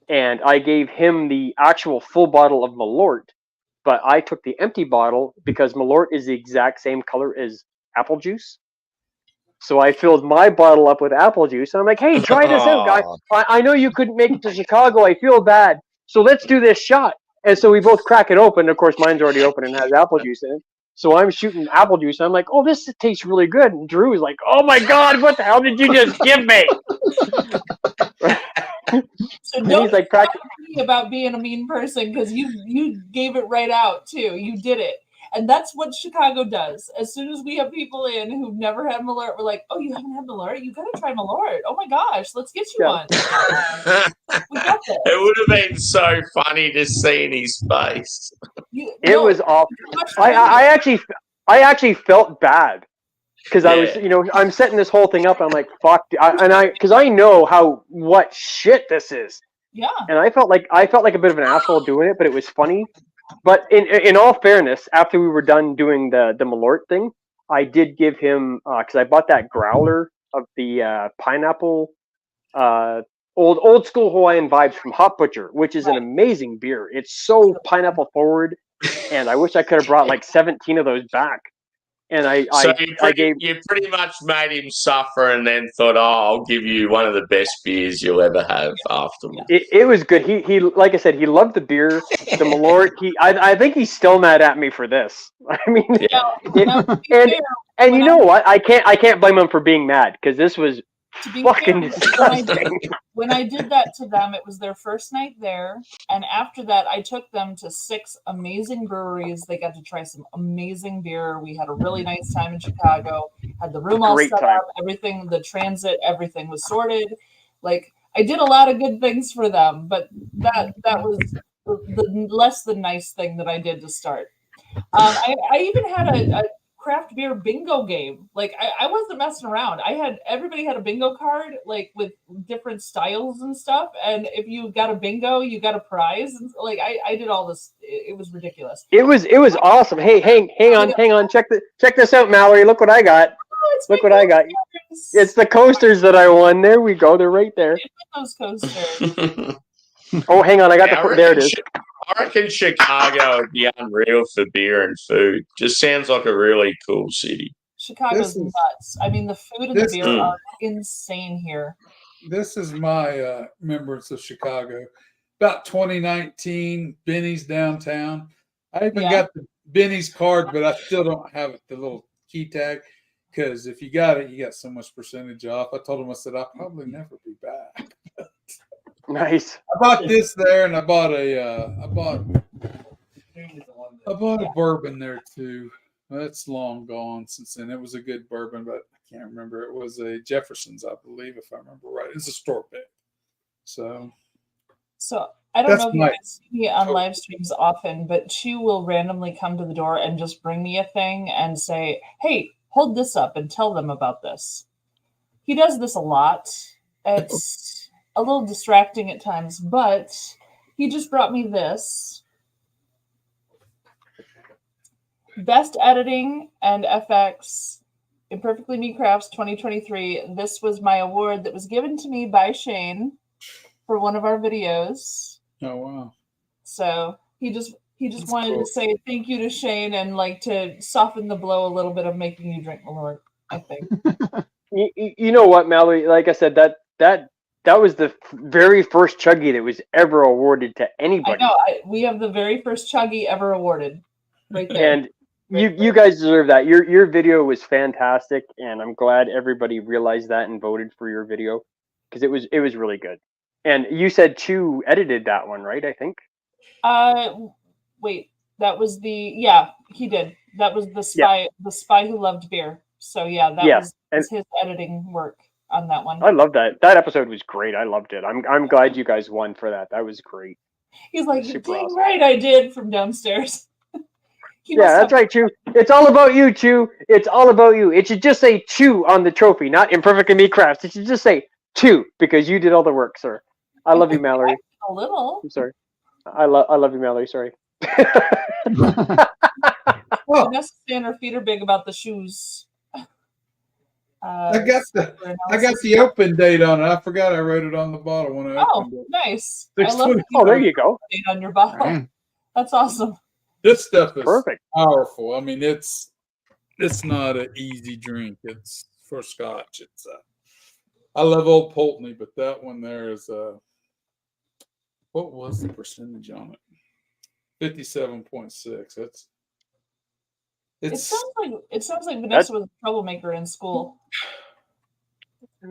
and I gave him the actual full bottle of Malort, but I took the empty bottle because Malort is the exact same color as apple juice. So I filled my bottle up with apple juice. And I'm like, "Hey, try this out, guy. I know you couldn't make it to Chicago. I feel bad. So let's do this shot." And so we both crack it open. Of course, mine's already open and has apple juice in it. So I'm shooting apple juice. And I'm like, "Oh, this tastes really good." And Drew is like, "Oh my God, what the hell did you just give me?" So And don't he's like, talk to me about being a mean person because you gave it right out too. You did it. And that's what Chicago does. As soon as we have people in who've never had Malort, we're like, "Oh, you haven't had Malort? You gotta try Malort. Oh my gosh, let's get you Yeah. one." We got this. It would have been so funny to see in his face. It was awful. I actually felt bad because I was, I'm setting this whole thing up. I'm like, "Fuck," because I know what shit this is, Yeah. and I felt like a bit of an asshole doing it, but it was funny. But in all fairness, after we were done doing the Malort thing, I did give him because I bought that growler of the pineapple, old school Hawaiian vibes from Hot Butcher, which is an amazing beer. It's so pineapple forward, and I wish I could have brought like 17 of those back. And you pretty much made him suffer, and then thought, "Oh, I'll give you one of the best beers you'll ever have afterwards." It was good. He like I said, he loved the beer, the Malort. I think he's still mad at me for this. I mean, Now, to be fair, and you know what? I can't blame him for being mad because this was to be fucking fair, disgusting. when I did that to them, it was their first night there. And after that, I took them to 6 amazing breweries. They got to try some amazing beer. We had a really nice time in Chicago. Had the room all Great set time. up, everything, the transit, everything was sorted. Like, I did a lot of good things for them, but that was the less than nice thing that I did to start. I even had a craft beer bingo game. Like I wasn't messing around. Everybody had a bingo card, like with different styles and stuff. And if you got a bingo, you got a prize. And like I did all this. It was ridiculous. It was awesome. Hey, hang on. Check this out, Mallory. Look what I got. Oh, Look what I got. It's the coasters that I won. There we go. They're right there. Those coasters. Oh, hang on. I got there it is. I reckon Chicago would be unreal for beer and food. Just sounds like a really cool city. Chicago's nuts. I mean, the food and the beer are insane here. This is my remembrance of Chicago. About 2019, Benny's downtown. I even got the Benny's card, but I still don't have it, the little key tag. Because if you got it, you got so much percentage off. I told him, I said, I'll probably never be back. Nice. I bought this there, and I bought a bourbon there too. That's long gone since then. It was a good bourbon, but I can't remember. It was a Jefferson's, I believe, if I remember right. It's a store pick. So I don't know if you guys see me on live streams often, but Chew will randomly come to the door and just bring me a thing and say, "Hey, hold this up and tell them about this." He does this a lot. It's a little distracting at times, but he just brought me this. Best Editing and FX Imperfectly Me Crafts 2023. This was my award that was given to me by Shane for one of our videos. Oh wow. So he just wanted to say thank you to Shane and like to soften the blow a little bit of making you drink Malort, I think. You know what, Mallory? Like I said, that was the very first chuggy that was ever awarded to anybody. I know. We have the very first chuggy ever awarded, right there. And you guys deserve that. Your video was fantastic, and I'm glad everybody realized that and voted for your video because it was really good. And you said Chew edited that one, right? I think. Wait, that was he did. That was the spy who loved beer. So that was his editing work on that one. I love that. That episode was great. I loved it. I'm glad you guys won for that. That was great. He's like, "You're dang right, I did," from downstairs. That's right, Chew. It's all about you, Chew. It's all about you. It should just say Chew on the trophy, not Imperfectly Me Crafts. It should just say Chew because you did all the work, sir. I love you, Mallory. A little. I'm sorry. I love you, Mallory. Sorry. Vanessa saying her feet are big about the shoes. I got the open date on it. I forgot I wrote it on the bottle when I opened it. Nice. I love there you go. Date on your bottle. That's awesome. This stuff is perfect. Powerful. I mean, it's not an easy drink. It's for Scotch. I love Old Pulteney, but that one there is what was the percentage on it? 57.6. It sounds like Vanessa was a troublemaker in school.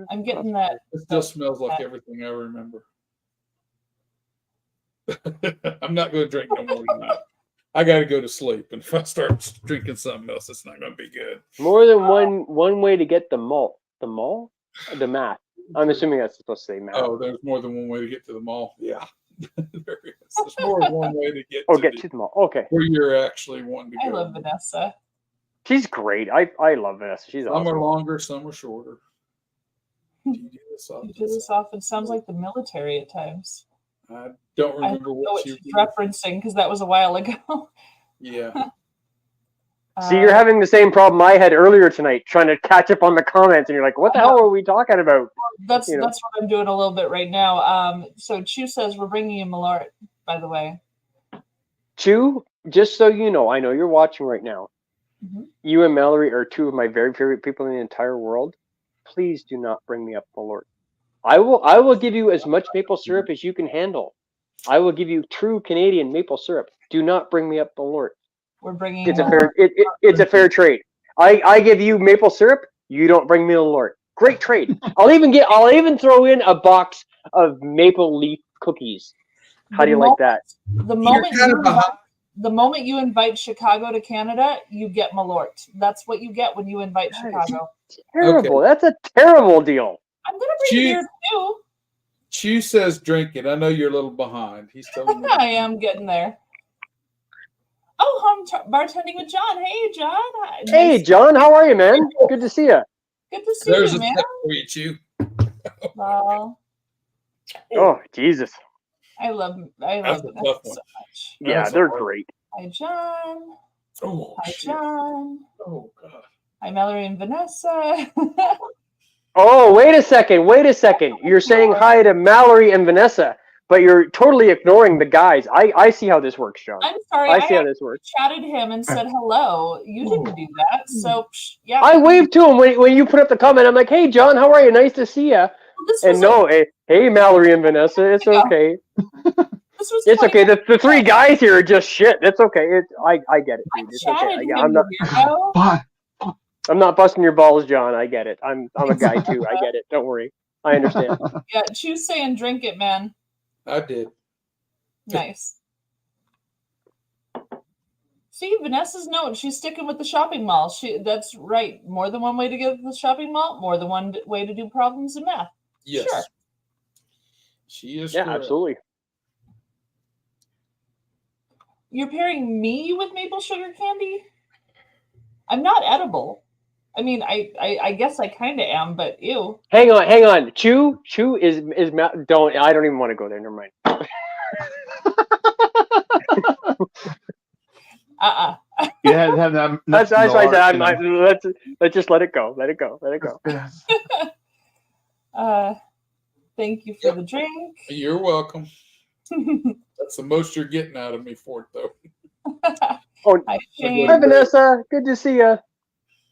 I'm getting that. It still smells like everything I remember. I'm not going to drink no more tonight. I got to go to sleep, and if I start drinking something else, it's not going to be good. More than one way to get the malt. The malt? The math. I'm assuming that's supposed to say math. Oh, there's more than one way to get to the mall. Yeah. There is. There's more than one way to get to the mall. Okay. Where you're actually wanting to go. I love Vanessa. She's great. I love Vanessa. She's awesome. Some are longer, some are shorter. You do this often. Sounds like the military at times. I don't remember what she's referencing because that was a while ago. Yeah. See, you're having the same problem I had earlier tonight, trying to catch up on the comments, and you're like, "What the hell are we talking about?" That's what I'm doing a little bit right now. So Chew says we're bringing you Malort, by the way. Chew, just so you know, I know you're watching right now. Mm-hmm. You and Mallory are two of my very favorite people in the entire world. Please do not bring me up Malort. I will give you as much maple syrup as you can handle. I will give you true Canadian maple syrup. Do not bring me up Malort. We're bringing. It's a fair trade. I give you maple syrup. You don't bring me Malort. Great trade. I'll even throw in a box of maple leaf cookies. How do you like that? The moment you invite Chicago to Canada, you get Malort. That's what you get when you invite Chicago. Terrible. Okay. That's a terrible deal. I'm gonna bring beer too. Chew says drink it. I know you're a little behind. He's telling me. I am getting there. Oh, I'm bartending with John. Hey, John. Hey, John, how are you, man? Good to see you. Good to see There's you, a man. tip for you, Chew. Well, Oh, Jesus. I love That's a Vanessa tough one. so much. Yeah, That's they're hard. great. Hi, John. Oh, Hi, shit. John. Oh, God. Hi, Mallory and Vanessa. Oh, wait a second. You're saying hi to Mallory and Vanessa, but you're totally ignoring the guys. I see how this works, John. I'm sorry. I see how this works. chatted him and said hello. You didn't do that. So, yeah. I waved to him when you put up the comment. I'm like, hey, John, how are you? Nice to see you. This And was no, hey, Mallory and Vanessa, it's Yeah. okay. This was It's 20 okay. The three guys here are just shit. It's okay. I get it, I dude. It's chatted okay. him, I'm not. you weirdo. But I'm not busting your balls, John. I get it. I'm a guy too. I get it. Don't worry. I understand. Yeah, choose saying drink it, man. I did. Nice. See, Vanessa's note. She's sticking with the shopping mall. That's right. More than one way to get to the shopping mall. More than one way to do problems in math. Yes. Sure. She is Yeah, correct. absolutely. You're pairing me with maple sugar candy? I'm not edible. I mean, I guess I kind of am, but ew. Hang on. Chew is don't. I don't even want to go there. Never mind. you had to have that. That's why I said. you know. Let's just let it go. Let it go. Thank you for the drink. You're welcome. That's the most you're getting out of me for it, though. Oh, Hi, Shane. hi, Vanessa. Good to see you.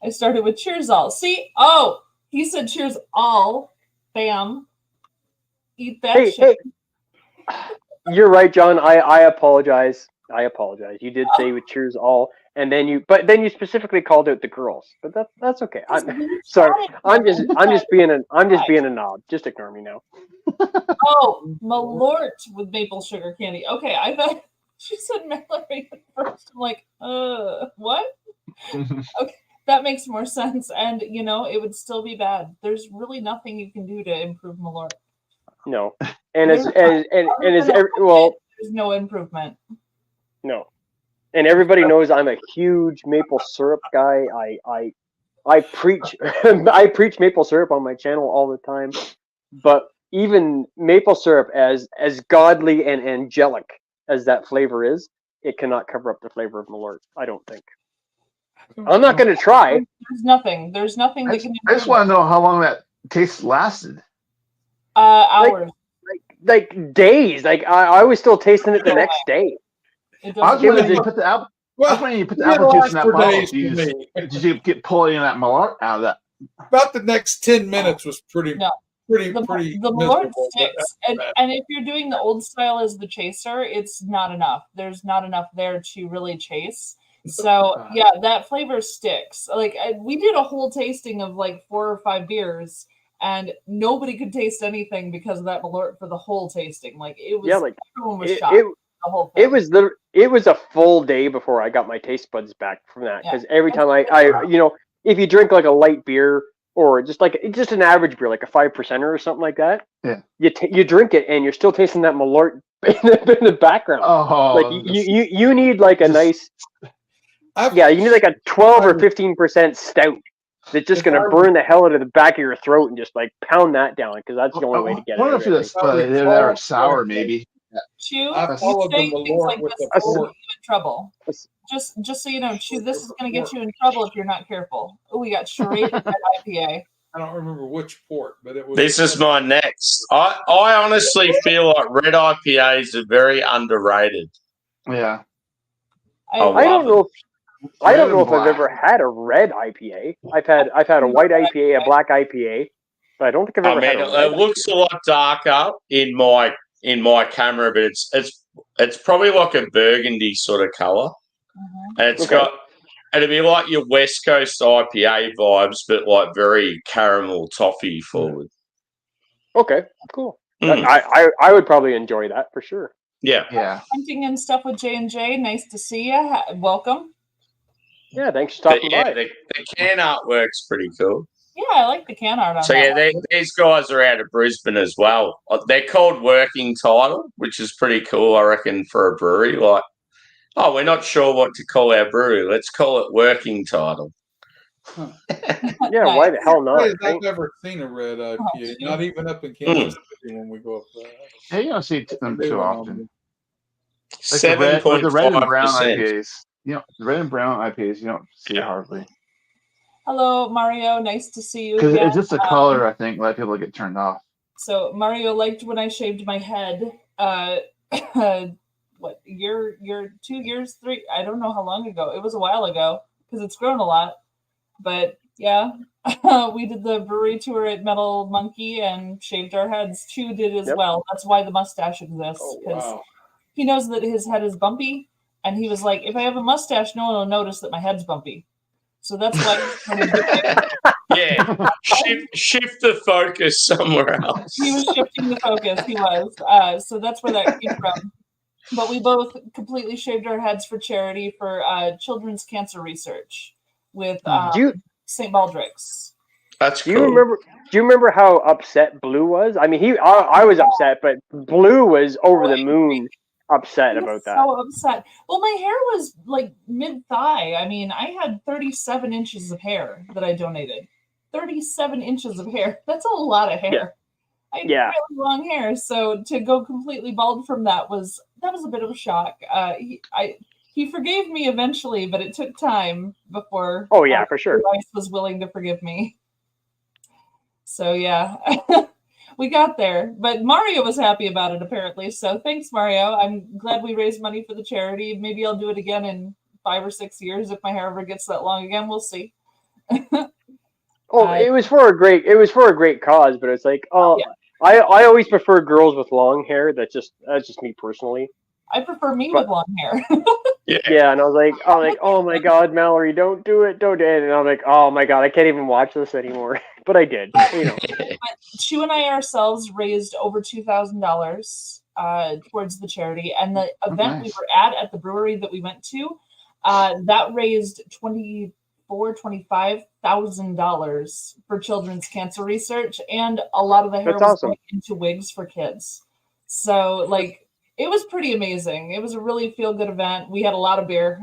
I started with cheers all. See? Oh, he said cheers all. Bam. Eat that Hey, shit. you're right, John. I apologize. You did say with cheers all, and then you specifically called out the girls, but that's okay. I'm sorry. I'm just being a knob. Just ignore me now. Oh, Malort with maple sugar candy. Okay, I thought she said Mallory at first. I'm like, what? Okay, that makes more sense. And it would still be bad. There's really nothing you can do to improve Malort. No, and There's no improvement. No, and everybody knows I'm a huge maple syrup guy. I preach I preach maple syrup on my channel all the time, but even maple syrup, as godly and angelic as that flavor is, it cannot cover up the flavor of Malort. I don't think. I'm not going to try. There's nothing that can. I just want to know how long that taste lasted. Hours. Like days. Like I was still tasting it the next day. I was wondering you put the apple. I was wondering you put the apple juice in that bottle. Did you get pulling that Malort out of that? About the next 10 minutes was pretty. No. Pretty The Malort sticks, and if you're doing the old style as the chaser, it's not enough. There's not enough there to really chase. So yeah, that flavor sticks. Like we did a whole tasting of like 4 or 5 beers, and nobody could taste anything because of that Malort for the whole tasting. Like it was, everyone was shocked. The whole thing. It was a full day before I got my taste buds back from that, because every time I if you drink like a light beer, or just an average beer, like a 5% or something like that, you drink it and you're still tasting that Malort in the background. Oh, like you need like a nice, you need like a 12 or 15% stout that's just gonna burn the hell out of the back of your throat and just like pound that down, because that's the only way to get it. I wonder if they're sour, maybe. Chew, I followed the Malort with the will fork. get you in trouble. Just so you know, Chew, this is going to get you in trouble if you're not careful. Oh, we got charade at IPA. I don't remember which port, but it was. This is my next. I honestly feel like red IPAs are very underrated. Yeah. I don't know if I've ever had a red IPA. I've had a white IPA, a black IPA, but I don't think I've ever had a red it looks a lot darker in my camera, but it's probably like a burgundy sort of color. And it's it'd be like your West Coast IPA vibes, but like very caramel toffee forward. Okay, cool. I would probably enjoy that for sure. Yeah. Hunting and stuff with J&J. Nice to see you. Welcome. Yeah, thanks for stopping by. The can artwork's pretty cool. Yeah, I like the can art on So that. these guys are out of Brisbane as well. They're called Working Title, which is pretty cool, I reckon, for a brewery. Like Oh, we're not sure what to call our brew. Let's call it working title. Yeah, why the hell not? I've Right? never seen a red IPA. Oh, Not even up in Kansas City when we go up there. Yeah, you don't see them They too went often. on. Like the red, like the red and brown 7.5%. IPAs. You know, the red and brown IPAs you don't see Yeah. hardly Hello, Mario. Nice to see you because again. it's just a color. I think a lot of people get turned off. So Mario liked when I shaved my head. What year? 2 years, 3? I don't know how long ago. It was a while ago because it's grown a lot. But yeah, we did the brewery tour at Metal Monkey and shaved our heads. Chew did as Yep. well. That's why the mustache exists Oh, because wow. he knows that his head is bumpy, and he was like, "If I have a mustache, no one will notice that my head's bumpy." So that's why he started doing it. Yeah, shift the focus somewhere else. He was shifting the focus. He was. So that's where that came from. But we both completely shaved our heads for charity for children's cancer research with Do you St. Baldrick's. That's do cool. you remember how upset Blue was? I mean, I was upset, but Blue was over the moon upset I was about that. so upset. Well, my hair was like mid thigh. I mean, I had 37 inches of hair that I donated. 37 inches of hair. That's a lot of hair. Yeah. I had Yeah. really long hair, so to go completely bald from that was a bit of a shock. He forgave me eventually, but it took time before. Oh yeah, for sure. Rice was willing to forgive me. So yeah, we got there. But Mario was happy about it apparently. So thanks, Mario. I'm glad we raised money for the charity. Maybe I'll do it again in 5 or 6 years if my hair ever gets that long again. We'll see. Oh, it was for a great cause, but it's like, oh, Yeah. I always prefer girls with long hair. That's just me personally. I prefer me But- with long hair. Yeah, and I was like, oh my God, Mallory, don't do it. And I'm like, oh my God, I can't even watch this anymore. But I did, you know. Chu and I ourselves raised over $2,000 towards the charity, and the event we nice. were at the brewery that we went to, that raised $25,000 for children's cancer research, and a lot of the hair That's was awesome. going into wigs for kids. So, like, it was pretty amazing. It was a really feel-good event. We had a lot of beer.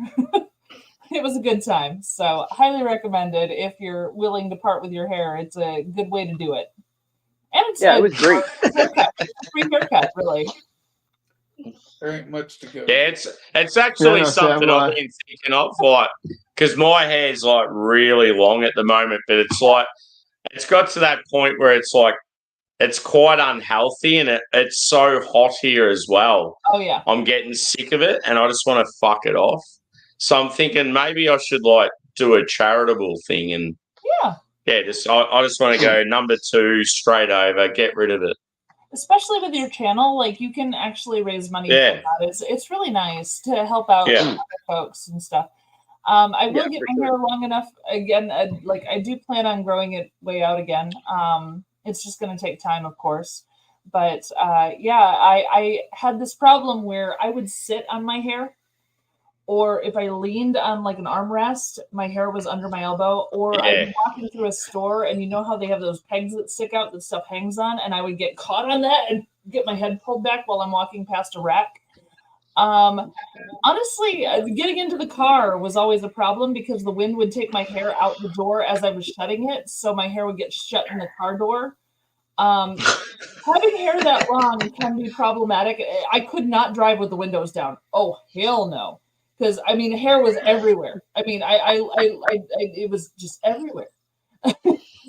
It was a good time. So, highly recommended if you're willing to part with your hair. It's a good way to do it. And it's Yeah, it was great. haircut. It's a free haircut, really. There ain't much to go. Yeah, it's actually Yeah, no, something Sam, I've been thinking of, like, because my hair's like really long at the moment, but it's like it's got to that point where it's like it's quite unhealthy, and it's so hot here as well. Oh yeah. I'm getting sick of it, and I just want to fuck it off. So I'm thinking maybe I should like do a charitable thing, and Yeah. I just want to go number 2 straight over, get rid of it. Especially with your channel, like you can actually raise money Yeah. for that. It's really nice to help out Yeah. other folks and stuff. I will Yeah, get for my sure. hair long enough again. Like I do plan on growing it way out again. It's just going to take time, of course. But I had this problem where I would sit on my hair, or if I leaned on like an armrest, my hair was under my elbow, or I'd Yeah. be walking through a store and you know how they have those pegs that stick out that stuff hangs on, and I would get caught on that and get my head pulled back while I'm walking past a rack. Honestly, getting into the car was always a problem because the wind would take my hair out the door as I was shutting it, so my hair would get shut in the car door. Having hair that long can be problematic. I could not drive with the windows down. Oh, hell no. Because I mean, hair was everywhere. I mean, it was just everywhere.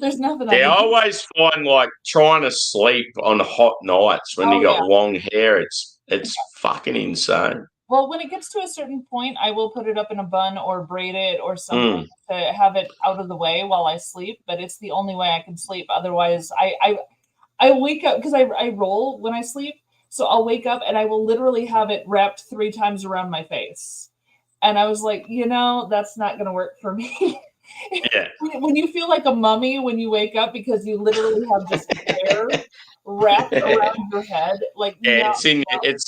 There's nothing. I always find like trying to sleep on hot nights when you got long hair. It's fucking insane. Well, when it gets to a certain point, I will put it up in a bun or braid it or something to have it out of the way while I sleep. But it's the only way I can sleep. Otherwise, I wake up because I roll when I sleep. So I'll wake up and I will literally have it wrapped 3 times around my face. And I was like, that's not going to work for me. Yeah. When you feel like a mummy when you wake up because you literally have just hair wrapped around your head, like it's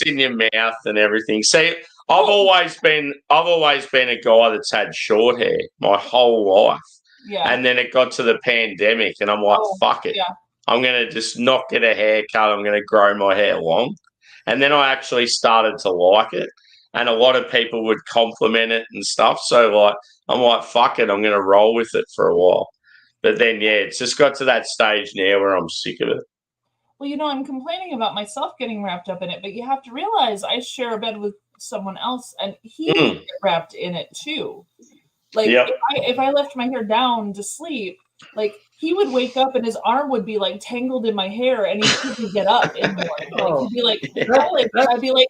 in your mouth and everything. See, I've always been a guy that's had short hair my whole life. Yeah. And then it got to the pandemic, and I'm like, fuck it. Yeah. I'm gonna just not get a haircut. I'm gonna grow my hair long. And then I actually started to like it. and a lot of people would compliment it and stuff. So like, I'm like, fuck it, I'm going to roll with it for a while. But then, yeah, it's just got to that stage now where I'm sick of it. Well, I'm complaining about myself getting wrapped up in it, but you have to realize I share a bed with someone else, and he would get wrapped in it too. Like if I left my hair down to sleep, like he would wake up and his arm would be like tangled in my hair, and he couldn't get up in the morning. Like, he'd be like, I'd be like,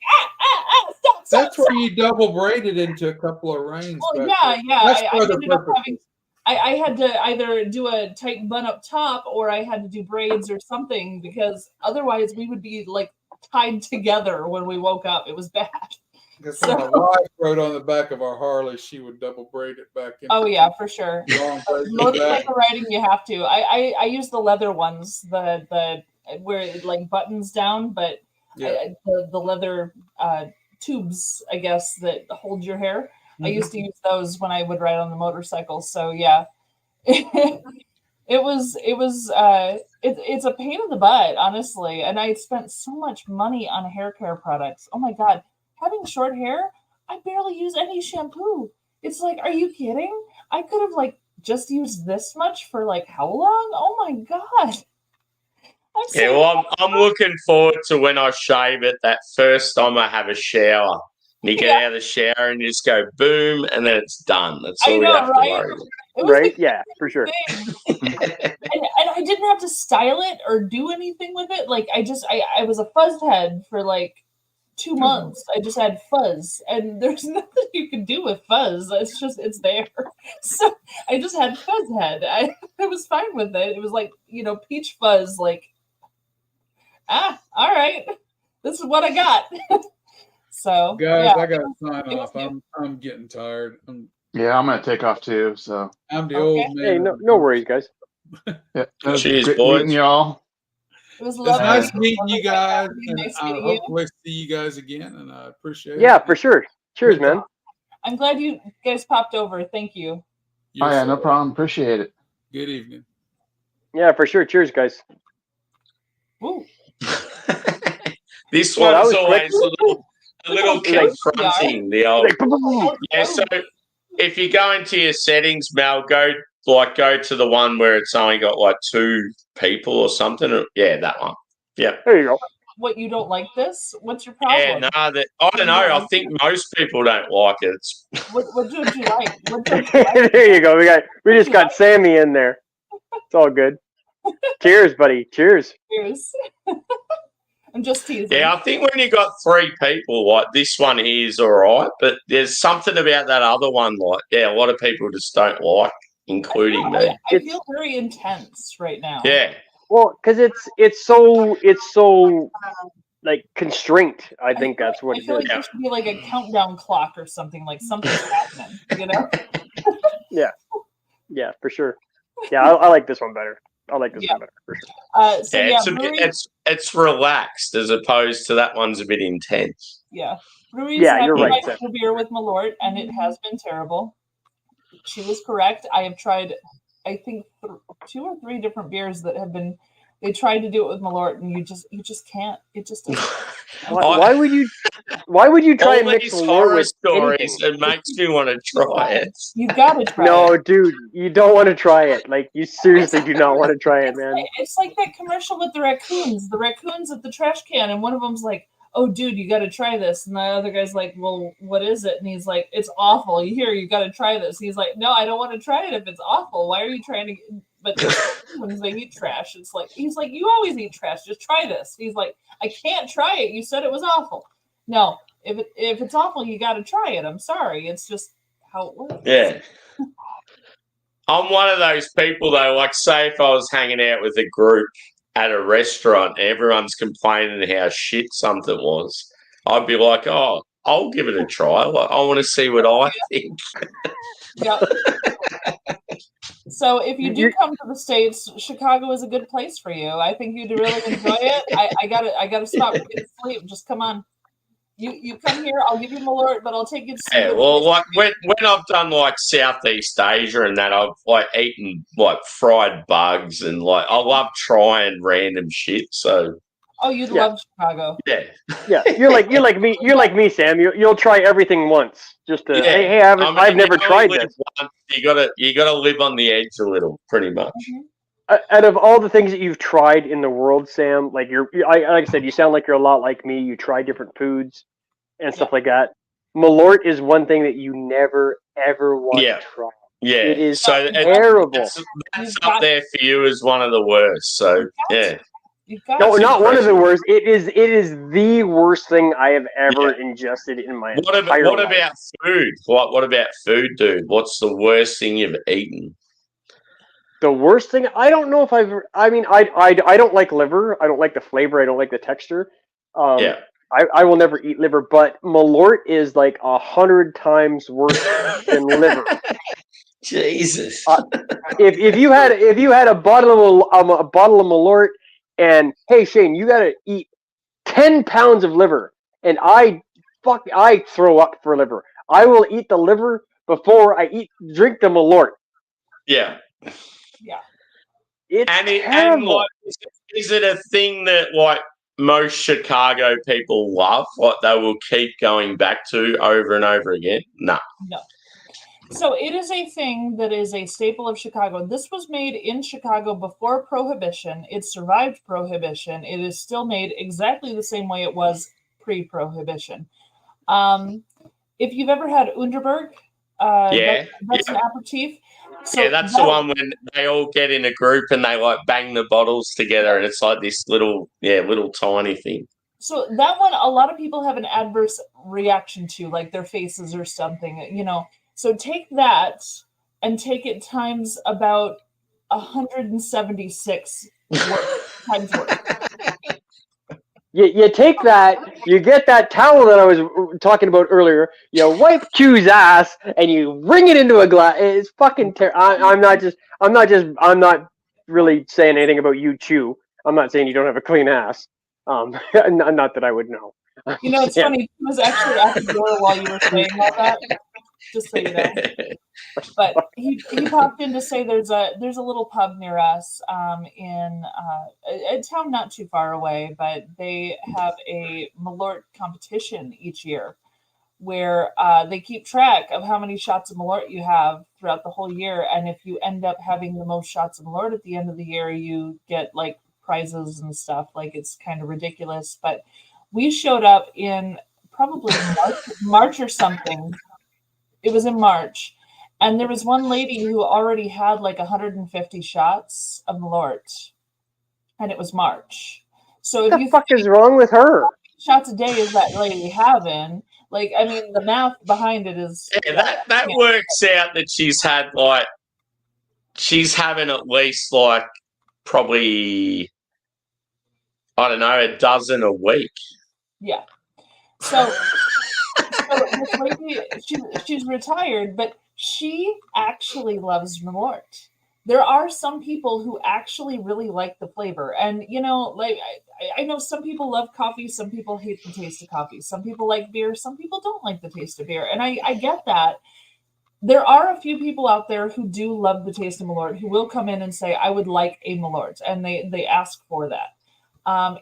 stop. That's where you double braided into a couple of reins. Well, but yeah. That's I for the ended up purpose. having. I had to either do a tight bun up top, or I had to do braids or something, because otherwise we would be like tied together when we woke up. It was bad. Because when my wife rode on the back of our Harley, she would double braid it back in. Oh yeah, for sure. Long braid in the back. Motorcycle riding, you have to. I use the leather ones, the where it like buttons down, but the leather tubes, I guess, that hold your hair. I used to use those when I would ride on the motorcycle. So yeah, it's a pain in the butt, honestly. And I spent so much money on hair care products. Oh my God, having short hair, I barely use any shampoo. It's like, are you kidding? I could have like just used this much for like how long? Oh my God. Yeah, well, I'm looking forward to when I shave it that first time I have a shower. And you get out of the shower and you just go boom, and then it's done. That's all you have to worry about. Right? Yeah, for sure. and I didn't have to style it or do anything with it. Like I was a fuzz head for like 2 months. I just had fuzz, and there's nothing you can do with fuzz. It's there. So I just had fuzz head. I was fine with it. It was like, peach fuzz, like, all right, this is what I got. So guys, yeah. I got to sign off. I'm getting tired. I'm gonna take off too. So I'm the old man. Hey, no worries, guys. yeah, Cheers, great boys. meeting y'all. It was It's lovely. nice meeting you guys, and Nice I meeting you. hopefully see you guys again. And I appreciate it. Yeah, for sure. Cheers, man. I'm glad you guys popped over. Thank you. You're Oh yeah, no so- problem. Appreciate it. Good evening. Yeah, for sure. Cheers, guys. Woo. This Well, that one's was always quick. a little confronting. The old So if you go into your settings, Mel, go to the one where it's only got like 2 people or something. Yeah, that one. Yeah. There you go. What, you don't like this? What's your problem? Yeah, no, I don't know. I think most people don't like it. It's, What don't you like? What don't you like? There you go. We just got Sammy in there. It's all good. Cheers, buddy. Cheers. Cheers. I'm just teasing. yeah, I think when you got 3 people, like this one here is all right, but there's something about that other one, like, yeah, a lot of people just don't like, including me. I feel very intense right now. Yeah. Well, because it's so like constraint. I think that's what I it feel is. like there should be like a countdown clock or something, like something's happening, Yeah, for sure. Yeah, I like this one better. I like this one better for sure. So Yeah, brewery, it's relaxed as opposed to that one's a bit intense. breweries Yeah, have you're right, tried Sam. the beer with Malort, and it has been terrible. She was correct. I have tried, I think, 2 or 3 different beers that have been. They tried to do it with Malort, and you just can't. It just doesn't. Why would you try and All mix these Malort horror with stories, anything? it makes me want to try it. You gotta try. No, it. dude, you don't want to try it. Like, you seriously do not want to try it, man. It's like that commercial with the raccoons at the trash can, and one of them's like, "Oh, dude, you got to try this," and the other guy's like, "Well, what is it?" And he's like, "It's awful. You got to try this." He's like, "No, I don't want to try it if it's awful. Why are you trying to?" But when they eat trash, it's like he's like, "You always eat trash. Just try this." He's like, "I can't try it. You said it was awful." No, if it's awful, you got to try it. I'm sorry. It's just how it works. Yeah. I'm one of those people though, like say if I was hanging out with a group at a restaurant, everyone's complaining how shit something was, I'd be like, oh, I'll give it a try. Like, I want to see what I think. Yep. So if you do come to the States, Chicago is a good place for you. I think you'd really enjoy it. I gotta stop getting sleep. Just come on. You come here, I'll give you Malort, but I'll take you to some Yeah, good well, places. like when I've done like Southeast Asia and that, I've like eaten like fried bugs and like I love trying random shit. So Oh, you'd Yeah. love Chicago. Yeah. Yeah, you're like me. You're like me, Sam. You'll try everything once, just to Yeah. hey, I mean, I've never you only tried live this. once. You gotta live on the edge a little, pretty much. Out of all the things that you've tried in the world, Sam, like like I said, you sound like you're a lot like me. You try different foods and stuff like that. Malort is one thing that you never ever want Yeah. to try. Yeah. It is so terrible. That's You've up got- there for you as one of the worst. So yeah. You've got No, to. not one of the impressive. worst. It is the worst thing I have ever ingested in my entire What life. about food? What about food, dude? What's the worst thing you've eaten? The worst thing, I don't know if I mean, I don't like liver. I don't like the flavor. I don't like the texture. Yeah. I will never eat liver, but Malort is like 100 times worse than liver. Jesus. If you had a bottle of Malort, and hey Shane, you got to eat 10 pounds of liver, and I throw up for liver. I will eat the liver before I drink the Malort. Yeah. It's And terrible. like, is it a thing that like most Chicago people love? Like they will keep going back to over and over again? No. No. So it is a thing that is a staple of Chicago. This was made in Chicago before Prohibition. It survived Prohibition. It is still made exactly the same way it was pre-Prohibition. If you've ever had Underberg, that's an aperitif. So yeah, that's the one when they all get in a group and they like bang the bottles together, and it's like this little tiny thing. So that one, a lot of people have an adverse reaction to, like their faces or something, you know. So take that and take it times about 176 times worse. You take that, you get that towel that I was talking about earlier, you wipe Q's ass, and you wring it into a glass. It's fucking terrible. I'm not really saying anything about you, Chew. I'm not saying you don't have a clean ass. Not that I would know. You know, it's funny. He was actually at the door while you were saying all that, just so you know. But he popped in to say there's a little pub near us in a town not too far away, but they have a Malort competition each year where they keep track of how many shots of Malort you have throughout the whole year, and if you end up having the most shots of Malort at the end of the year, you get like prizes and stuff. Like it's kind of ridiculous, but we showed up in probably March or something. It was in March. And there was one lady who already had like 150 shots of Malort, and it was March. So what the fuck is wrong with her? How many shots a day is that lady having? Like, I mean, the math behind it is. Yeah, that works out that she's having at least like probably, I don't know, a dozen a week. Yeah. So this lady, she's retired, but she actually loves Malort. There are some people who actually really like the flavor. And, you know, like I know some people love coffee. Some people hate the taste of coffee. Some people like beer. Some people don't like the taste of beer. And I get that. There are a few people out there who do love the taste of Malort, who will come in and say, I would like a Malort. And they ask for that.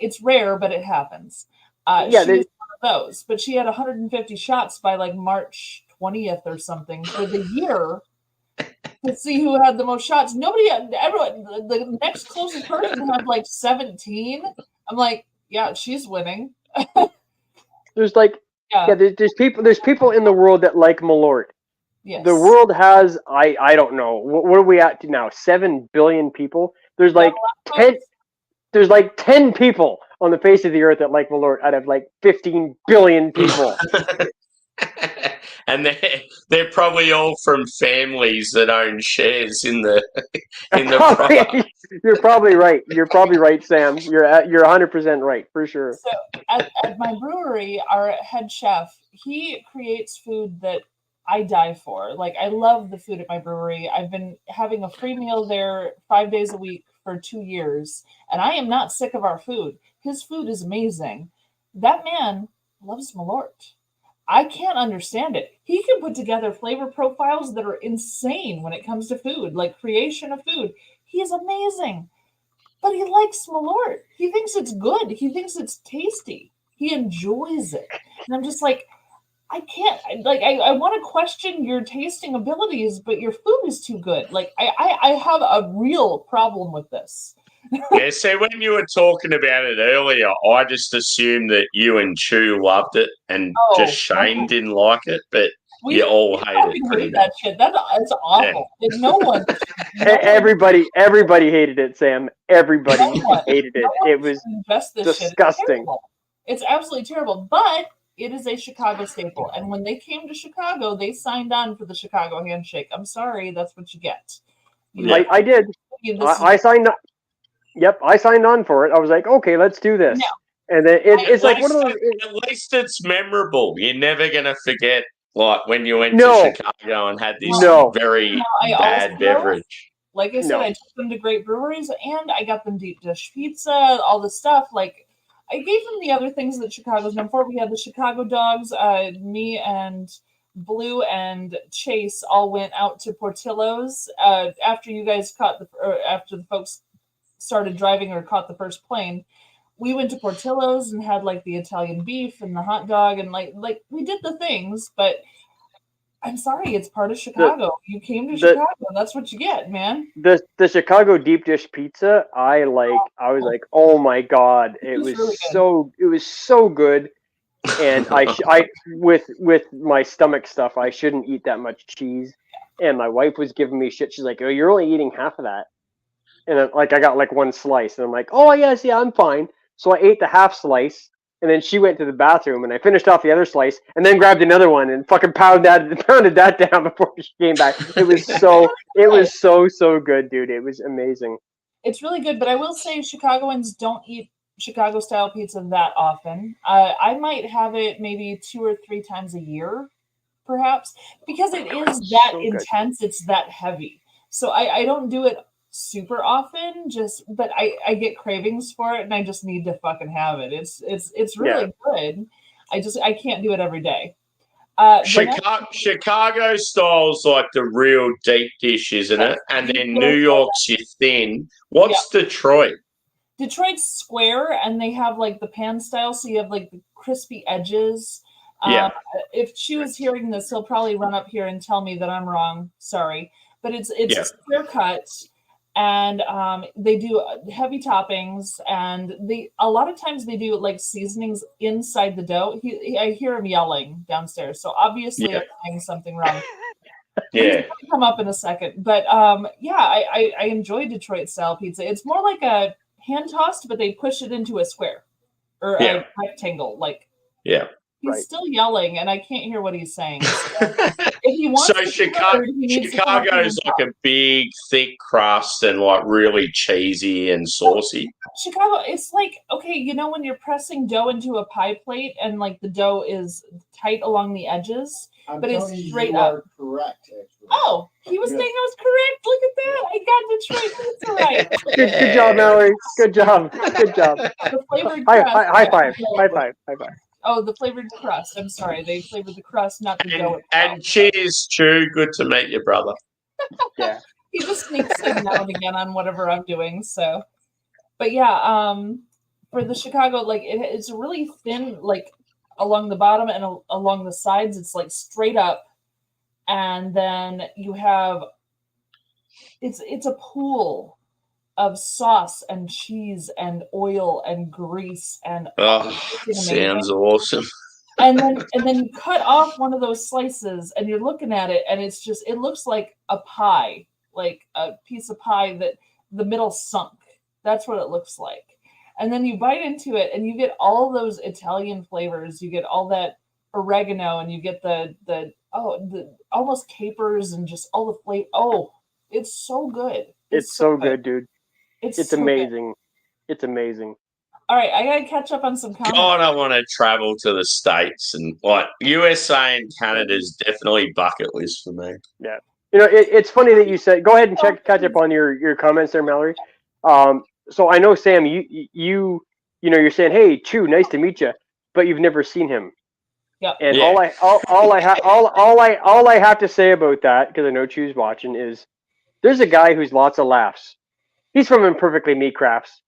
It's rare, but it happens. She was one of those. But she had 150 shots by like March 20th or something for the year to see who had the most shots. Everyone, the next closest person had like 17. I'm like, yeah, she's winning. There's like, there's people in the world that like Malort. Yes. The world has, I don't know, what are we at now? 7 billion people. There's like 10 people on the face of the earth that like Malort out of like 15 billion people. And they're probably all from families that own shares in the product. You're probably right. You're probably right, Sam. You're 100% right for sure. So at my brewery, our head chef, he creates food that I die for. Like, I love the food at my brewery. I've been having a free meal there 5 days a week for 2 years, and I am not sick of our food. His food is amazing. That man loves Malort. I can't understand it. He can put together flavor profiles that are insane when it comes to food, like creation of food. He is amazing. but he likes Malort. He thinks it's good. He thinks it's tasty. He enjoys it. And I'm just like, I can't, I want to question your tasting abilities, but your food is too good. Like, I have a real problem with this. Yeah, see, when you were talking about it earlier, I just assumed that you and Chu loved it and just Shane didn't like it, but you all hate it pretty hate that shit. That's awful. Yeah. No one. Everybody hated it, Sam. Everybody hated it. It was disgusting. It's absolutely terrible, but it is a Chicago staple. And when they came to Chicago, they signed on for the Chicago handshake. I'm sorry, that's what you get. I did. I signed up. Yep, I signed on for it. I was like, okay, let's do this. No. And then it's like one of those. At least it's memorable. You're never gonna forget, like when you went to Chicago and had this very bad beverage. Like I said, I took them to great breweries and I got them deep dish pizza, all the stuff. Like I gave them the other things that Chicago's known for. We had the Chicago dogs. Me and Blue and Chase all went out to Portillo's after you guys after the folks started driving or caught the first plane. We went to Portillo's and had like the Italian beef and the hot dog and like we did the things, but I'm sorry, it's part of Chicago. You came to Chicago, that's what you get, man. The Chicago deep dish pizza, I was like, oh my god, it was really so good. And I with my stomach stuff, I shouldn't eat that much cheese. And my wife was giving me shit. She's like, oh, you're only eating half of that. And then, I got like one slice, and I'm like, oh yes, yeah, I'm fine. So I ate the half slice, and then she went to the bathroom, and I finished off the other slice, and then grabbed another one and fucking pounded that down before she came back. It was so good, dude. It was amazing. It's really good, but I will say Chicagoans don't eat Chicago style pizza that often. I might have it maybe 2 or 3 times a year, perhaps, because it is that intense. It's that heavy. So I don't do it super often, but I get cravings for it and I just need to fucking have it. It's really good. I can't do it every day. Chicago style's like the real deep dish, isn't it? And then New York's your thin. What's Detroit? Detroit's square and they have like the pan style, so you have like the crispy edges. If Chu is hearing this, he'll probably run up here and tell me that I'm wrong. Sorry. But it's a square cut. And they do heavy toppings, and a lot of times they do like seasonings inside the dough. I hear him yelling downstairs, so obviously I'm saying something wrong. He's gonna come up in a second, but I enjoy Detroit style pizza. It's more like a hand tossed, but they push it into a square or a rectangle. Like he's still yelling, and I can't hear what he's saying. So if he wants Chicago's like a big, thick crust and like really cheesy and saucy. Chicago, it's like, okay, when you're pressing dough into a pie plate and like the dough is tight along the edges, but it's straight up. Correct, actually. Oh, he was saying I was correct. Look at that. I got Detroit pizza right. Good job, Mallory. Good job. The flavored high five. Oh, the flavored crust. I'm sorry. They flavored the crust, not the dough itself. And cheers, Chu. Good to meet you, brother. Yeah. He just sneaks in now and again on whatever I'm doing. So, but for the Chicago, like it's really thin, like along the bottom and along the sides. It's like straight up. And then you have, it's a pool of sauce and cheese and oil and grease and sounds awesome. and then you cut off one of those slices and you're looking at it and it looks like a pie, like a piece of pie that the middle sunk. That's what it looks like. And then you bite into it and you get all those Italian flavors. You get all that oregano and you get the almost capers and just all the flavor. Oh, it's so good. It's so good, dude. It's so amazing. Good. It's amazing. All right, I gotta catch up on some comments. God, I want to travel to the States, and like USA and Canada is definitely bucket list for me. Yeah, it's funny that you said. Go ahead and catch up on your comments there, Mallory. So I know, Sam, you're saying, "Hey, Chu, nice to meet you," but you've never seen him. Yeah. And all I have to say about that, because I know Chu's watching, is there's a guy who's lots of laughs. He's from Imperfectly Me Crafts.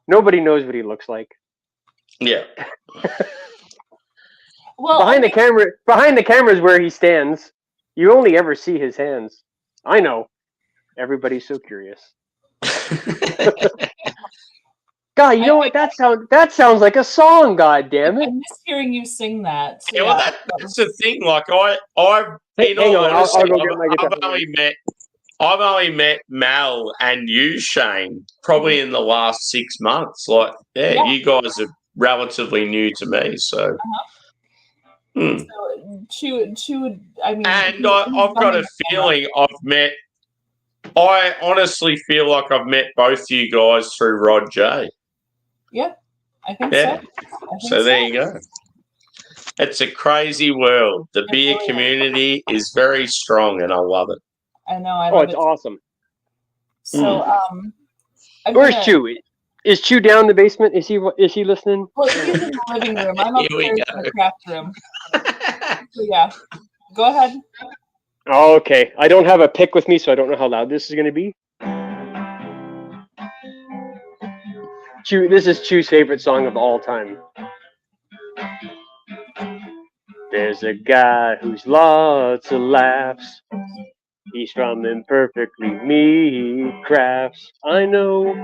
Nobody knows what he looks like. Yeah. Well, Behind the camera is where he stands. You only ever see his hands. I know. Everybody's so curious. God, you know what? That sounds like a song. God damn I it! miss hearing you sing that. Yeah, well, that's the thing. Like I've Hang on, I'll go get my guitar. I've only met Mel and you, Shane, probably in the last 6 months. Like, yeah, you guys are relatively new to me, so. So Chew, I mean, And I've got a feeling I honestly feel like I've met both you guys through Rod J. Yeah, I think Yeah. so. So there you go. It's a crazy world. The beer really community is very strong, and I love it. I know. I Oh, love it's it. awesome. So, Where's Chew? Is Chew down in the basement? Is he listening? Well, he's in the living room. I'm Here we upstairs go. in the craft room. So yeah, go ahead. Oh, okay. I don't have a pick with me, so I don't know how loud this is going to be. Chew, this is Chew's favorite song of all time. There's a guy who's lots of laughs. He's from Imperfectly Me Crafts. I know.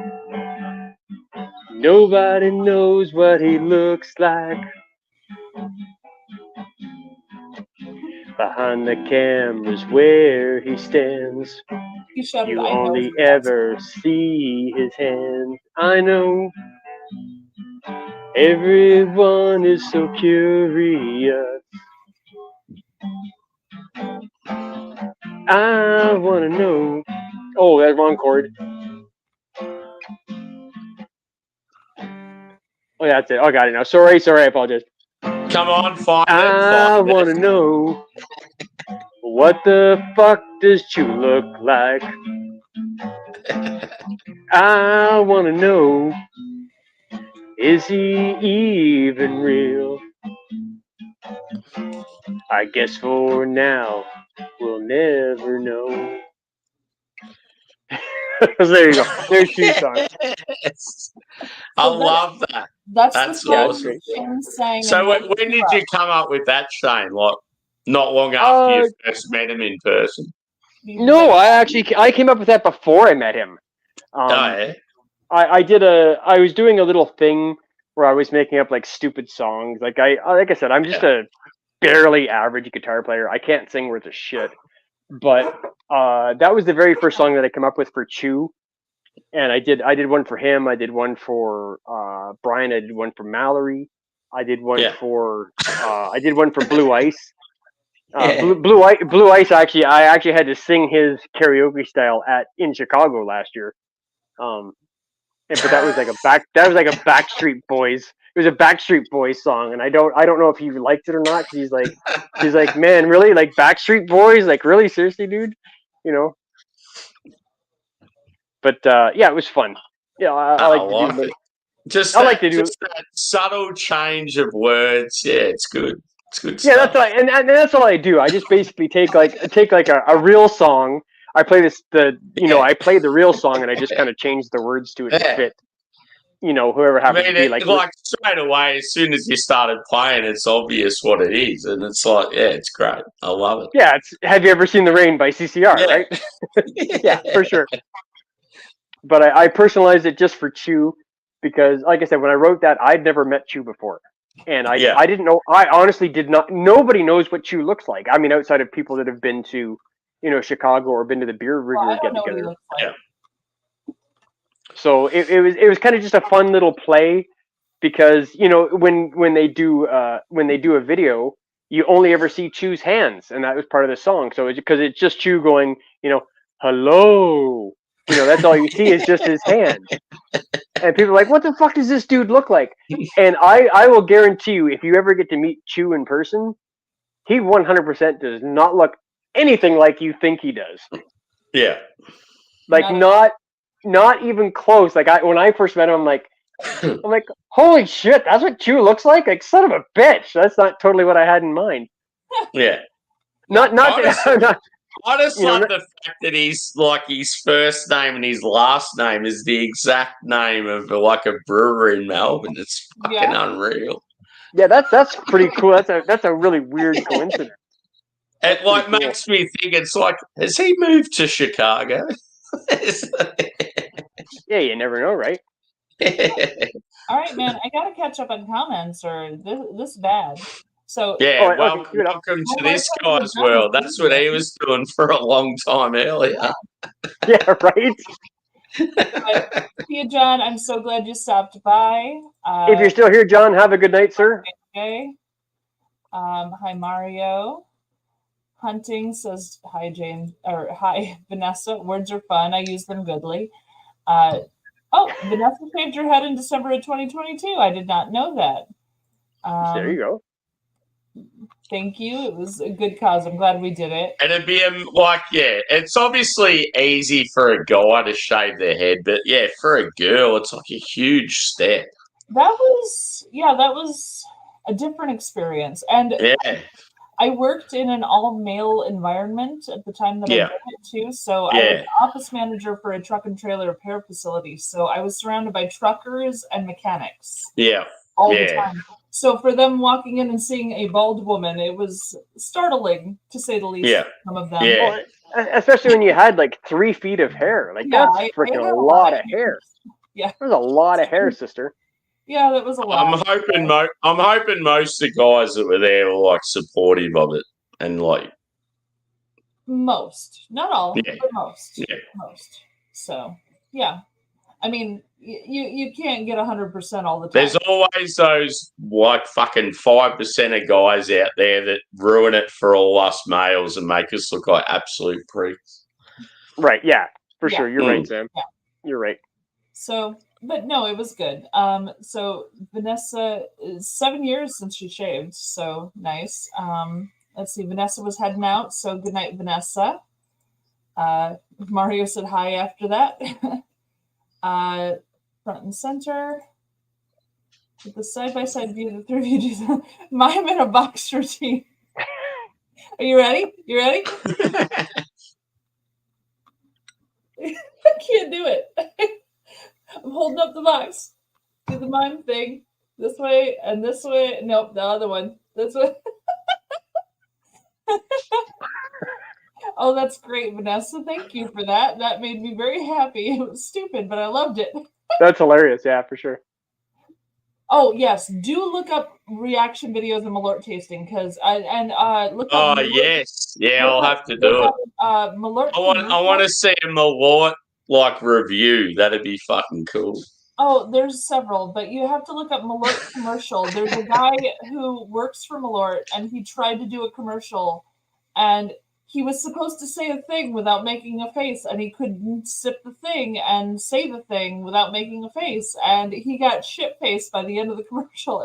Nobody knows what he looks like. Behind the cameras where he stands, He shouted, you "I know." only ever see his hands. I know. Everyone is so curious. I want to know. Oh, that's wrong chord. Oh, that's it. Oh, I got it now. Sorry, I apologize. Come on, find I it. want to know, what the fuck does Chew look like? I want to know, is he even real? I guess for now, we'll never know. So there you go. There's Chew's song. I love that. That's That's the song awesome. Shane sang. So in when did you come up with that, Shane? Like, not long after you first met him in person? No, I came up with that before I met him. Yeah. I was doing a little thing where I was making up like stupid songs. Like I said, I'm just a barely average guitar player. I can't sing worth a shit. But that was the very first song that I came up with for Chew. And I did one for him. I did one for Brian. I did one for Mallory. I did one for Blue Ice. Blue Ice. Actually, I actually had to sing his karaoke style in Chicago last year. But that was like a Backstreet Boys. It was a Backstreet Boys song, and I don't know if he liked it or not. He's like, man, really, like Backstreet Boys, like really, seriously, dude, you know. But yeah, it was fun. Yeah, I like to do. Just that subtle change of words. Yeah, it's good. It's good stuff. Yeah, that's all I do. I just basically take a real song. I play I play the real song, and I just kind of change the words to it to fit. You know, whoever happens to be like straight away, as soon as you started playing, it's obvious what it is, and it's like, yeah, it's great. I love it. Yeah, Have You Ever Seen the Rain by CCR, right? Yeah, for sure. But I personalized it just for Chew because, like I said, when I wrote that, I'd never met Chew before, and I didn't know. I honestly did not. Nobody knows what Chew looks like. I mean, outside of people that have been to, Chicago or been to the beer rigger get together. Yeah. So it was kind of just a fun little play because when they do a video, you only ever see Chew's hands, and that was part of the song. So because it's just Chew going, hello, that's all you see is just his hand, and people are like, what the fuck does this dude look like? And I will guarantee you, if you ever get to meet Chew in person, he 100% does not look anything like you think he does. Yeah, like not even close. Like when I first met him, I'm like, holy shit, that's what Chew looks like? Like, son of a bitch. That's not totally what I had in mind. Yeah. Not I just You know, love the fact that he's like his first name and his last name is the exact name of like a brewery in Melbourne. It's fucking unreal. yeah, that's pretty cool. That's a really weird coincidence. It like pretty cool. makes me think it's like, has he moved to Chicago? Yeah, you never know, right? All right, man. I gotta catch up on comments, or this is bad. So Yeah, Oh, okay, well, good. welcome to Oh my this God, guy's that world. was That's what he was doing for a long time earlier. Yeah, right. Tia John, I'm so glad you stopped by. If you're still here, John, have a good night, sir. Okay. Hi Mario. Hunting says hi James or hi Vanessa. Words are fun. I use them goodly. Oh, Vanessa shaved her head in December of 2022. I did not know that. There you go. Thank you. It was a good cause. I'm glad we did it. It'd be like, yeah, it's obviously easy for a guy to shave their head, but yeah, for a girl, it's like a huge step. That was a different experience. And Yeah, I worked in an all-male environment at the time that I Yeah. did it too. So I was office manager for a truck and trailer repair facility. So I was surrounded by truckers and mechanics yeah, all the Yeah. time. So for them walking in and seeing a bald woman, it was startling to say the least. Yeah. Some of them. Yeah. Well, especially when you had like 3 feet of hair. Like Yeah, that's I freaking had a lot of hair. Yeah. There's a lot of hair, sister. Yeah, that was a lot. I'm hoping most of the guys that were there were like supportive of it and like, Most, not all, Yeah. but most. Yeah. Most. So, yeah. I mean, you can't get 100% all the time. there's always those like fucking 5% of guys out there that ruin it for all us males and make us look like absolute pricks. Right? Yeah, for Yeah. sure. You're right, Sam. Yeah. You're right. So, but no, it was good. So Vanessa is 7 years since she shaved, so nice. Let's see, Vanessa was heading out, so good night, Vanessa. Mario said hi after that. Front and center. With the side-by-side view, the three of you do the mime in a box routine. Are you ready? You ready? I can't do it. I'm holding up the box. Do the mime thing. This way and this way. Nope, the other one. This way. Oh, that's great, Vanessa. Thank you for that. That made me very happy. It was stupid, but I loved it. That's hilarious. Yeah, for sure. Oh, yes. Do look up reaction videos of Malort tasting because look Oh up Malort. yes, yeah, I'll have to do it. Malort. I want to see a Malort like review. That'd be fucking cool. Oh, there's several, but you have to look up Malort commercial. There's a guy who works for Malort, and he tried to do a commercial, and he was supposed to say a thing without making a face, and he couldn't sip the thing and say the thing without making a face, and he got shit-faced by the end of the commercial.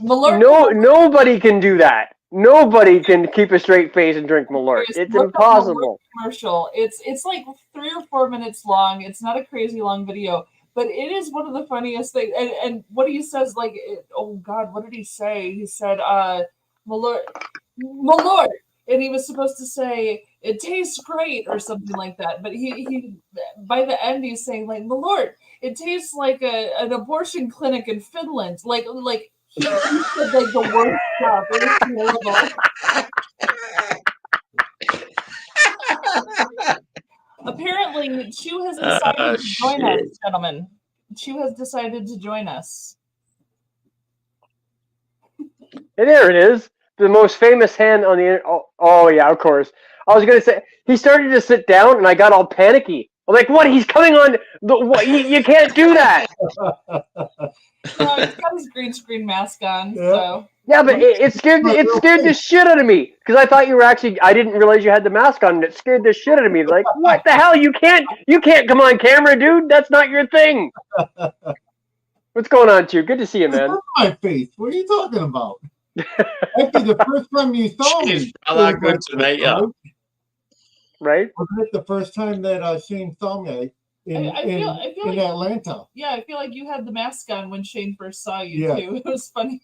Malort. Nobody can do that. Nobody can keep a straight face and drink Malort. It's Look up impossible. Malort commercial. It's like 3 or 4 minutes long. It's not a crazy long video, but it is one of the funniest things. And what he says, like, oh God, what did he say? He said, Malort. And he was supposed to say, it tastes great or something like that. But he by the end, he's saying, like, Malort, it tastes like an abortion clinic in Finland. Like he said, like, the worst stuff. It was horrible. Apparently, Chew has decided to join us, gentlemen. Chew has decided to join us. And there it is. The most famous hand on the internet. Oh, yeah, of course. I was going to say, he started to sit down, and I got all panicky. I'm like, what? He's coming on. You can't do that. No, he's got his green screen mask on, so. Yeah, but it scared the shit out of me because I thought you were actually. I didn't realize you had the mask on, and it scared the shit out of me. Like, what the hell? You can't come on camera, dude. That's not your thing. What's going on, Chew? Good to see you, man. Look at my face. What are you talking about? Actually, the first time you saw me, Cheers, brother. Good to meet you. Right? wasn't it the first time that Shane saw me in I feel like, Atlanta? yeah, I feel like you had the mask on when Shane first saw you Yeah. too. It was funny.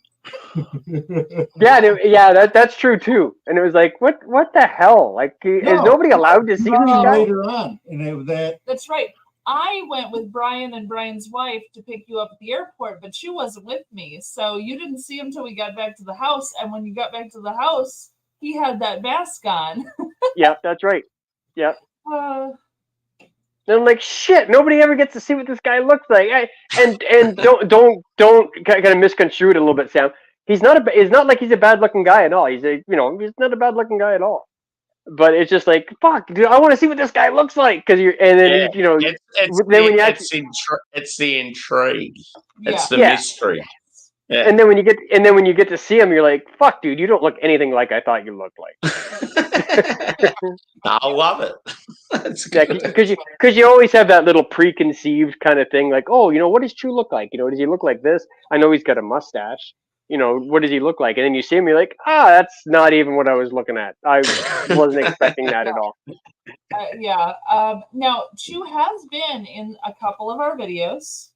Yeah, that's true too. And it was like, what the hell? Like, is No, nobody allowed to see this guy? later on, and it was that. That's right. I went with Brian and Brian's wife to pick you up at the airport, but she wasn't with me. So you didn't see him till we got back to the house. And when you got back to the house, he had that mask on. Yeah, that's right. Yeah. Uh, And I'm like, shit, nobody ever gets to see what this guy looks like. And don't kind of misconstrue it a little bit, Sam. It's not like he's a bad looking guy at all. He's he's not a bad looking guy at all. But it's just like, fuck, dude, I want to see what this guy looks like it's the intrigue. It's the Yeah. mystery. Yeah. And then when you get to see him, you're like, fuck, dude, you don't look anything like I thought you looked like. I love it. That's Yeah, good. because you always have that little preconceived kind of thing, like, oh, what does Chew look like? Does he look like this? I know he's got a mustache. What does he look like? And then you see him, you're like, that's not even what I was looking at. I wasn't expecting that at all. yeah. Now, Chew has been in a couple of our videos.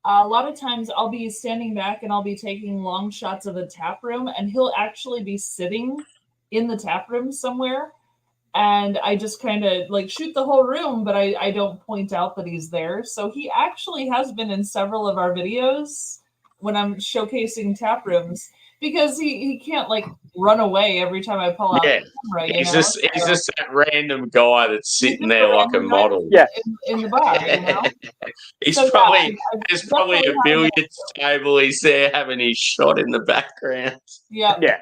A lot of times I'll be standing back and I'll be taking long shots of the tap room, and he'll actually be sitting in the tap room somewhere. And I just kind of like shoot the whole room, but I don't point out that he's there. So he actually has been in several of our videos when I'm showcasing tap rooms, because he can't like run away every time I pull out Yeah. the camera. He's just that random guy that's sitting there like a model. Yeah. in the bar, He's So, probably I've there's probably a definitely had billiards table. He's there having his shot in the background. Yeah, Yeah.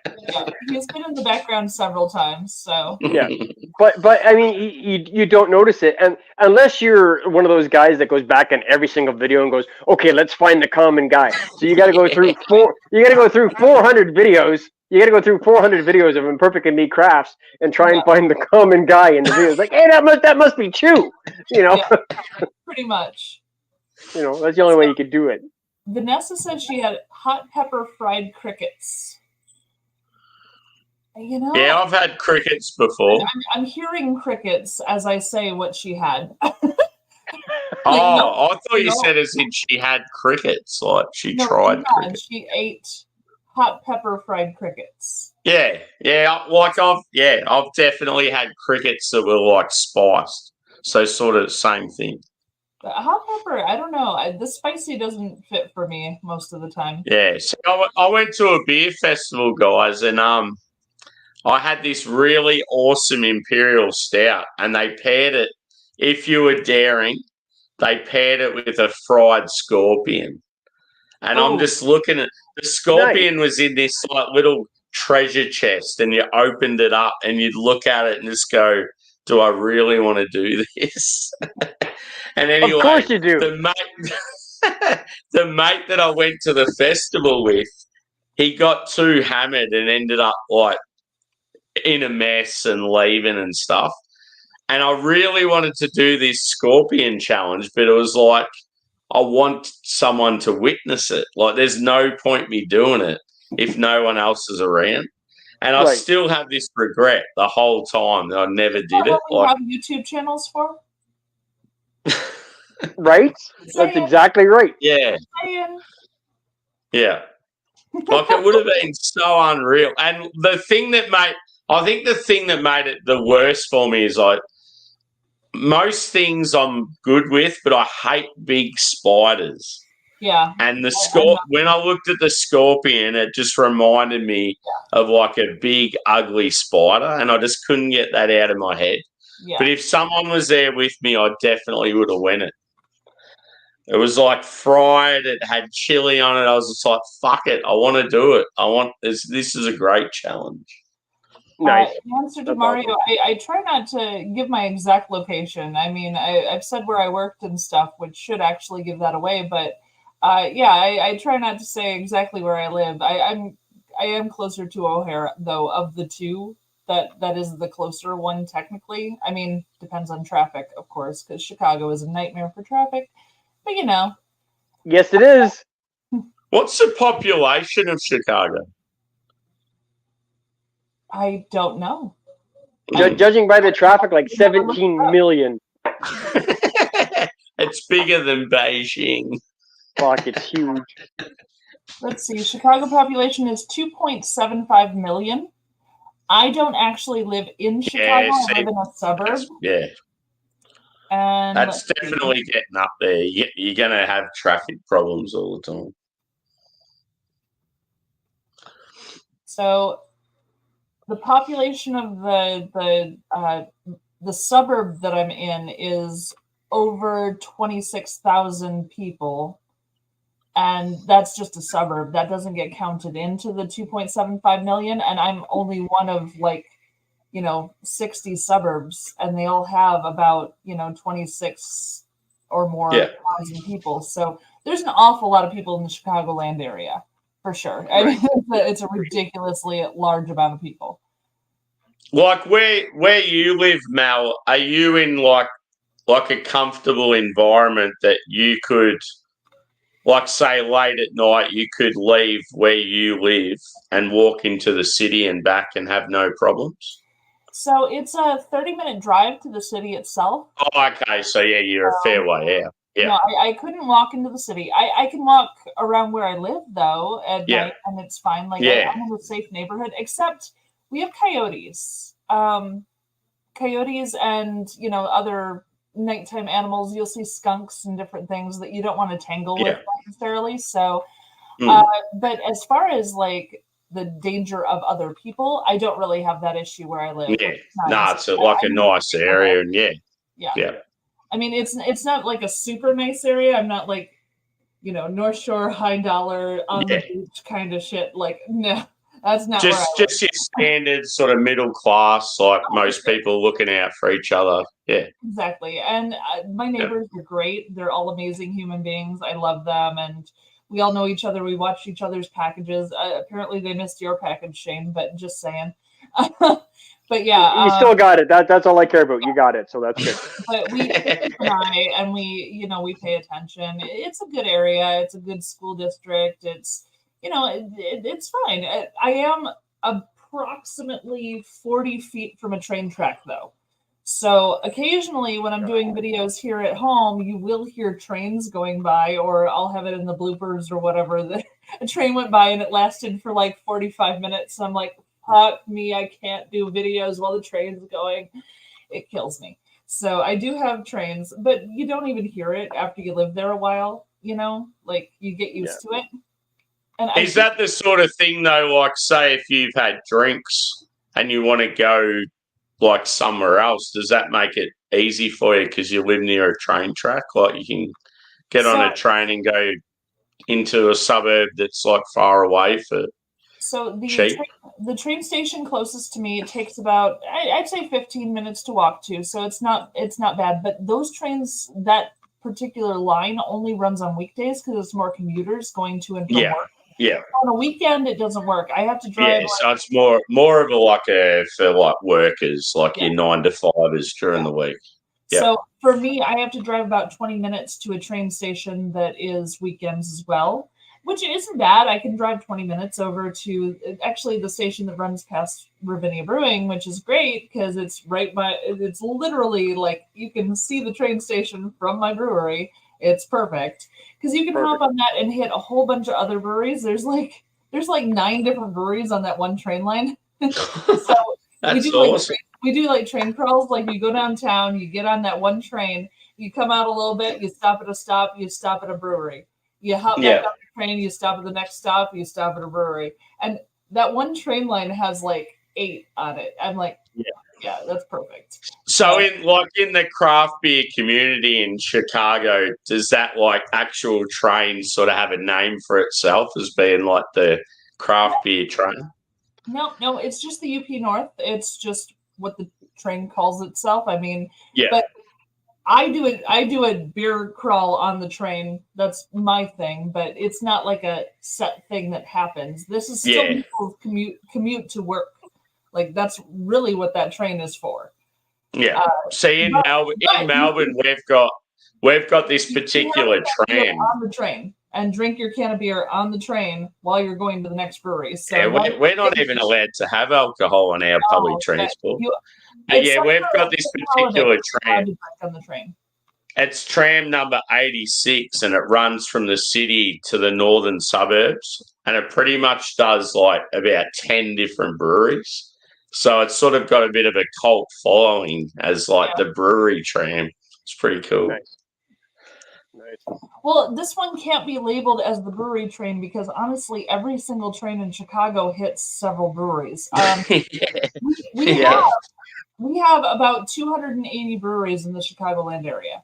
he's been in the background several times. So Yeah. But I mean, you don't notice it, and unless you're one of those guys that goes back in every single video and goes, okay, let's find the common guy. So you got to go through 400 videos. You got to go through 400 videos of Imperfect and Me crafts and try and find the common guy in the videos. Like, hey, that must be Chew. Yeah, pretty much. That's the only way you could do it. Vanessa said she had hot pepper fried crickets. Yeah, I've had crickets before. I'm hearing crickets as I say what she had. I thought you said as in she had crickets, like she tried crickets. She ate hot pepper fried crickets. Yeah, I've definitely had crickets that were like spiced, so sort of same thing. But hot pepper, I don't know. The spicy doesn't fit for me most of the time. Yeah, so I went to a beer festival, guys, and I had this really awesome Imperial Stout, and they paired it, if you were daring, they paired it with a fried scorpion. And I'm just looking at the scorpion was in this like little treasure chest, and you opened it up and you'd look at it and just go, do I really want to do this? And anyway, of course you do. The mate that I went to the festival with, he got too hammered and ended up like in a mess and leaving and stuff. And I really wanted to do this scorpion challenge, but it was like, I want someone to witness it. Like, there's no point me doing it if no one else is around. And I still have this regret the whole time that I never did it. What we have YouTube channels for? Right? That's exactly right. Yeah. Yeah. Like, it would have been so unreal. And the thing that made it the worst for me is like, most things I'm good with, but I hate big spiders. Yeah. And when I looked at the scorpion, it just reminded me of like a big, ugly spider, and I just couldn't get that out of my head. Yeah. But if someone was there with me, I definitely would have went it. It was like fried. It had chili on it. I was just like, fuck it. I want to do it. I want this. This is a great challenge. Nice. In answer to Mario, I try not to give my exact location. I mean, I've said where I worked and stuff, which should actually give that away. But I try not to say exactly where I live. I am closer to O'Hare, though, of the two. That is the closer one, technically. I mean, depends on traffic, of course, because Chicago is a nightmare for traffic. But Yes, it is. What's the population of Chicago? I don't know. Judging by the traffic, like 17 million. It's bigger than Beijing. Fuck, it's huge. Let's see. Chicago population is 2.75 million. I don't actually live in Chicago. I live in a suburb. Yeah, And that's definitely getting up there. You're going to have traffic problems all the time. So the population of the suburb that I'm in is over 26,000 people. And that's just a suburb. That doesn't get counted into the 2.75 million. And I'm only one of 60 suburbs, and they all have about, 26 or more thousand people. So there's an awful lot of people in the Chicagoland area, for sure. I mean, it's a ridiculously large amount of people. Like where you live, Mal, are you in like a comfortable environment that you could, like, say late at night, you could leave where you live and walk into the city and back and have no problems? So it's a 30-minute drive to the city itself. Oh, okay. So yeah, you're a fair way out. Yeah. No, I couldn't walk into the city. I can walk around where I live though at night, and it's fine. Like I'm in a safe neighborhood, except we have coyotes. Coyotes and other nighttime animals. You'll see skunks and different things that you don't want to tangle with necessarily. So, but as far as like the danger of other people, I don't really have that issue where I live. Yeah, it's like a nice area, and yeah. I mean, it's not like a super nice area. I'm not like, North Shore, high dollar on the beach kind of shit. Like, no, that's not just your standard sort of middle class, like most people looking out for each other. Yeah, exactly. And my neighbors are great. They're all amazing human beings. I love them, and we all know each other. We watch each other's packages. Apparently, they missed your package, Shane. But just saying. But yeah, you still got it. That's all I care about. You got it, so that's good. But we keep an eye, and we pay attention. It's a good area. It's a good school district. It's it's fine. I am approximately 40 feet from a train track, though. So occasionally when I'm doing videos here at home, you will hear trains going by, or I'll have it in the bloopers or whatever. A train went by and it lasted for like 45 minutes. I'm like, fuck me, I can't do videos while the train's going. It kills me. So I do have trains, but you don't even hear it after you live there a while, like you get used to it. And is that the sort of thing though, like say if you've had drinks and you want to go like somewhere else, does that make it easy for you because you live near a train track? Like you can get on a train and go into a suburb that's like far away for cheap? The train station closest to me, it takes about I'd say 15 minutes to walk to, so it's not bad. But those trains, that particular line only runs on weekdays because it's more commuters going to and from work. Yeah. On a weekend, it doesn't work. I have to drive. Yeah, so it's more of a for like workers, like your 9 to 5ers during the week. Yeah. So for me, I have to drive about 20 minutes to a train station that is weekends as well, which isn't bad. I can drive 20 minutes over to actually the station that runs past Ravinia Brewing, which is great because it's it's literally like you can see the train station from my brewery. It's perfect because you can hop on that and hit a whole bunch of other breweries. There's like 9 different breweries on that one train line. So that's awesome. We do like train crawls. Like you go downtown, you get on that one train, you come out a little bit, you stop at a stop, you stop at a brewery. You hop back on the train, you stop at the next stop, you stop at a brewery. And that one train line has like 8 on it. I'm like, yeah, that's perfect. So in the craft beer community in Chicago, does that like actual train sort of have a name for itself as being like the craft beer train? No, it's just the UP North. It's just what the train calls itself. I mean, but I do a beer crawl on the train. That's my thing, but it's not like a set thing that happens. This is still people commute to work. Like that's really what that train is for. Yeah. See, in Melbourne, we've got this particular train on the train and drink your can of beer on the train while you're going to the next brewery. So we're not even allowed to have alcohol on our public transport. We've got this particular train. On the train. It's tram number 86, and it runs from the city to the northern suburbs, and it pretty much does like about 10 different breweries. So it's sort of got a bit of a cult following as like the brewery tram. It's pretty cool. Nice. Nice. Well, this one can't be labeled as the brewery train because honestly, every single train in Chicago hits several breweries. We have about 280 breweries in the Chicagoland area.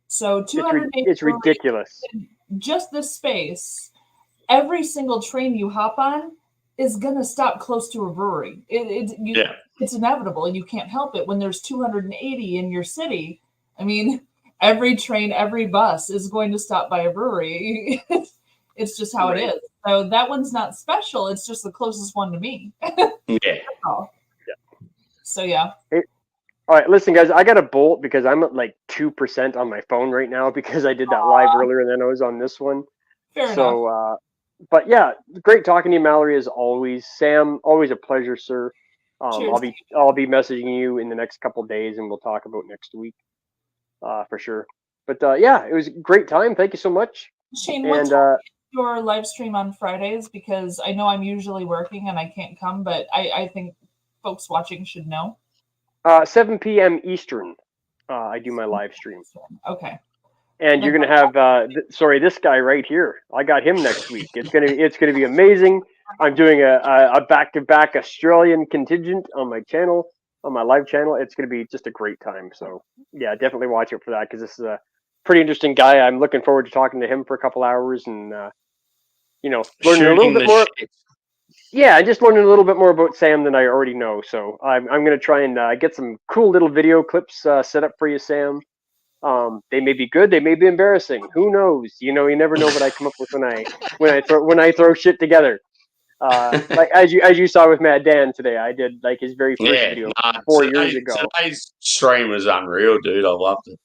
So 280 It's ridiculous. Just this space, every single train you hop on is going to stop close to a brewery. It's inevitable. You can't help it when there's 280 in your city. I mean, every train, every bus is going to stop by a brewery. It's just how it is. So that one's not special. It's just the closest one to me. So, yeah. All right, listen, guys, I got to bolt because I'm at like 2% on my phone right now because I did that live earlier and then I was on this one. Fair enough. But yeah, great talking to you, Mallory, as always. Sam, always a pleasure, sir. I'll be messaging you in the next couple of days and we'll talk about next week for sure. But yeah, it was a great time. Thank you so much. Shane, what time is your live stream on Fridays? Because I know I'm usually working and I can't come, but I think folks watching should know. 7 p.m. Eastern, I do my live stream. Okay. And you're gonna have this guy right here. I got him next week. It's gonna be amazing. I'm doing a back-to-back Australian contingent on my channel, on my live channel. It's gonna be just a great time. So yeah, definitely watch out for that because this is a pretty interesting guy. I'm looking forward to talking to him for a couple hours and learning a little bit more. Yeah, I just learning a little bit more about Sam than I already know. So I'm going to try and get some cool little video clips set up for you, Sam. They may be good, they may be embarrassing. Who knows? You never know what I come up with when I throw shit together. Like as you saw with Mad Dan today, I did like his very first video 4 years ago. Today's stream was unreal, dude. I loved it.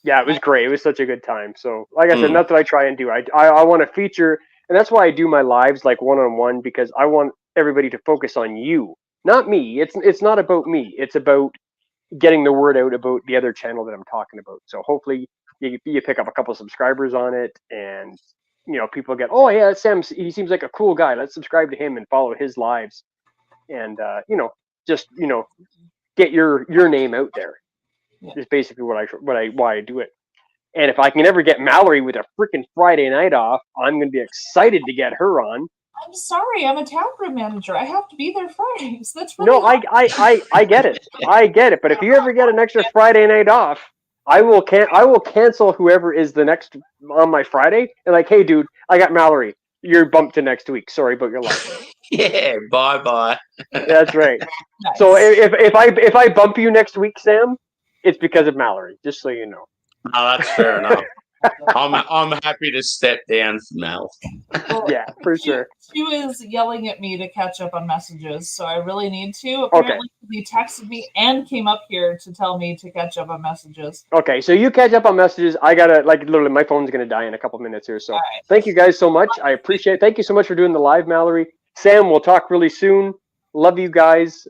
Yeah, it was great. It was such a good time. So, like I said, not that I try and do. I want to feature. And that's why I do my lives like one-on-one because I want everybody to focus on you, not me. It's not about me. It's about getting the word out about the other channel that I'm talking about. So hopefully you pick up a couple subscribers on it and, people get, oh yeah, Sam, he seems like a cool guy. Let's subscribe to him and follow his lives. And, get your name out there is basically why I do it. And if I can ever get Mallory with a freaking Friday night off, I'm going to be excited to get her on. I'm sorry, I'm a taproom manager. I have to be there Fridays. That's really no, I get it. I get it. But if you ever get an extra Friday night off, I will cancel whoever is the next on my Friday. And like, hey, dude, I got Mallory. You're bumped to next week. Sorry about your life. Yeah, bye. That's right. nice. So if I bump you next week, Sam, it's because of Mallory. Just so you know. Oh, that's fair enough. I'm happy to step down from Mel. Well, yeah, for sure. She was yelling at me to catch up on messages, so I really need to. Apparently, he texted me and came up here to tell me to catch up on messages. Okay, so you catch up on messages. I gotta literally, my phone's gonna die in a couple minutes here. So Thank you guys so much. I appreciate it. Thank you so much for doing the live, Mallory. Sam, we'll talk really soon. Love you guys.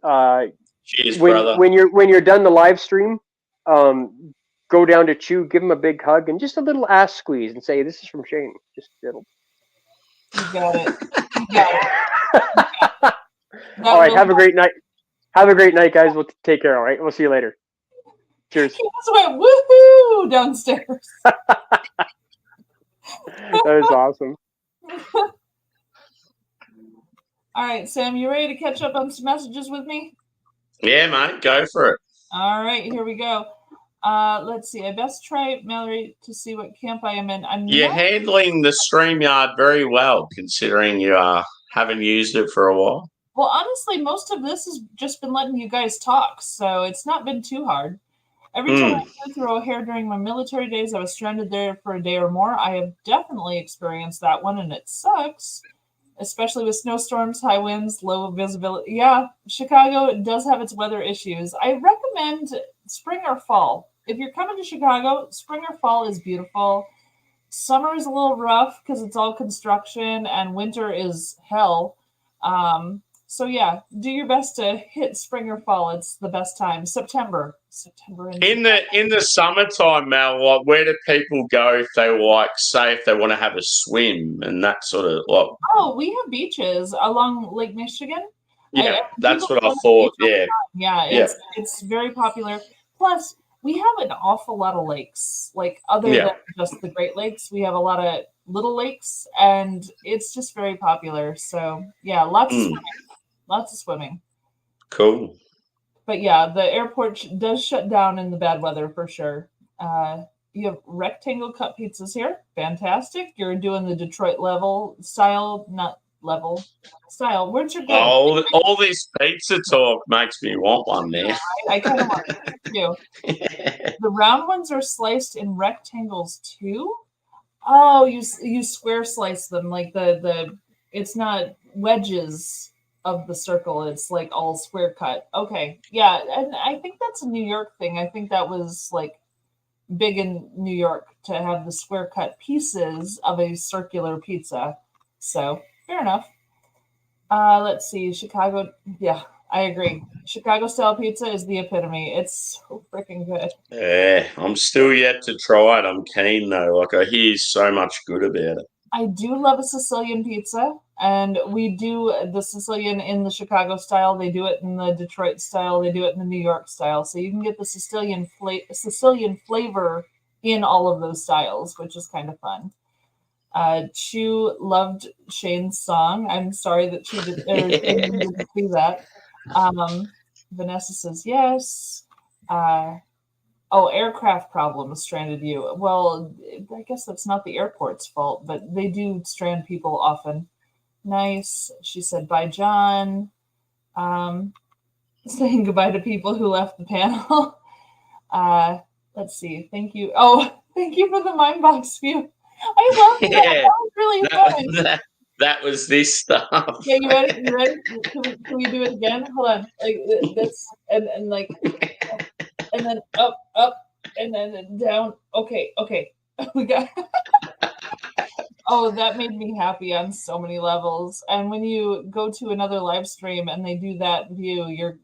Cheers, brother. When you're done the live stream, go down to Chew, give him a big hug, and just a little ass squeeze, and say, "This is from Shane." Just it'll. You got it. All right, have a great night. Have a great night, guys. We'll take care. All right, we'll see you later. Cheers. He just went woohoo downstairs. That is awesome. All right, Sam, you ready to catch up on some messages with me? Yeah, mate, go for it. All right, here we go. Let's see. I best try Mallory to see what camp I am in. You're handling the StreamYard very well, considering you haven't used it for a while. Well, honestly, most of this has just been letting you guys talk, so it's not been too hard. Every time I flew through O'Hare during my military days, I was stranded there for a day or more. I have definitely experienced that one, and it sucks, especially with snowstorms, high winds, low visibility. Yeah, Chicago does have its weather issues. I recommend spring or fall. If you're coming to Chicago, spring or fall is beautiful. Summer is a little rough because it's all construction, and winter is hell. So yeah, do your best to hit spring or fall. It's the best time. September. In the summertime, Mel, like where do people go if they say if they want to have a swim and that sort of like? Oh, we have beaches along Lake Michigan. Yeah, that's what I thought. Yeah, yeah, it's very popular. Plus, we have an awful lot of lakes. Like other than just the Great Lakes, we have a lot of little lakes, and it's just very popular. So yeah, lots of swimming. Cool. But yeah, the airport does shut down in the bad weather for sure. You have rectangle cut pizzas here. Fantastic. You're doing the Detroit style. Where'd you go? All this pizza talk makes me want one now. I kind of want it too. The round ones are sliced in rectangles too. Oh, you square slice them like the it's not wedges of the circle. It's like all square cut. Okay, yeah, and I think that's a New York thing. I think that was like big in New York to have the square cut pieces of a circular pizza. So fair enough. Let's see, Chicago. Yeah, I agree. Chicago style pizza is the epitome. It's so freaking good. Yeah, I'm still yet to try it. I'm keen though. Like I hear so much good about it. I do love a Sicilian pizza, and we do the Sicilian in the Chicago style. They do it in the Detroit style. They do it in the New York style. So you can get the Sicilian flavor in all of those styles, which is kind of fun. Chu loved Shane's song. I'm sorry that she didn't see that. Vanessa says yes. Aircraft problems stranded you. Well, I guess that's not the airport's fault, but they do strand people often. Nice. She said bye, John. Saying goodbye to people who left the panel. Let's see. Thank you. Oh, thank you for the Mindbox view. I love that. Yeah, that was really fun. That was this stuff. Yeah, you ready? Can we do it again? Hold on. Like this and like and then up and then down. Okay. We got Oh, that made me happy on so many levels. And when you go to another live stream and they do that view,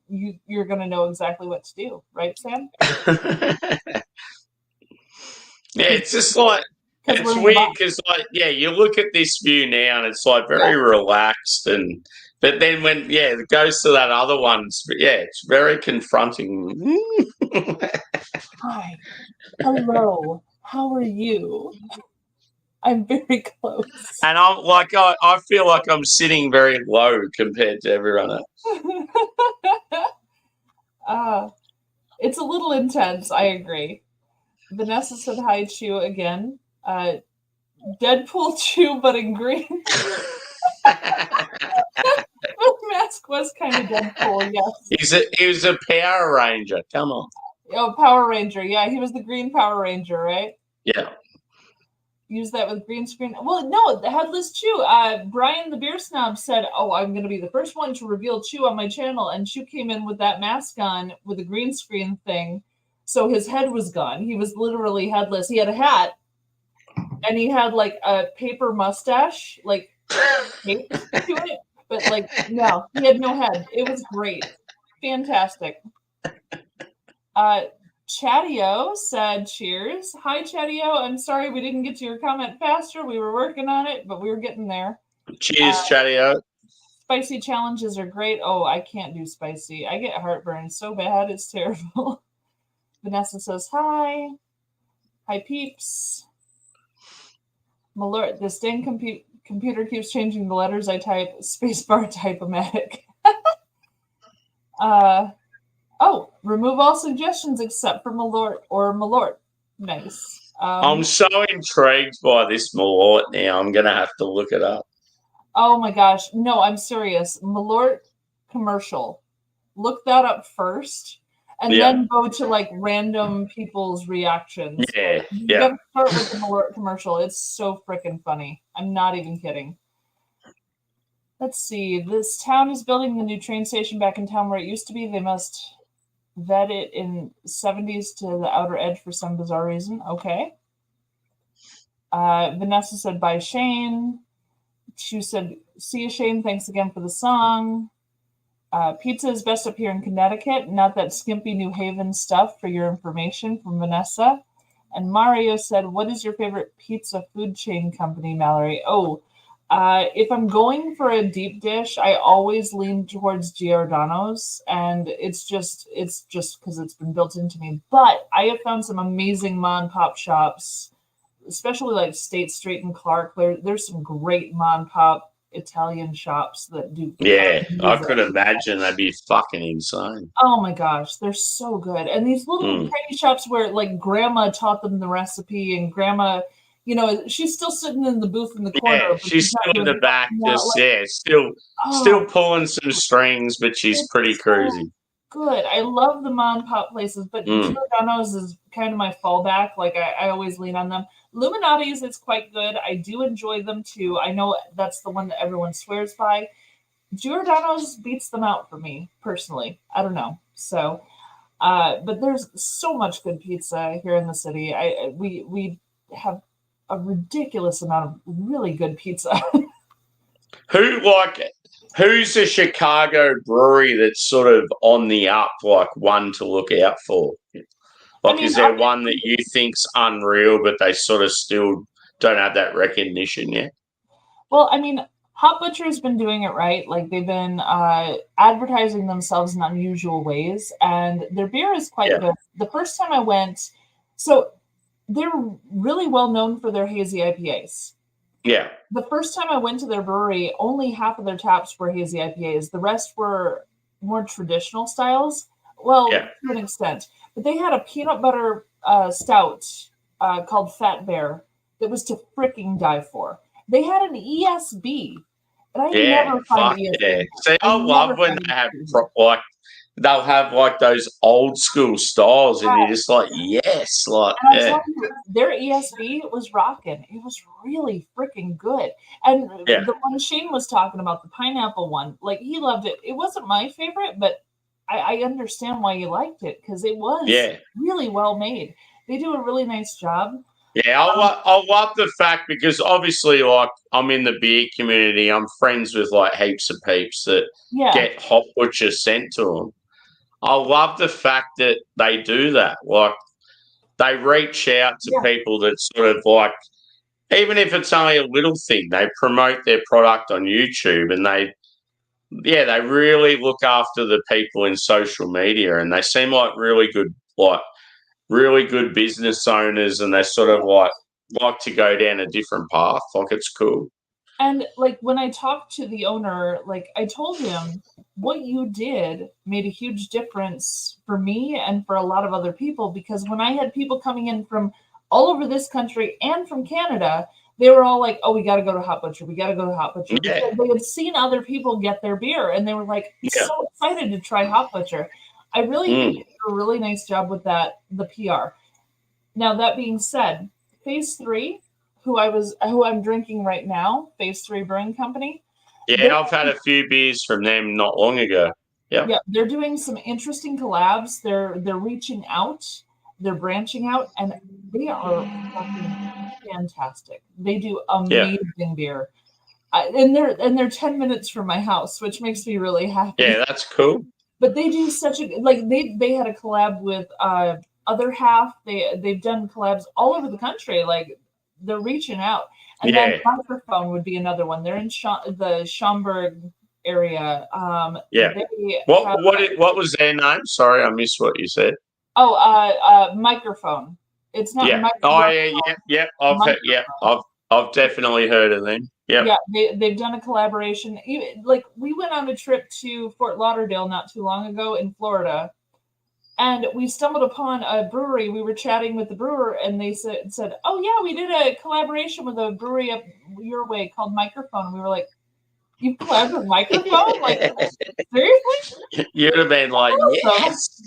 you're gonna know exactly what to do, right, Sam? Yeah, it's just like it's weird because, like, yeah, you look at this view now and it's like very relaxed, but then when it goes to that other one, it's very confronting. Hi, hello, how are you? I'm very close, and I'm like, I feel like I'm sitting very low compared to everyone else. It's a little intense. I agree. Vanessa said hi, Chew again. Deadpool Chew, but in green. The mask was kind of Deadpool, yes. He was a Power Ranger. Come on. Oh, Power Ranger. Yeah, he was the green Power Ranger, right? Yeah. Use that with green screen. Well, no, the Headless Chew. Brian the Beer Snob said, I'm going to be the first one to reveal Chew on my channel. And Chew came in with that mask on with a green screen thing. So his head was gone. He was literally headless. He had a hat. And he had like a paper mustache, like tape to it. But like, no, he had no head. It was great. Fantastic. Chatio said cheers. Hi, Chatio. I'm sorry we didn't get to your comment faster. We were working on it, but we were getting there. Cheers, Chatio. Spicy challenges are great. Oh, I can't do spicy. I get heartburn so bad. It's terrible. Vanessa says hi. Hi, peeps. Malort, this dang computer keeps changing the letters I type. Spacebar type-o-matic. Remove all suggestions except for Malort. Nice. I'm so intrigued by this Malort now. I'm going to have to look it up. Oh my gosh. No, I'm serious. Malort commercial. Look that up first. And then go to like random people's reactions. Yeah. You gotta start with the Malort commercial. It's so freaking funny. I'm not even kidding. Let's see. This town is building the new train station back in town where it used to be. They must vet it in 70s to the outer edge for some bizarre reason. Okay. Vanessa said bye, Shane. She said, see you, Shane. Thanks again for the song. Pizza is best up here in Connecticut, not that skimpy New Haven stuff, for your information, from Vanessa. And Mario said, what is your favorite pizza food chain company, Mallory? Oh, if I'm going for a deep dish, I always lean towards Giordano's, and it's just because it's been built into me. But I have found some amazing mom and pop shops, especially like State Street and Clark. There's some great mom and pop Italian shops that do. Yeah, I could imagine that'd be fucking insane. Oh my gosh, they're so good. And these little tiny shops where like grandma taught them the recipe, and grandma, you know, she's still sitting in the booth in the corner. Yeah, she's still in the back, still pulling some strings, but she's pretty crazy. Good. I love the mom and pop places, but Giordano's is kind of my fallback. Like I always lean on them. Illuminati's is quite good. I do enjoy them too. I know that's the one that everyone swears by. Giordano's beats them out for me personally. I don't know. So, but there's so much good pizza here in the city. We have a ridiculous amount of really good pizza. Who's a Chicago brewery that's sort of on the up, like one to look out for? Like, is there one that you think's unreal, but they sort of still don't have that recognition yet? Well, I mean, Hot Butcher's been doing it right. Like, they've been advertising themselves in unusual ways, and their beer is quite good. The first time I went, so they're really well known for their hazy IPAs. Yeah. The first time I went to their brewery, only half of their taps were hazy IPAs. The rest were more traditional styles. Well, to an extent. But they had a peanut butter stout called Fat Bear that was to freaking die for. They had an ESB. And I never find ESB. Yeah. See, I love when they have, like, they'll have, like, those old school styles, and you're just like, yes. Like, and I'm telling you, their ESB was rocking. It was really freaking good. And the one Shane was talking about, the pineapple one, like, he loved it. It wasn't my favorite, but I understand why you liked it, because it was really well made. They do a really nice job. Yeah, I love the fact, because obviously, like, I'm in the beer community. I'm friends with, like, heaps of peeps that get Hot Butcher sent to them. I love the fact that they do that. Like, they reach out to people that sort of, like, even if it's only a little thing, they promote their product on YouTube, and they really look after the people in social media, and they seem like really good business owners, and they sort of like to go down a different path. Like, it's cool. And like, when I talked to the owner, like, I told him what you did made a huge difference for me and for a lot of other people, because when I had people coming in from all over this country and from Canada, they were all like, oh, we got to go to Hot Butcher. We got to go to Hot Butcher. Yeah. They had seen other people get their beer, and they were like, so excited to try Hot Butcher. I really think they did a really nice job with the PR. Now, that being said, Phase 3, who I'm drinking right now, Phase 3 Brewing Company. Yeah, I've had a few beers from them not long ago. Yeah. Yeah, they're doing some interesting collabs. They're reaching out, they're branching out, and they are fucking fantastic. They do amazing beer. And they're 10 minutes from my house, which makes me really happy. Yeah, that's cool. But they do such a, like, they had a collab with Other Half. They've done collabs all over the country. Like, they're reaching out. And then Microphone would be another one. They're in the Schaumburg area. What was their name? Sorry, I missed what you said. Oh, Microphone. It's not Microphone. I've definitely heard of them. Yep. Yeah, they've done a collaboration. Like, we went on a trip to Fort Lauderdale not too long ago in Florida, and we stumbled upon a brewery. We were chatting with the brewer, and they said, oh, yeah, we did a collaboration with a brewery up your way called Microphone. We were like, you collabed with Microphone? Like, seriously? You'd have been like, yes.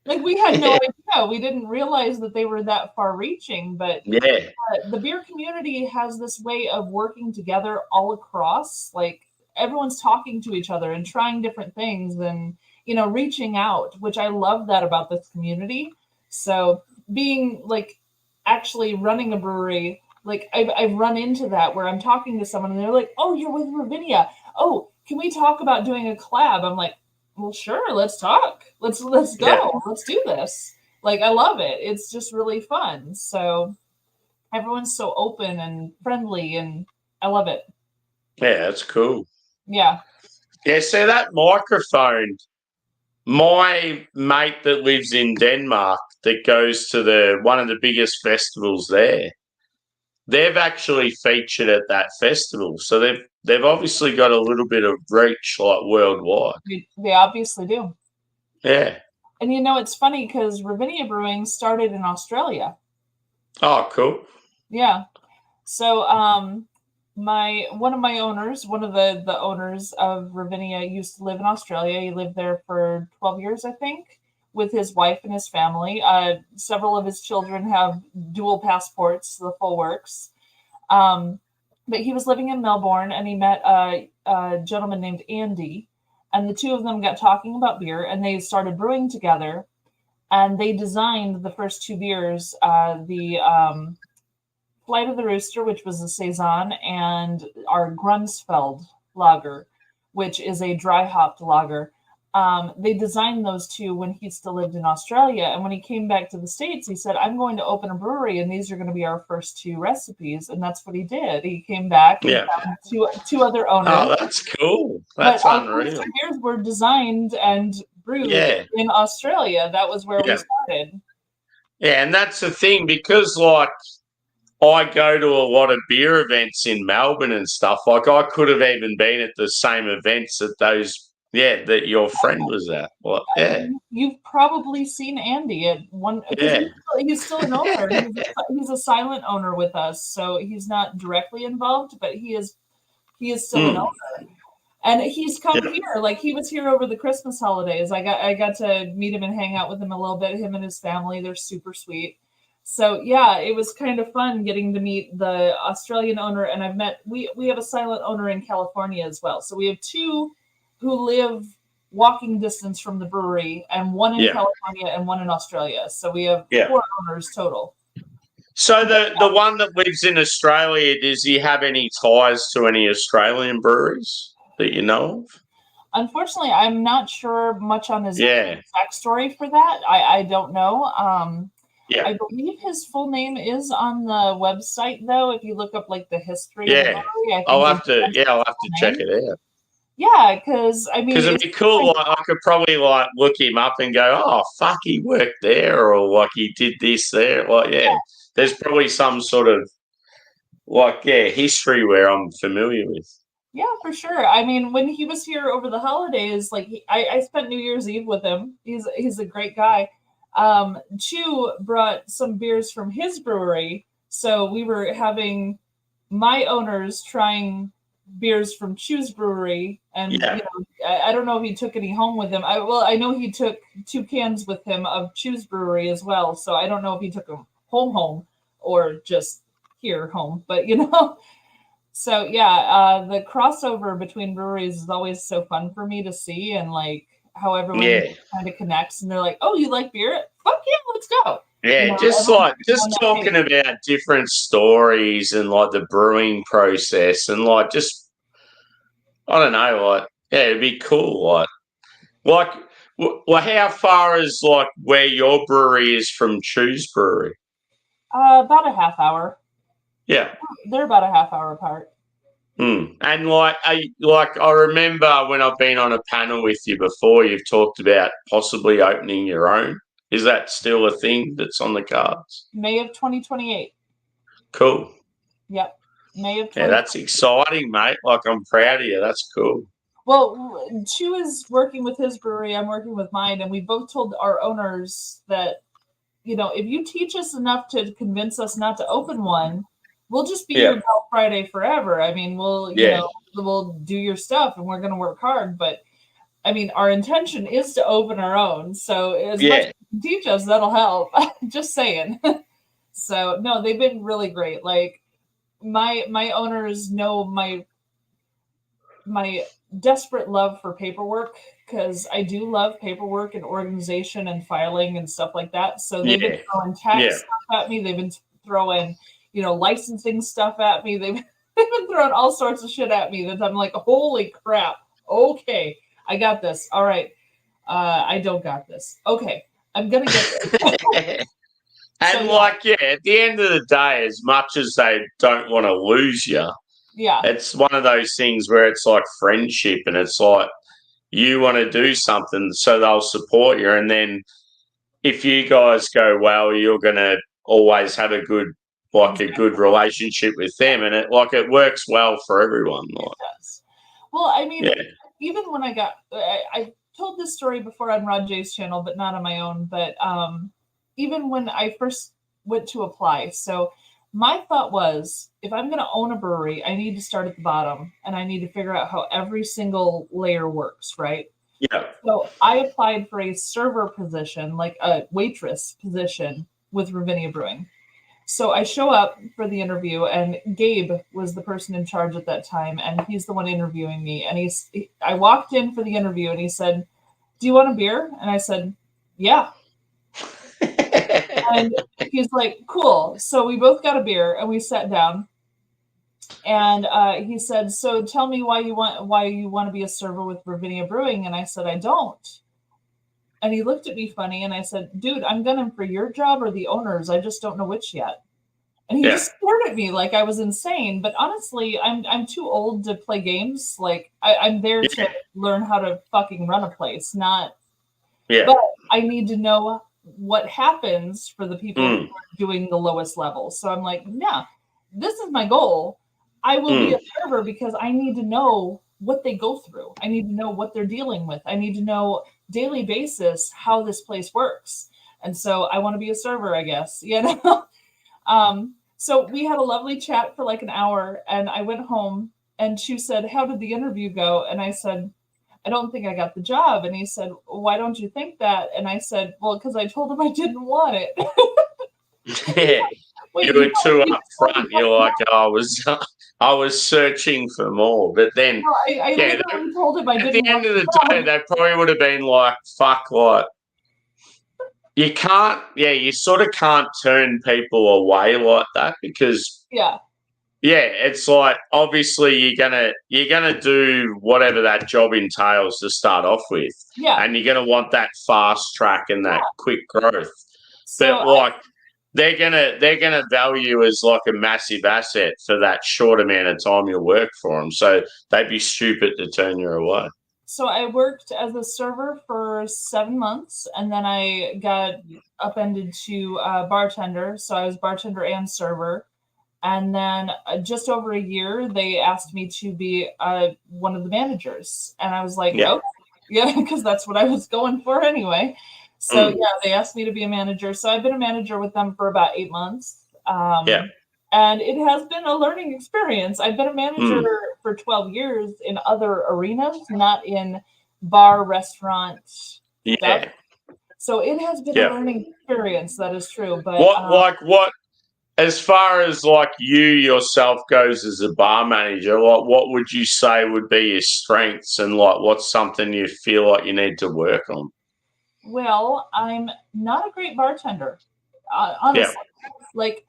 Like, we had no idea. We didn't realize that they were that far-reaching. But the beer community has this way of working together all across. Like, everyone's talking to each other and trying different things and, you know, reaching out, which I love that about this community. So being, like, actually running a brewery, like, I've run into that where I'm talking to someone and they're like, oh, you're with Ravinia. Oh, can we talk about doing a collab? I'm like, well, sure, let's talk. Let's go. Yeah. Let's do this. Like, I love it. It's just really fun. So everyone's so open and friendly, and I love it. Yeah, that's cool. Yeah. Yeah, see that microphone. My mate that lives in Denmark that goes to one of the biggest festivals there, they've actually featured at that festival. So they've obviously got a little bit of reach like worldwide. They obviously do. Yeah. And you know, it's funny because Ravinia Brewing started in Australia. Oh, cool. Yeah. So one of my owners, one of the owners of Ravinia used to live in Australia. He lived there for 12 years, I think, with his wife and his family. Several of his children have dual passports, the full works. But he was living in Melbourne, and he met a gentleman named Andy, and the two of them got talking about beer, and they started brewing together, and they designed the first two beers, the Flight of the Rooster, which was a Saison, and our Grunsfeld lager, which is a dry hopped lager. They designed those two when he still lived in Australia. And when he came back to the States, he said, I'm going to open a brewery, and these are going to be our first two recipes. And that's what he did. He came back and found two other owners. Oh, that's cool. That's unreal. Our first two beers were designed and brewed in Australia. That was where we started. Yeah, and that's the thing, because like I go to a lot of beer events in Melbourne and stuff. Like I could have even been at the same events that that your friend was at. Well, yeah. You've probably seen Andy at one. He's still an owner. He's a silent owner with us, so he's not directly involved, but he is still an owner. And he's come here. Like, he was here over the Christmas holidays. I got to meet him and hang out with him a little bit. Him and his family, they're super sweet. So yeah, it was kind of fun getting to meet the Australian owner, and we have a silent owner in California as well. So we have two who live walking distance from the brewery, and one in California and one in Australia. So we have 4 owners total. So the one that lives in Australia, does he have any ties to any Australian breweries that you know of? Unfortunately, I'm not sure much on his backstory for that. I don't know. I believe his full name is on the website, though. If you look up like the history of the brewery, I'll have to check it out. Yeah, because it'd be cool. Like, I could probably like look him up and go, "Oh, fuck, he worked there," or like he did this there. Like, there's probably some sort of history where I'm familiar with. Yeah, for sure. I mean, when he was here over the holidays, like I spent New Year's Eve with him. He's a great guy. Chu brought some beers from his brewery, so we were having my owners trying beers from Chu's brewery, and I don't know if he took any home with him. I know he took 2 cans with him of Chu's brewery as well, so I don't know if he took them home or just here home, but so the crossover between breweries is always so fun for me to see, and like how everyone kind of connects, and they're like, "Oh, you like beer? Fuck yeah, let's go!" Yeah, just talking about different stories and like the brewing process, and like just I don't know, like it'd be cool. Like how far is like where your brewery is from Chu's brewery? About a half hour. Yeah, they're about a half hour apart. And I remember when I've been on a panel with you before, you've talked about possibly opening your own. Is that still a thing that's on the cards? May of 2028. Cool. Yep. May of 2028. Yeah, that's exciting, mate. Like, I'm proud of you. That's cool. Well, Chu is working with his brewery. I'm working with mine. And we both told our owners that, if you teach us enough to convince us not to open one, we'll just be here till Friday forever. I mean, we'll do your stuff and we're going to work hard. But I mean, our intention is to open our own. So as much as you can teach us, that'll help. Just saying. So no, they've been really great. Like my owners know my desperate love for paperwork, because I do love paperwork and organization and filing and stuff like that. So they've been throwing tax stuff at me. They've been throwing, licensing stuff at me. They've been throwing all sorts of shit at me that I'm like, holy crap. Okay, I got this. All right. I don't got this. Okay, I'm gonna get this. And So, like, yeah, at the end of the day, as much as they don't want to lose you, yeah, it's one of those things where it's like friendship, and it's like you want to do something, so they'll support you. And then if you guys go well, you're going to always have a good relationship with them, and it works well for everyone. Like, does. Well, I mean, yeah, even when I told this story before on Rod J's channel, but not on my own. But even when I first went to apply, so my thought was, if I'm going to own a brewery, I need to start at the bottom, and I need to figure out how every single layer works, right? yeah, So I applied for a server position, like a waitress position with Ravinia Brewing. So I show up for the interview, and Gabe was the person in charge at that time, and he's the one interviewing me. And I walked in for the interview, and he said, "Do you want a beer?" And I said, "Yeah." And he's like, "Cool." So we both got a beer, and we sat down. And he said, "So tell me why you want to be a server with Ravinia Brewing." And I said, "I don't." And he looked at me funny, and I said, "Dude, I'm gunning for your job or the owner's. I just don't know which yet." And he just stared at me like I was insane. But honestly, I'm too old to play games. Like I'm there to learn how to fucking run a place, not. yeah, But I need to know what happens for the people who are doing the lowest level. So I'm like, yeah, this is my goal. I will be a server because I need to know what they go through. I need to know what they're dealing with. I need to know daily basis how this place works. And so I want to be a server, I guess, you know? So we had a lovely chat for like an hour, and I went home, and she said, "How did the interview go?" And I said, "I don't think I got the job." And he said, "Why don't you think that?" And I said, "Well, because I told him I didn't want it." yeah. Wait, You were too upfront. You're like, I was searching for more, but then No, I literally told him I at didn't the end want of the the day, job. they probably would have been like, "Fuck, like." You can't, you sort of can't turn people away like that because, Yeah, it's like obviously you're gonna do whatever that job entails to start off with, yeah. and you're gonna want that fast track and that quick growth. So But like they're gonna value as like a massive asset for that short amount of time you work for them. So they'd be stupid to turn you away. So I worked as a server for 7 months, and then I got upended to bartender. So I was bartender and server. And then just over a year, they asked me to be one of the managers. And I was like, Yeah. "Oh, yeah," because that's what I was going for anyway. So yeah, they asked me to be a manager. So I've been a manager with them for about 8 months. And it has been a learning experience. I've been a manager for 12 years in other arenas, not in bar, restaurant stuff. So it has been a learning experience. That is true. But what as far as like you yourself goes as a bar manager, like what would you say would be your strengths, and like what's something you feel like you need to work on? Well, I'm not a great bartender, honestly. Like,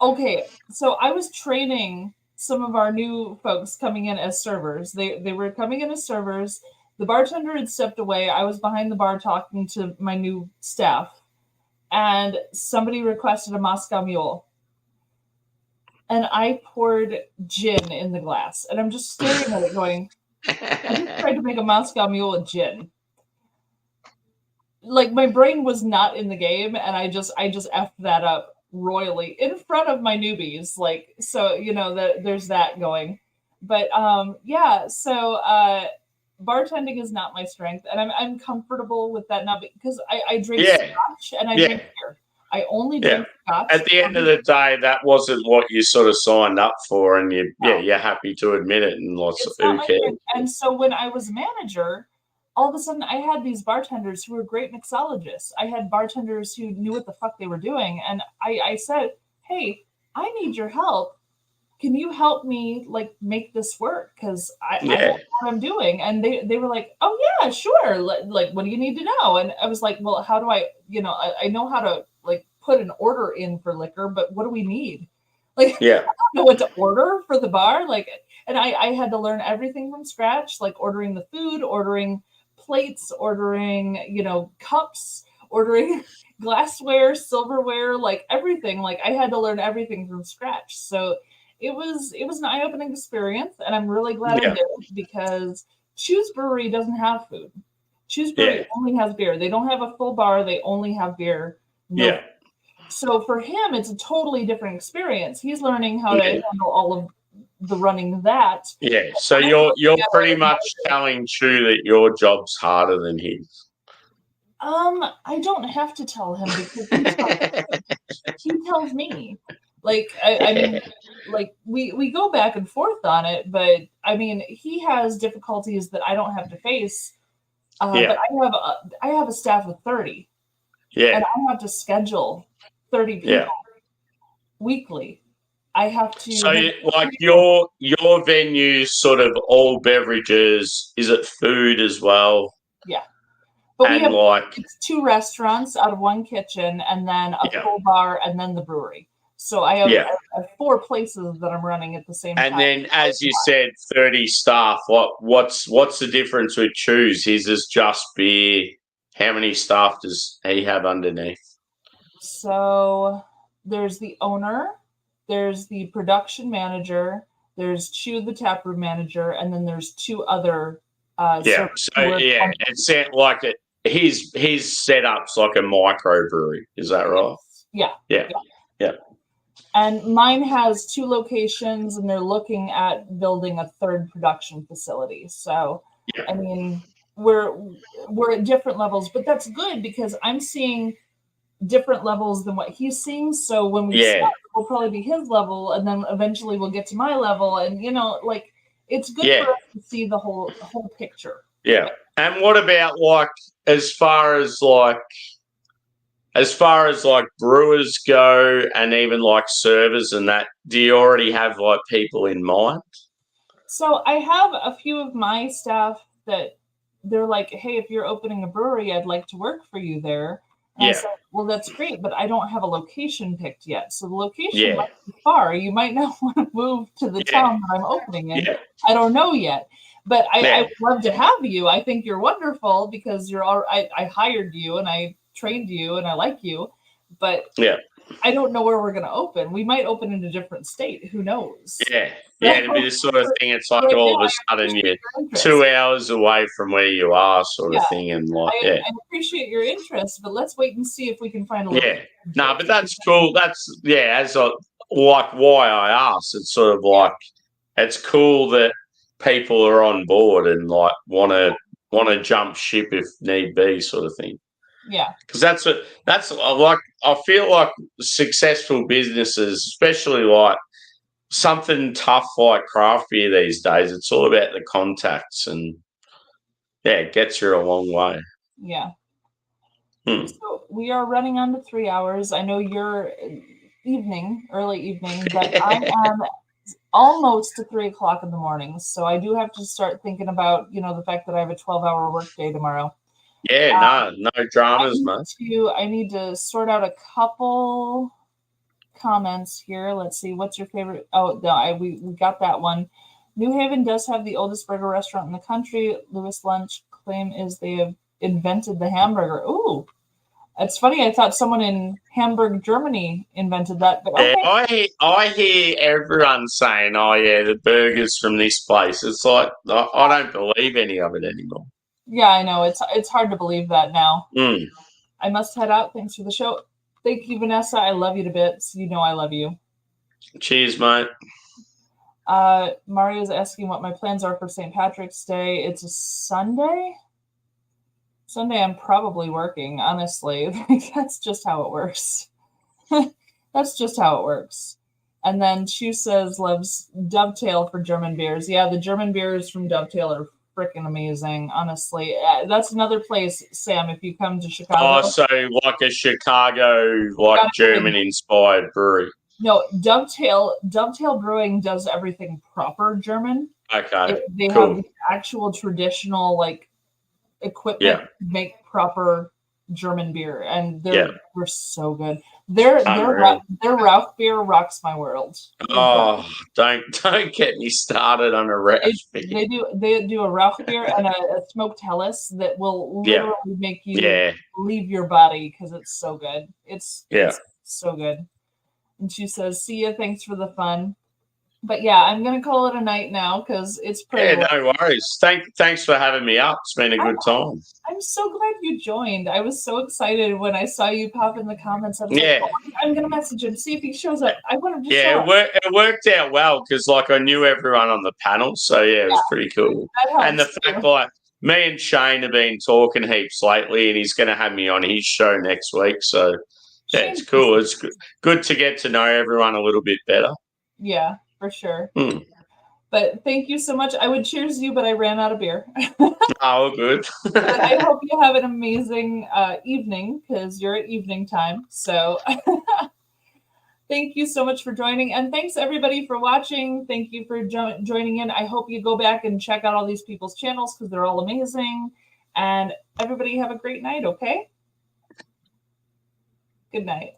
okay, so I was training some of our new folks coming in as servers. They were coming in as servers. The bartender had stepped away. I was behind the bar talking to my new staff, and somebody requested a Moscow Mule. And I poured gin in the glass, and I'm just staring at it going, I just tried to make a Moscow Mule with gin. Like my brain was not in the game, and I just effed that up royally in front of my newbies. Like, so, you know, there's that going. But so bartending is not my strength, and I'm comfortable with that now because I drink scotch and I drink beer. I only drink scotch. At the end of the day, that wasn't what you sort of signed up for, and you're happy to admit it, and lots of who cares. And so when I was a manager, all of a sudden I had these bartenders who were great mixologists. I had bartenders who knew what the fuck they were doing. And I said, "Hey, I need your help. Can you help me like make this work? Because I don't know what I'm doing." And they were like, "Oh yeah, sure. Like, what do you need to know?" And I was like, "Well, how do I, I know how to like put an order in for liquor, but what do we need? Like, I don't know what to order for the bar." Like, and I had to learn everything from scratch, like ordering the food, ordering plates, ordering, cups, ordering glassware, silverware, like everything. Like I had to learn everything from scratch. So it was an eye-opening experience, and I'm really glad I did it because Choose Brewery doesn't have food. Choose Brewery only has beer. They don't have a full bar. They only have beer. No. So for him, it's a totally different experience. He's learning how to handle all of the running that. Yeah. So you're pretty much telling Chu that your job's harder than his. I don't have to tell him because he tells me. Like I mean, like we go back and forth on it, but I mean, he has difficulties that I don't have to face. But I have a staff of 30. Yeah. And I have to schedule 30 people weekly. I have to. So, like your venue's sort of all beverages. Is it food as well? Yeah. But and we have like 2 restaurants out of 1 kitchen, and then a full bar, and then the brewery. So I have 4 places that I'm running at the same time. And then, as you said, 30 staff. What's the difference with Choose? His is just beer. How many staff does he have underneath? So there's the owner, there's the production manager, there's Chew the taproom manager, and then there's 2 other. It's like his setup's like a microbrewery. Is that right? Yeah. And mine has 2 locations, and they're looking at building a 3rd production facility. So, I mean, we're at different levels, but that's good because I'm seeing different levels than what he's seeing. So when we start, we'll probably be his level, and then eventually we'll get to my level. And like it's good for us to see the whole picture. Yeah. And what about like as far as brewers go, and even like servers and that? Do you already have like people in mind? So I have a few of my staff that they're like, hey, if you're opening a brewery, I'd like to work for you there. And I said, well, that's great, but I don't have a location picked yet. So the location might be far. You might not want to move to the town that I'm opening in. I don't know yet. But I would love to have you. I think you're wonderful because I hired you and I trained you and I like you. But I don't know where we're going to open. We might open in a different state. Who knows? It'd be this sort of thing. It's like all of a sudden you're 2 hours away from where you are, sort of thing. And like, I appreciate your interest, but let's wait and see if we can find a little. But that's cool. That's like why I asked. It's sort of like it's cool that people are on board and like want to jump ship if need be, sort of thing. Yeah, because that's like I feel like successful businesses, especially like something tough like craft beer these days, it's all about the contacts, and it gets you a long way. Yeah. So we are running on to 3 hours. I know you're early evening, but I am almost to 3 o'clock in the morning. So I do have to start thinking about, the fact that I have a 12-hour workday tomorrow. Yeah, no dramas, man. I need to sort out a couple comments here. Let's see. What's your favorite? Oh, no, we got that one. New Haven does have the oldest burger restaurant in the country. Lewis Lunch claim is they have invented the hamburger. Ooh, it's funny. I thought someone in Hamburg, Germany invented that. But okay. I hear everyone saying, "Oh yeah, the burgers from this place." It's like I don't believe any of it anymore. Yeah, I know. It's hard to believe that now. Mm. I must head out. Thanks for the show. Thank you, Vanessa. I love you to bits. You know I love you. Cheers, mate. Mario's asking what my plans are for St. Patrick's Day. It's a Sunday. Sunday, I'm probably working, honestly. That's just how it works. That's just how it works. And then Chu says loves Dovetail for German beers. Yeah, the German beers from Dovetail are freaking amazing, honestly. That's another place, Sam, if you come to Chicago. Oh, so like a Chicago, like German-inspired brewery. No, Dovetail Brewing does everything proper German. Okay, They have the actual traditional, like, equipment to make proper German beer, and Yeah. they're so good. Their Unreal. Rauch beer rocks my world. Oh, don't get me started on a Rauch beer. They do a Rauch beer and a smoked Helles that will Yeah. literally make you Yeah. leave your body because it's so good. It's Yeah. it's so good. And she says, "See ya, thanks for the fun." But yeah, I'm gonna call it a night now because it's pretty. Yeah, late. no worries. Thanks for having me up. It's been a good time. I'm so glad you joined. I was so excited when I saw you pop in the comments. I was Yeah. like, oh, I'm gonna message him, see if he shows up. I want him to show Yeah, up. it worked out well because like I knew everyone on the panel, so yeah, it was pretty cool. That helps And the too. fact like me and Shane have been talking heaps lately, and he's going to have me on his show next week. So yeah, it's Shane's- cool. It's good to get to know everyone a little bit better. Yeah, for sure. Hmm. But thank you so much. I would cheers you, but I ran out of beer. Oh, good. But I hope you have an amazing evening because you're at evening time. So thank you so much for joining. And thanks everybody for watching. Thank you for joining in. I hope you go back and check out all these people's channels because they're all amazing. And everybody have a great night, okay? Good night.